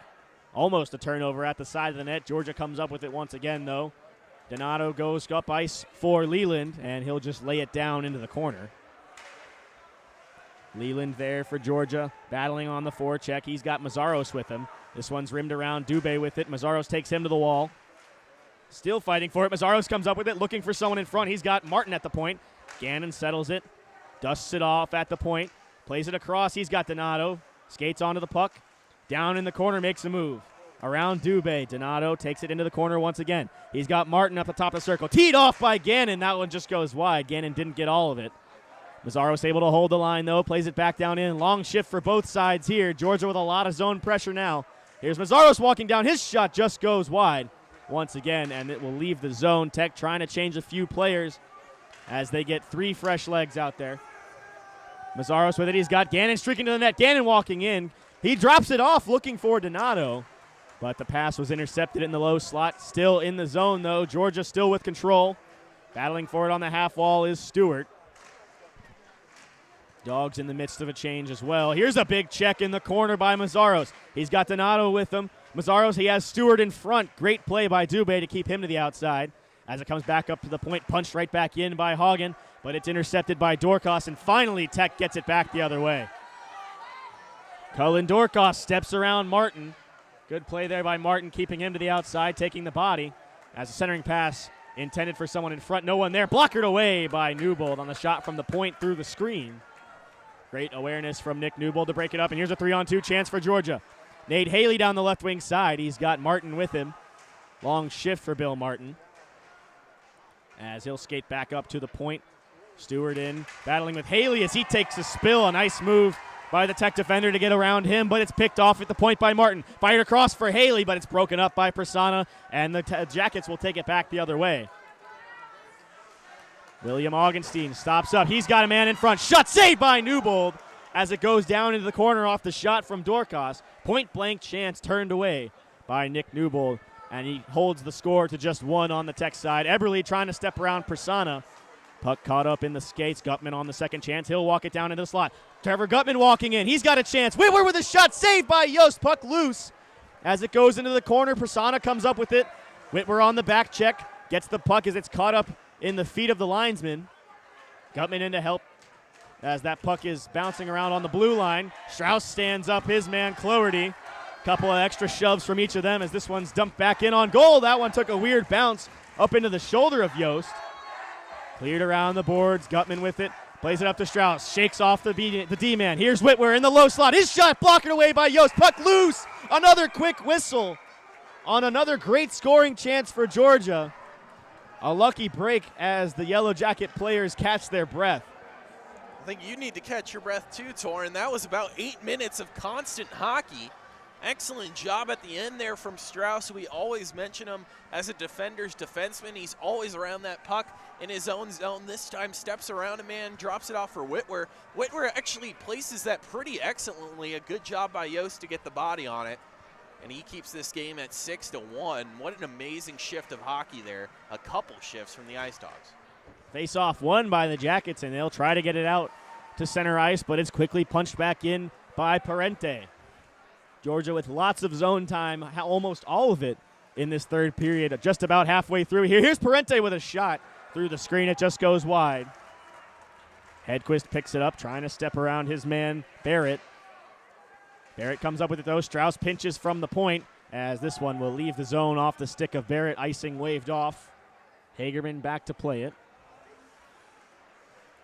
A: Almost a turnover at the side of the net. Georgia comes up with it once again, though. Donato goes up ice for Leland, and he'll just lay it down into the corner. Leland there for Georgia, battling on the forecheck. He's got Mazzaros with him. This one's rimmed around. Dubé with it. Mazzaros takes him to the wall. Still fighting for it. Mazzaros comes up with it, looking for someone in front. He's got Martin at the point. Gannon settles it, dusts it off at the point, plays it across. He's got Donato. Skates onto the puck. Down in the corner, makes a move. Around Dubé. Donato takes it into the corner once again. He's got Martin up the top of the circle. Teed off by Gannon. That one just goes wide. Gannon didn't get all of it. Mazzaros able to hold the line, though. Plays it back down in. Long shift for both sides here. Georgia with a lot of zone pressure now. Here's Mazzaros walking down. His shot just goes wide once again, and it will leave the zone. Tech trying to change a few players as they get 3 fresh legs out there. Mazzaros with it. He's got Gannon streaking to the net. Gannon walking in. He drops it off looking for Donato, but the pass was intercepted in the low slot. Still in the zone, though. Georgia still with control. Battling for it on the half wall is Stewart. Dogs in the midst of a change as well. Here's a big check in the corner by Mazzaros. He's got Donato with him. Mazzaros, he has Stewart in front. Great play by Dubé to keep him to the outside. As it comes back up to the point, punched right back in by Hagen, but it's intercepted by Dorcas, and finally Tech gets it back the other way. Cullen Dorcas steps around Martin. Good play there by Martin, keeping him to the outside, taking the body. As a centering pass intended for someone in front, no one there. Blockered away by Newbold on the shot from the point through the screen. Great awareness from Nick Newbold to break it up, and here's a 3-on-2 chance for Georgia. Nate Haley down the left wing side. He's got Martin with him. Long shift for Bill Martin as he'll skate back up to the point. Stewart in, battling with Haley as he takes a spill. A nice move by the Tech defender to get around him, but it's picked off at the point by Martin. Fired across for Haley, but it's broken up by Prasanna, and the Jackets will take it back the other way. William Augenstein stops up. He's got a man in front. Shot saved by Newbold as it goes down into the corner off the shot from Dorcas. Point-blank chance turned away by Nick Newbold, and he holds the score to just 1 on the Tech side. Eberle trying to step around Prasanna. Puck caught up in the skates. Gutman on the second chance. He'll walk it down into the slot. Trevor Gutman walking in. He's got a chance. Whitwer with a shot saved by Yost. Puck loose as it goes into the corner. Prasanna comes up with it. Whitwer on the back check. Gets the puck as it's caught up in the feet of the linesman. Gutman in to help as that puck is bouncing around on the blue line. Strauss stands up his man, Cloherty. Couple of extra shoves from each of them as this one's dumped back in on goal. That one took a weird bounce up into the shoulder of Yost. Cleared around the boards. Gutman with it. Plays it up to Strauss. Shakes off the D-man. Here's Whitwer in the low slot. His shot blocked away by Yost. Puck loose. Another quick whistle on another great scoring chance for Georgia. A lucky break as the Yellow Jacket players catch their breath.
B: I think you need to catch your breath too, Torrin. That was about 8 minutes of constant hockey. Excellent job at the end there from Strauss. We always mention him as a defender's defenseman. He's always around that puck in his own zone. This time steps around a man, drops it off for Whitwer. Whitwer actually places that pretty excellently. A good job by Yost to get the body on it. And he keeps this game at 6-1. What an amazing shift of hockey there. A couple shifts from the Ice Dawgs.
A: Face-off won by the Jackets, and they'll try to get it out to center ice, but it's quickly punched back in by Parente. Georgia with lots of zone time, almost all of it in this third period, just about halfway through here. Here's Parente with a shot through the screen. It just goes wide. Hedquist picks it up, trying to step around his man, Barrett. Barrett comes up with it, though. Strauss pinches from the point as this one will leave the zone off the stick of Barrett. Icing waved off. Hagerman back to play it.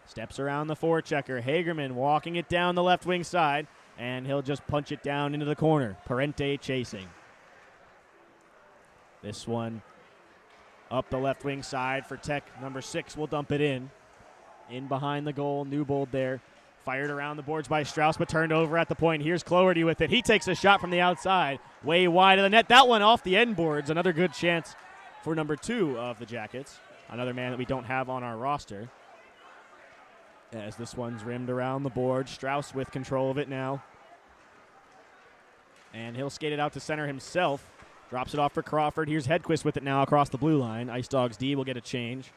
A: Steps around the forechecker. Hagerman walking it down the left wing side, and he'll just punch it down into the corner. Parente chasing. This one up the left wing side for Tech. Number 6 will dump it in. In behind the goal, Newbold there. Fired around the boards by Strauss, but turned over at the point. Here's Cloherty with it. He takes a shot from the outside, way wide of the net. That one off the end boards. Another good chance for number 2 of the Jackets. Another man that we don't have on our roster. As this one's rimmed around the board. Strauss with control of it now. And he'll skate it out to center himself. Drops it off for Crawford. Here's Hedquist with it now across the blue line. Ice Dawgs D will get a change.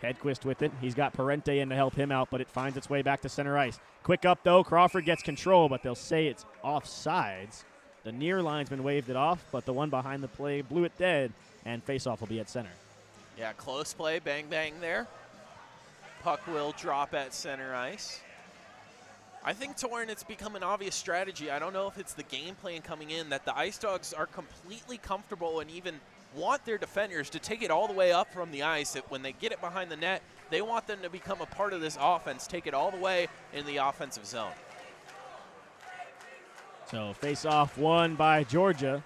A: Hedquist with it. He's got Parente in to help him out, but it finds its way back to center ice. Quick up, though. Crawford gets control, but they'll say it's offsides. The near linesman waved it off, but the one behind the play blew it dead, and faceoff will be at center.
B: Yeah, close play. Bang, bang there. Puck will drop at center ice. I think, Torrin, it's become an obvious strategy. I don't know if it's the game plan coming in that the Ice Dawgs are completely comfortable and even want their defenders to take it all the way up from the ice. When they get it behind the net, they want them to become a part of this offense, take it all the way in the offensive zone.
A: So face-off won by Georgia.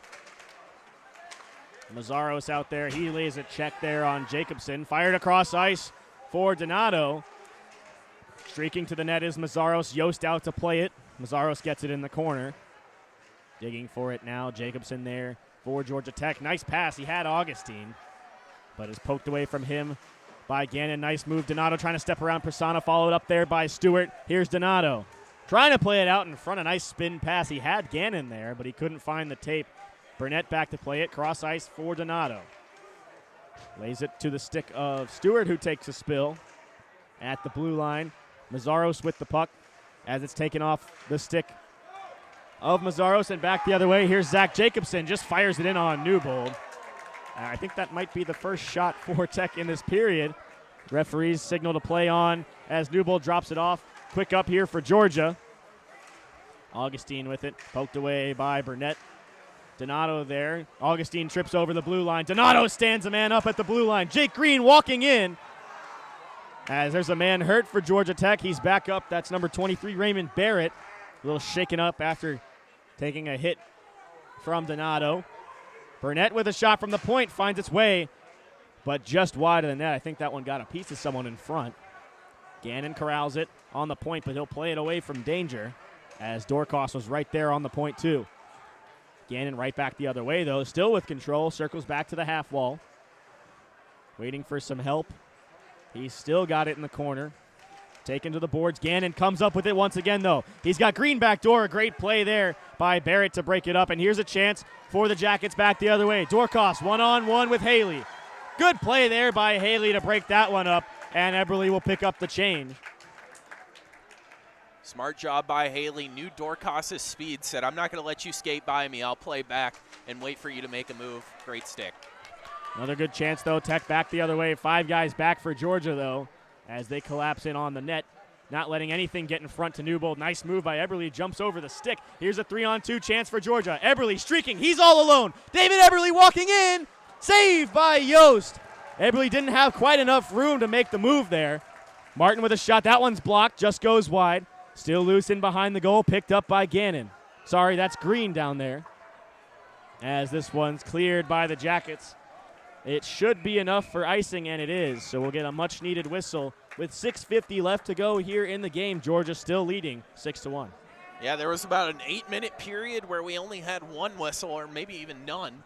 A: Mazzaros out there. He lays a check there on Jacobson. Fired across ice for Donato. Streaking to the net is Mazzaros. Yost out to play it. Mazzaros gets it in the corner. Digging for it now. Jacobson there for Georgia Tech. Nice pass. He had Augustine, but is poked away from him by Gannon. Nice move. Donato trying to step around Persona. Followed up there by Stewart. Here's Donato. Trying to play it out in front. A nice spin pass. He had Gannon there, but he couldn't find the tape. Burnett back to play it. Cross ice for Donato. Lays it to the stick of Stewart, who takes a spill at the blue line. Mazzaros with the puck as it's taken off the stick of Mazzaros and back the other way. Here's Zach Jacobson. Just fires it in on Newbold. I think that might be the first shot for Tech in this period. Referees signal to play on as Newbold drops it off. Quick up here for Georgia. Augustine with it. Poked away by Burnett. Donato there. Augustine trips over the blue line. Donato stands a man up at the blue line. Jake Green walking in. As there's a man hurt for Georgia Tech. He's back up. That's number 23, Raymond Barrett. A little shaken up after taking a hit from Donato. Burnett with a shot from the point finds its way, but just wide of the net. I think that one got a piece of someone in front. Gannon corrals it on the point, but he'll play it away from danger as Dorkos was right there on the point too. Gannon right back the other way though, still with control, circles back to the half wall. Waiting for some help. He's still got it in the corner. Taken to the boards. Gannon comes up with it once again though. He's got Green back door. A great play there by Barrett to break it up, and here's a chance for the Jackets back the other way. Dorkos one-on-one with Haley. Good play there by Haley to break that one up, and Eberle will pick up the change.
B: Smart job by Haley. Knew Dorkos' speed. Said, I'm not going to let you skate by me. I'll play back and wait for you to make a move. Great stick.
A: Another good chance, though. Tech back the other way. 5 guys back for Georgia, though, as they collapse in on the net. Not letting anything get in front to Newbold. Nice move by Eberle. Jumps over the stick. Here's a 3-on-2 chance for Georgia. Eberle streaking. He's all alone. David Eberle walking in. Saved by Yost. Eberle didn't have quite enough room to make the move there. Martin with a shot. That one's blocked. Just goes wide. Still loose in behind the goal. Picked up by Gannon. Sorry, that's Green down there. As this one's cleared by the Jackets. It should be enough for icing, and it is. So we'll get a much-needed whistle with 6:50 left to go here in the game. Georgia still leading 6-1.
B: Yeah, there was about an 8-minute period where we only had one whistle, or maybe even none.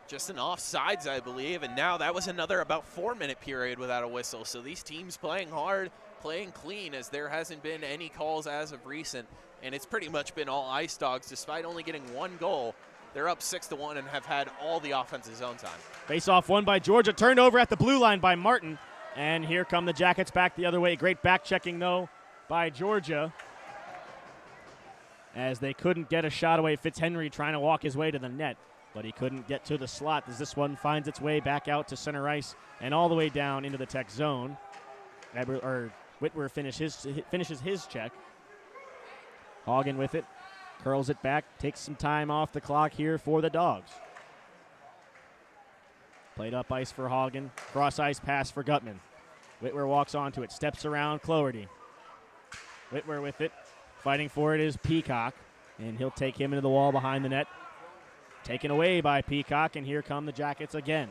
B: Just an offsides, I believe. And now that was another about 4-minute period without a whistle. So these teams playing hard, playing clean, as there hasn't been any calls as of recent. And it's pretty much been all Ice Dawgs, despite only getting one goal. They're up 6-1 and have had all the offensive zone time.
A: Face-off won by Georgia. Turned over at the blue line by Martin. And here come the Jackets back the other way. Great back-checking, though, by Georgia, as they couldn't get a shot away. Fitzhenry trying to walk his way to the net, but he couldn't get to the slot as this one finds its way back out to center ice and all the way down into the Tech zone. Whitwer finishes his check. Hagen with it. Curls it back. Takes some time off the clock here for the Dogs. Played up ice for Hagen. Cross ice pass for Gutman. Whitwer walks onto it. Steps around Cloherty. Whitwer with it. Fighting for it is Peacock. And he'll take him into the wall behind the net. Taken away by Peacock, and here come the Jackets again.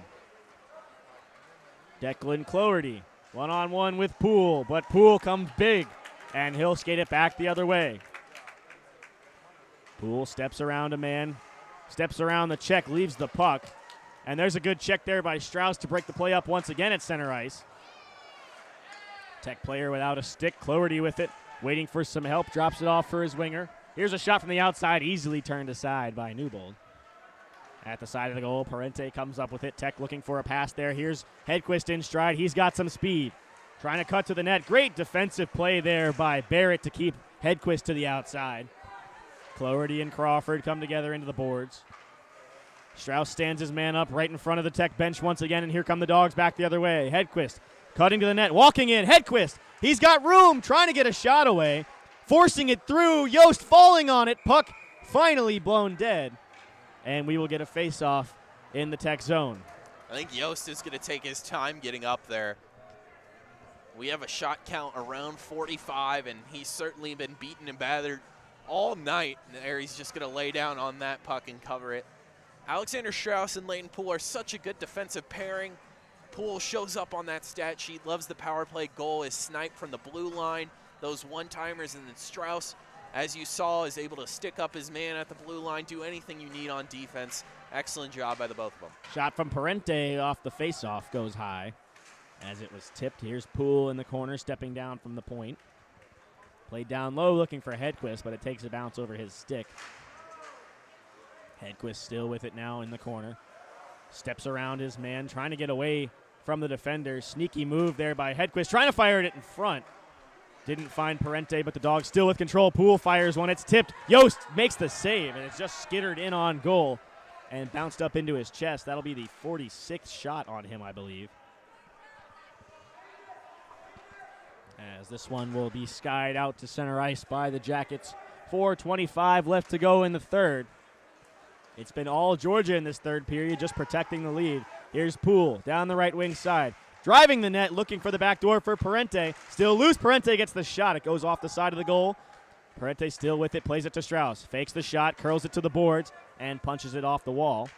A: Declan Cloherty. One-on-one with Poole, but Poole comes big, and he'll skate it back the other way. Poole steps around a man. Steps around the check, leaves the puck. And there's a good check there by Strauss to break the play up once again at center ice. Tech player without a stick. Cloherty with it, waiting for some help. Drops it off for his winger. Here's a shot from the outside, easily turned aside by Newbold. At the side of the goal, Parente comes up with it. Tech looking for a pass there. Here's Hedquist in stride. He's got some speed. Trying to cut to the net. Great defensive play there by Barrett to keep Hedquist to the outside. Cloherty and Crawford come together into the boards. Strauss stands his man up right in front of the Tech bench once again, and here come the Dogs back the other way. Hedquist cutting to the net, walking in. Hedquist, he's got room, trying to get a shot away, forcing it through. Yost falling on it. Puck finally blown dead, and we will get a face-off in the Tech zone.
B: I think Yost is going to take his time getting up there. We have a shot count around 45, and he's certainly been beaten and battered all night. And there he's just going to lay down on that puck and cover it. Alexander Strauss and Leighton Poole are such a good defensive pairing. Poole shows up on that stat sheet, loves the power play goal, is sniped from the blue line. those one-timers, and then Strauss, as you saw, is able to stick up his man at the blue line, do anything you need on defense. Excellent job by the both of them.
A: Shot from Parente off the faceoff goes high as it was tipped. Here's Poole in the corner stepping down from the point. Played down low looking for Hedquist, but it takes a bounce over his stick. Hedquist still with it now in the corner. Steps around his man, trying to get away from the defender. Sneaky move there by Hedquist, trying to fire it in front. Didn't find Parente, but the Dogs still with control. Poole fires one. It's tipped. Yost makes the save, and it's just skittered in on goal and bounced up into his chest. That'll be the 46th shot on him, I believe. As this one will be skied out to center ice by the Jackets. 4:25 left to go in the third. It's been all Georgia in this third period, just protecting the lead. Here's Poole down the right wing side. Driving the net, looking for the back door for Parente. Still loose. Parente gets the shot. It goes off the side of the goal. Parente still with it, plays it to Strauss. Fakes the shot, curls it to the boards, and punches it off the wall.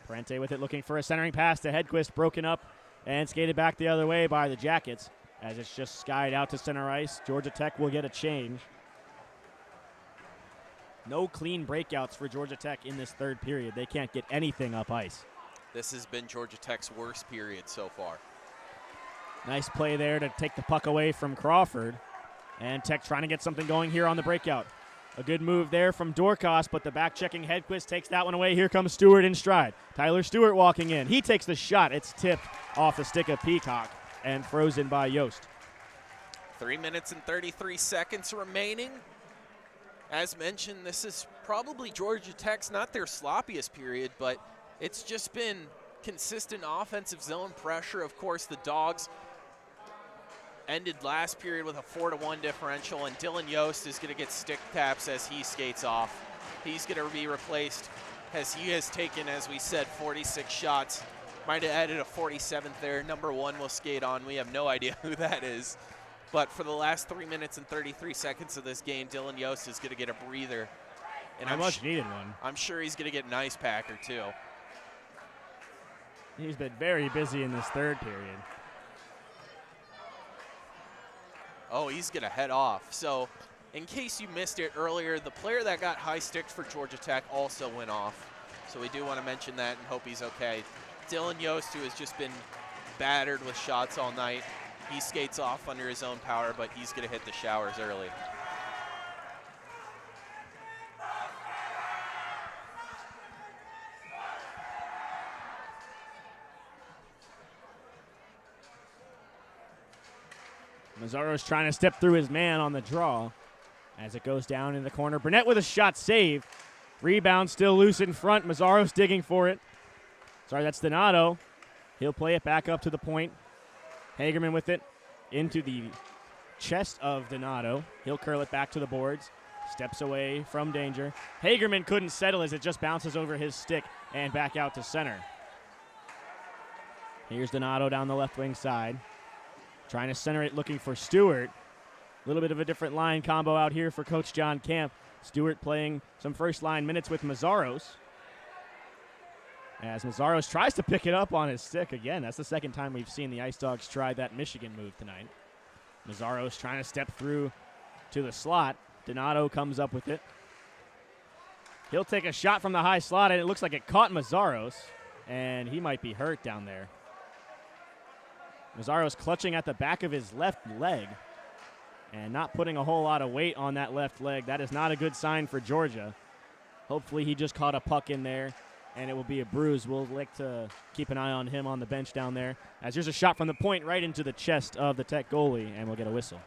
A: Parente with it, looking for a centering pass to Hedquist, broken up and skated back the other way by the Jackets as it's just skied out to center ice. Georgia Tech will get a change. No clean breakouts for Georgia Tech in this third period. They can't get anything up ice.
B: This has been Georgia Tech's worst period so far.
A: Nice play there to take the puck away from Crawford. And Tech trying to get something going here on the breakout. A good move there from Dorcas, but the back-checking Hedquist takes that one away. Here comes Stewart in stride. Tyler Stewart walking in. He takes the shot. It's tipped off the stick of Peacock and frozen by Yost.
B: 3 minutes and 33 seconds remaining. As mentioned, this is probably Georgia Tech's not their sloppiest period, but it's just been consistent offensive zone pressure. Of course, the Dogs ended last period with a 4-1 differential, and Dylan Yost is going to get stick taps as he skates off. He's going to be replaced as he has taken, as we said, 46 shots. Might have added a 47th there. Number 1 will skate on. We have no idea who that is. But for the last 3 minutes and 33 seconds of this game, Dylan Yost is going to get a breather. And
A: a much needed one.
B: I'm sure he's going to get an ice packer too.
A: He's been very busy in this third period.
B: Oh, he's going to head off. So in case you missed it earlier, the player that got high sticks for Georgia Tech also went off. So we do want to mention that and hope he's okay. Dylan Yost, who has just been battered with shots all night, he skates off under his own power, but he's going to hit the showers early.
A: Mazzaro's trying to step through his man on the draw as it goes down in the corner. Burnett with a shot saved. Rebound still loose in front. Mazzaro's digging for it. Sorry, that's Donato. He'll play it back up to the point. Hagerman with it into the chest of Donato. He'll curl it back to the boards. Steps away from danger. Hagerman couldn't settle as it just bounces over his stick and back out to center. Here's Donato down the left wing side. Trying to center it, looking for Stewart. A little bit of a different line combo out here for Coach John Camp. Stewart playing some first line minutes with Mazzaros. As Mazzaros tries to pick it up on his stick again. That's the second time we've seen the Ice Dogs try that Michigan move tonight. Mazzaros trying to step through to the slot. Donato comes up with it. He'll take a shot from the high slot, and it looks like it caught Mazzaros, and he might be hurt down there. Mazzaros clutching at the back of his left leg and not putting a whole lot of weight on that left leg. That is not a good sign for Georgia. Hopefully he just caught a puck in there and it will be a bruise. We'll like to keep an eye on him on the bench down there. As there's a shot from the point right into the chest of the Tech goalie, and we'll get a whistle.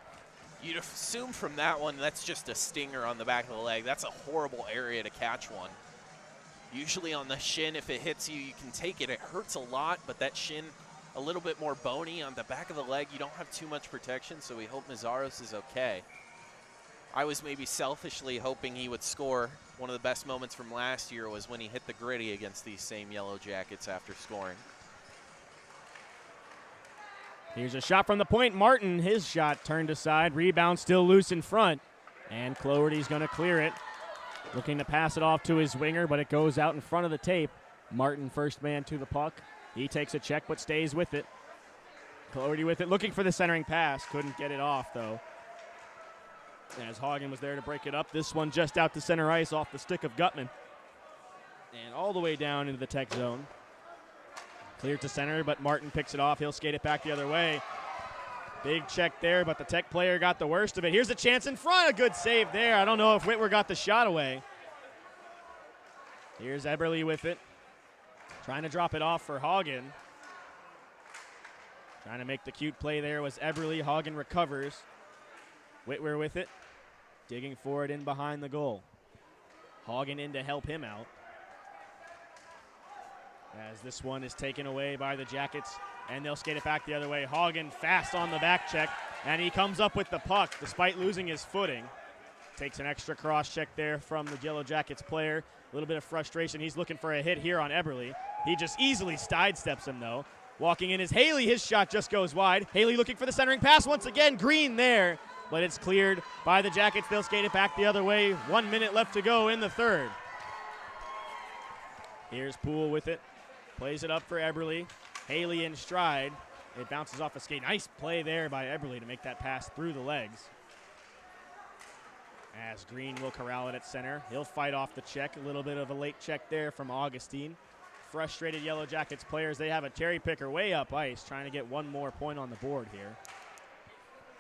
B: You'd assume from that one that's just a stinger on the back of the leg. That's a horrible area to catch one. Usually on the shin, if it hits you, you can take it. It hurts a lot, but that shin a little bit more bony on the back of the leg. You don't have too much protection, so we hope Mazzaros is okay. I was maybe selfishly hoping he would score. One of the best moments from last year was when he hit the gritty against these same Yellow Jackets after scoring.
A: Here's a shot from the point. Martin, his shot turned aside. Rebound still loose in front. And Cloherty's going to clear it. Looking to pass it off to his winger, but it goes out in front of the tape. Martin, first man to the puck. He takes a check, but stays with it. Cloherty with it, looking for the centering pass. Couldn't get it off, though. As Hagen was there to break it up. This one just out to center ice off the stick of Gutman. And all the way down into the Tech zone. Cleared to center, but Martin picks it off. He'll skate it back the other way. Big check there, but the Tech player got the worst of it. Here's a chance in front. A good save there. I don't know if Whitwer got the shot away. Here's Eberle with it. Trying to drop it off for Hagen. Trying to make the cute play there was Eberle. Hagen recovers. Whitwer with it. Digging for it in behind the goal. Hagen in to help him out. As this one is taken away by the Jackets, and they'll skate it back the other way. Hagen fast on the back check, and he comes up with the puck despite losing his footing. Takes an extra cross check there from the Yellow Jackets player. A little bit of frustration. He's looking for a hit here on Eberle. He just easily sidesteps him, though. Walking in is Haley. His shot just goes wide. Haley looking for the centering pass once again. Green there, but it's cleared by the Jackets. They'll skate it back the other way. 1 minute left to go in the third. Here's Poole with it. Plays it up for Eberle. Haley in stride. It bounces off a skate. Nice play there by Eberle to make that pass through the legs. As Green will corral it at center. He'll fight off the check. A little bit of a late check there from Augustine. Frustrated Yellow Jackets players. They have a cherry picker way up ice, trying to get one more point on the board here.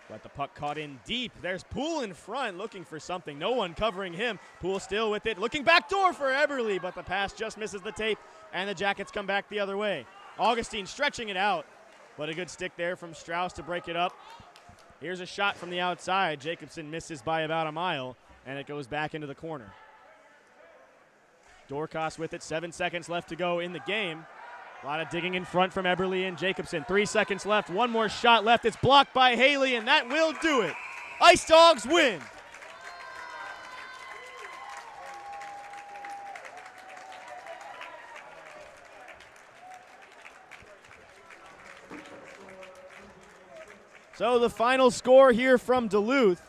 A: But the puck caught in deep. There's Poole in front looking for something. No one covering him. Poole still with it. Looking back door for Eberle, but the pass just misses the tape, and the Jackets come back the other way. Augustine stretching it out, but a good stick there from Strauss to break it up. Here's a shot from the outside. Jacobson misses by about a mile, and it goes back into the corner. Dorcas with it. 7 seconds left to go in the game. A lot of digging in front from Eberle and Jacobson. 3 seconds left. One more shot left. It's blocked by Haley, and that will do it. Ice Dogs win. So the final score here from Duluth,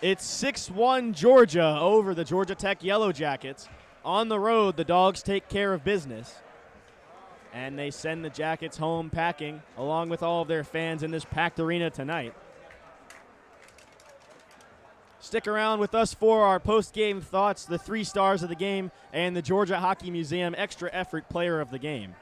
A: it's 6-1 Georgia over the Georgia Tech Yellow Jackets. On the road, the Dogs take care of business, and they send the Jackets home packing along with all of their fans in this packed arena tonight. Stick around with us for our post-game thoughts, the 3 stars of the game, and the Georgia Hockey Museum Extra Effort Player of the Game.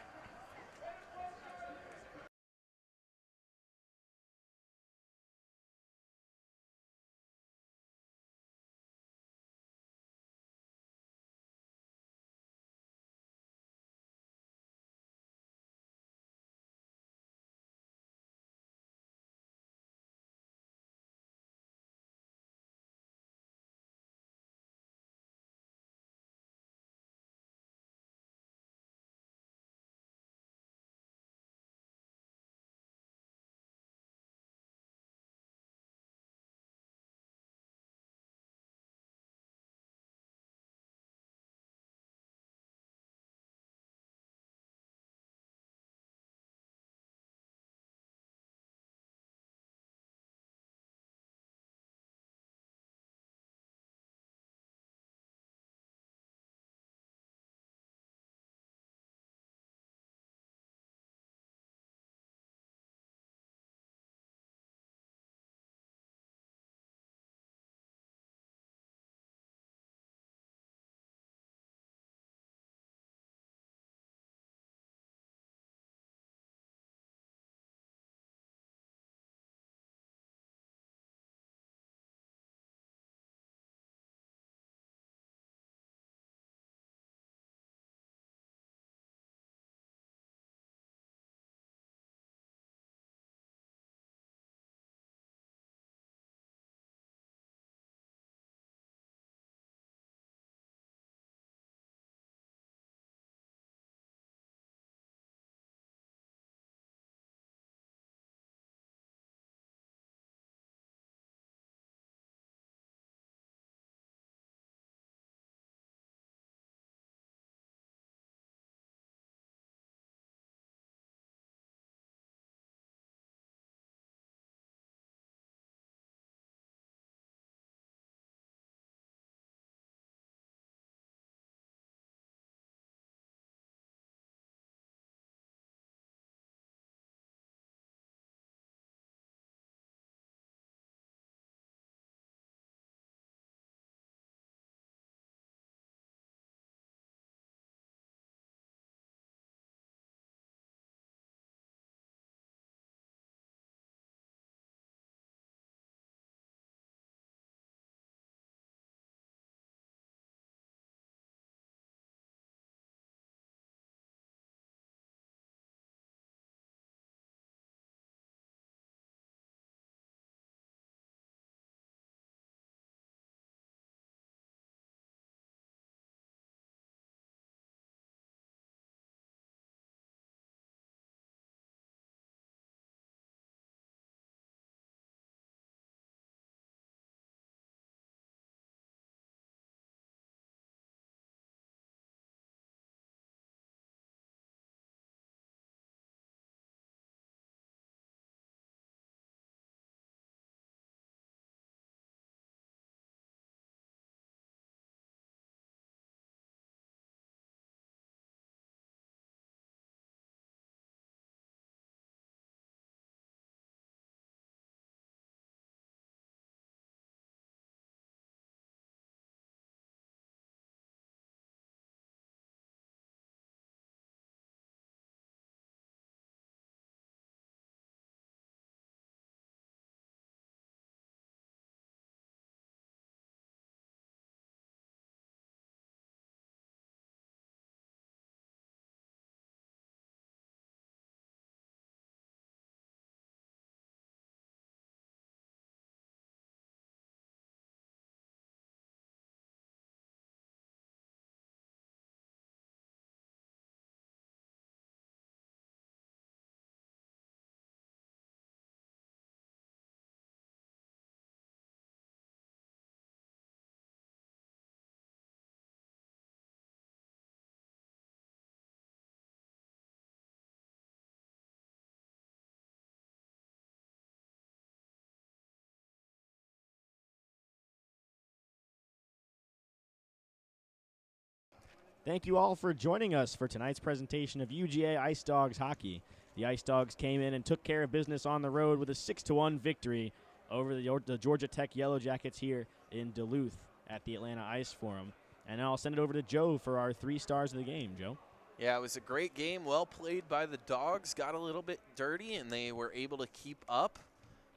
A: Thank you all for joining us for tonight's presentation of UGA Ice Dawgs Hockey. The Ice Dawgs came in and took care of business on the road with a 6-1 victory over the Georgia Tech Yellow Jackets here in Duluth at the Atlanta Ice Forum. And now I'll send it over to Joe for our 3 stars of the game. Joe?
B: Yeah, it was a great game, well played by the Dogs. Got a little bit dirty, and they were able to keep up.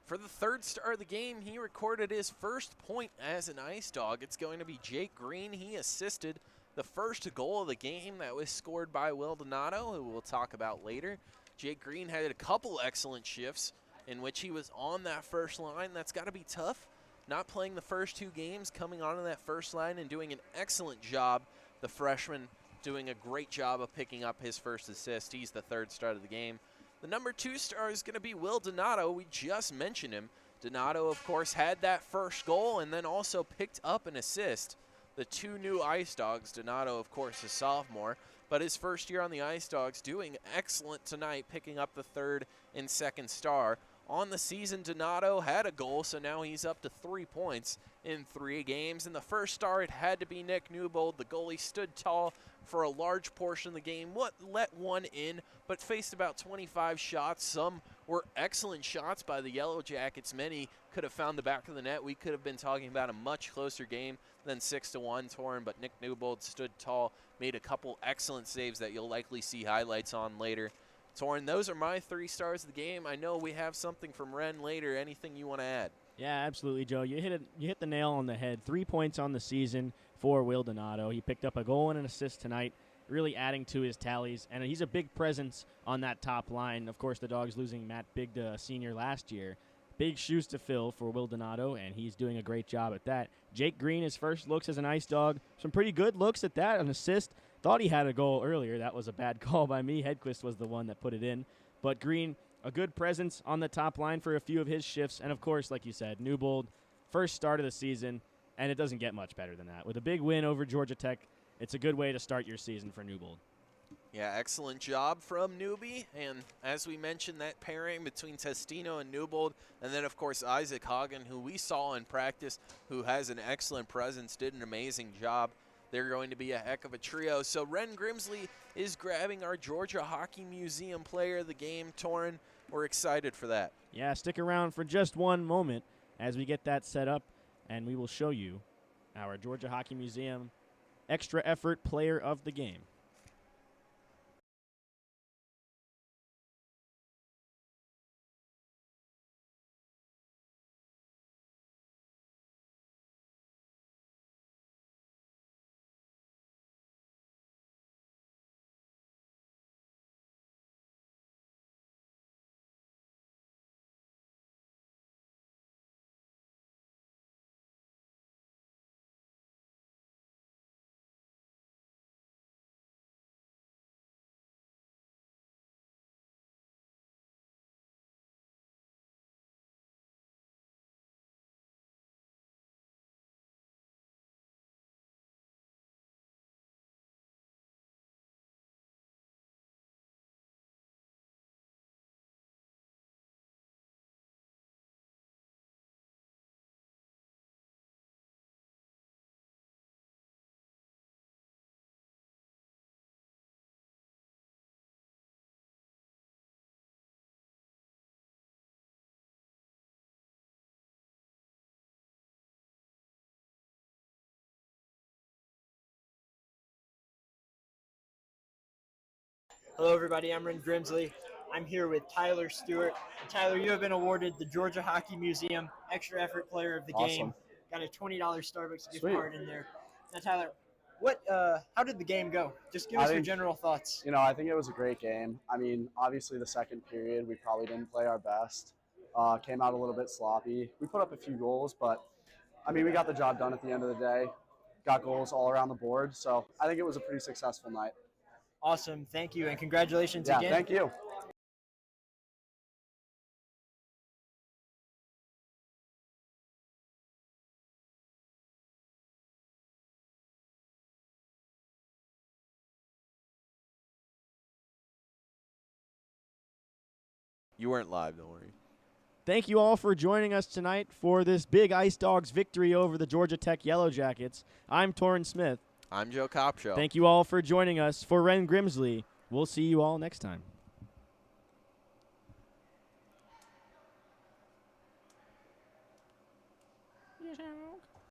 B: For the 3rd star of the game, he recorded his first point as an Ice Dawg. It's going to be Jake Green. He assisted the first goal of the game that was scored by Will Donato, who we'll talk about later. Jake Green had a couple excellent shifts in which he was on that first line. That's got to be tough, not playing the first 2 games, coming onto that first line and doing an excellent job. The freshman doing a great job of picking up his first assist. He's the 3rd star of the game. The number 2 star is going to be Will Donato. We just mentioned him. Donato, of course, had that first goal and then also picked up an assist. The 2 new Ice Dawgs, Donato, of course, a sophomore, but his first year on the Ice Dawgs, doing excellent tonight, picking up the 3rd and 2nd star. On the season, Donato had a goal, so now he's up to 3 points in 3 games. And the first star, it had to be Nick Newbold. The goalie stood tall for a large portion of the game. Let one in, but faced about 25 shots. Some were excellent shots by the Yellow Jackets. Many could have found the back of the net. We could have been talking about a much closer game than 6-1, Torrin, but Nick Newbold stood tall, made a couple excellent saves that you'll likely see highlights on later. Torrin, those are my 3 stars of the game. I know we have something from Ren later. Anything you want to add?
A: Yeah, absolutely, Joe. You hit the nail on the head. 3 points on the season for Will Donato. He picked up a goal and an assist tonight, really adding to his tallies. And he's a big presence on that top line. Of course, the Dogs losing Matt Bigda, senior, last year. Big shoes to fill for Will Donato, and he's doing a great job at that. Jake Green, his first looks as an Ice Dawg. Some pretty good looks at that, an assist. Thought he had a goal earlier. That was a bad call by me. Hedquist was the one that put it in. But Green, a good presence on the top line for a few of his shifts. And, of course, like you said, Newbold, first start of the season, and it doesn't get much better than that. With a big win over Georgia Tech, it's a good way to start your season for Newbold.
B: Yeah, excellent job from Newbie. And as we mentioned, that pairing between Testino and Newbold, and then, of course, Isaac Hagen, who we saw in practice, who has an excellent presence, did an amazing job. They're going to be a heck of a trio. So Ren Grimsley is grabbing our Georgia Hockey Museum player of the game, Torrin. We're excited for that.
A: Yeah, stick around for just one moment as we get that set up, and we will show you our Georgia Hockey Museum extra effort player of the game.
C: Hello, everybody. I'm Ren Grimsley. I'm here with Tyler Stewart. Tyler, you have been awarded the Georgia Hockey Museum Extra Effort Player of the Game. Got a $20 Starbucks gift card in there. Now, Tyler, how did the game go? Just give us your general thoughts.
F: I think it was a great game. I mean, obviously the second period, we probably didn't play our best. Came out a little bit sloppy. We put up a few goals, but, I mean, we got the job done at the end of the day. Got goals all around the board. So I think it was a pretty successful night.
C: Awesome. Thank you, and congratulations again.
F: Yeah, thank you.
B: You weren't live, don't worry.
A: Thank you all for joining us tonight for this big Ice Dawgs victory over the Georgia Tech Yellow Jackets. I'm Torrin Smith.
B: I'm Joe Copshow.
A: Thank you all for joining us. For Ren Grimsley, we'll see you all next time.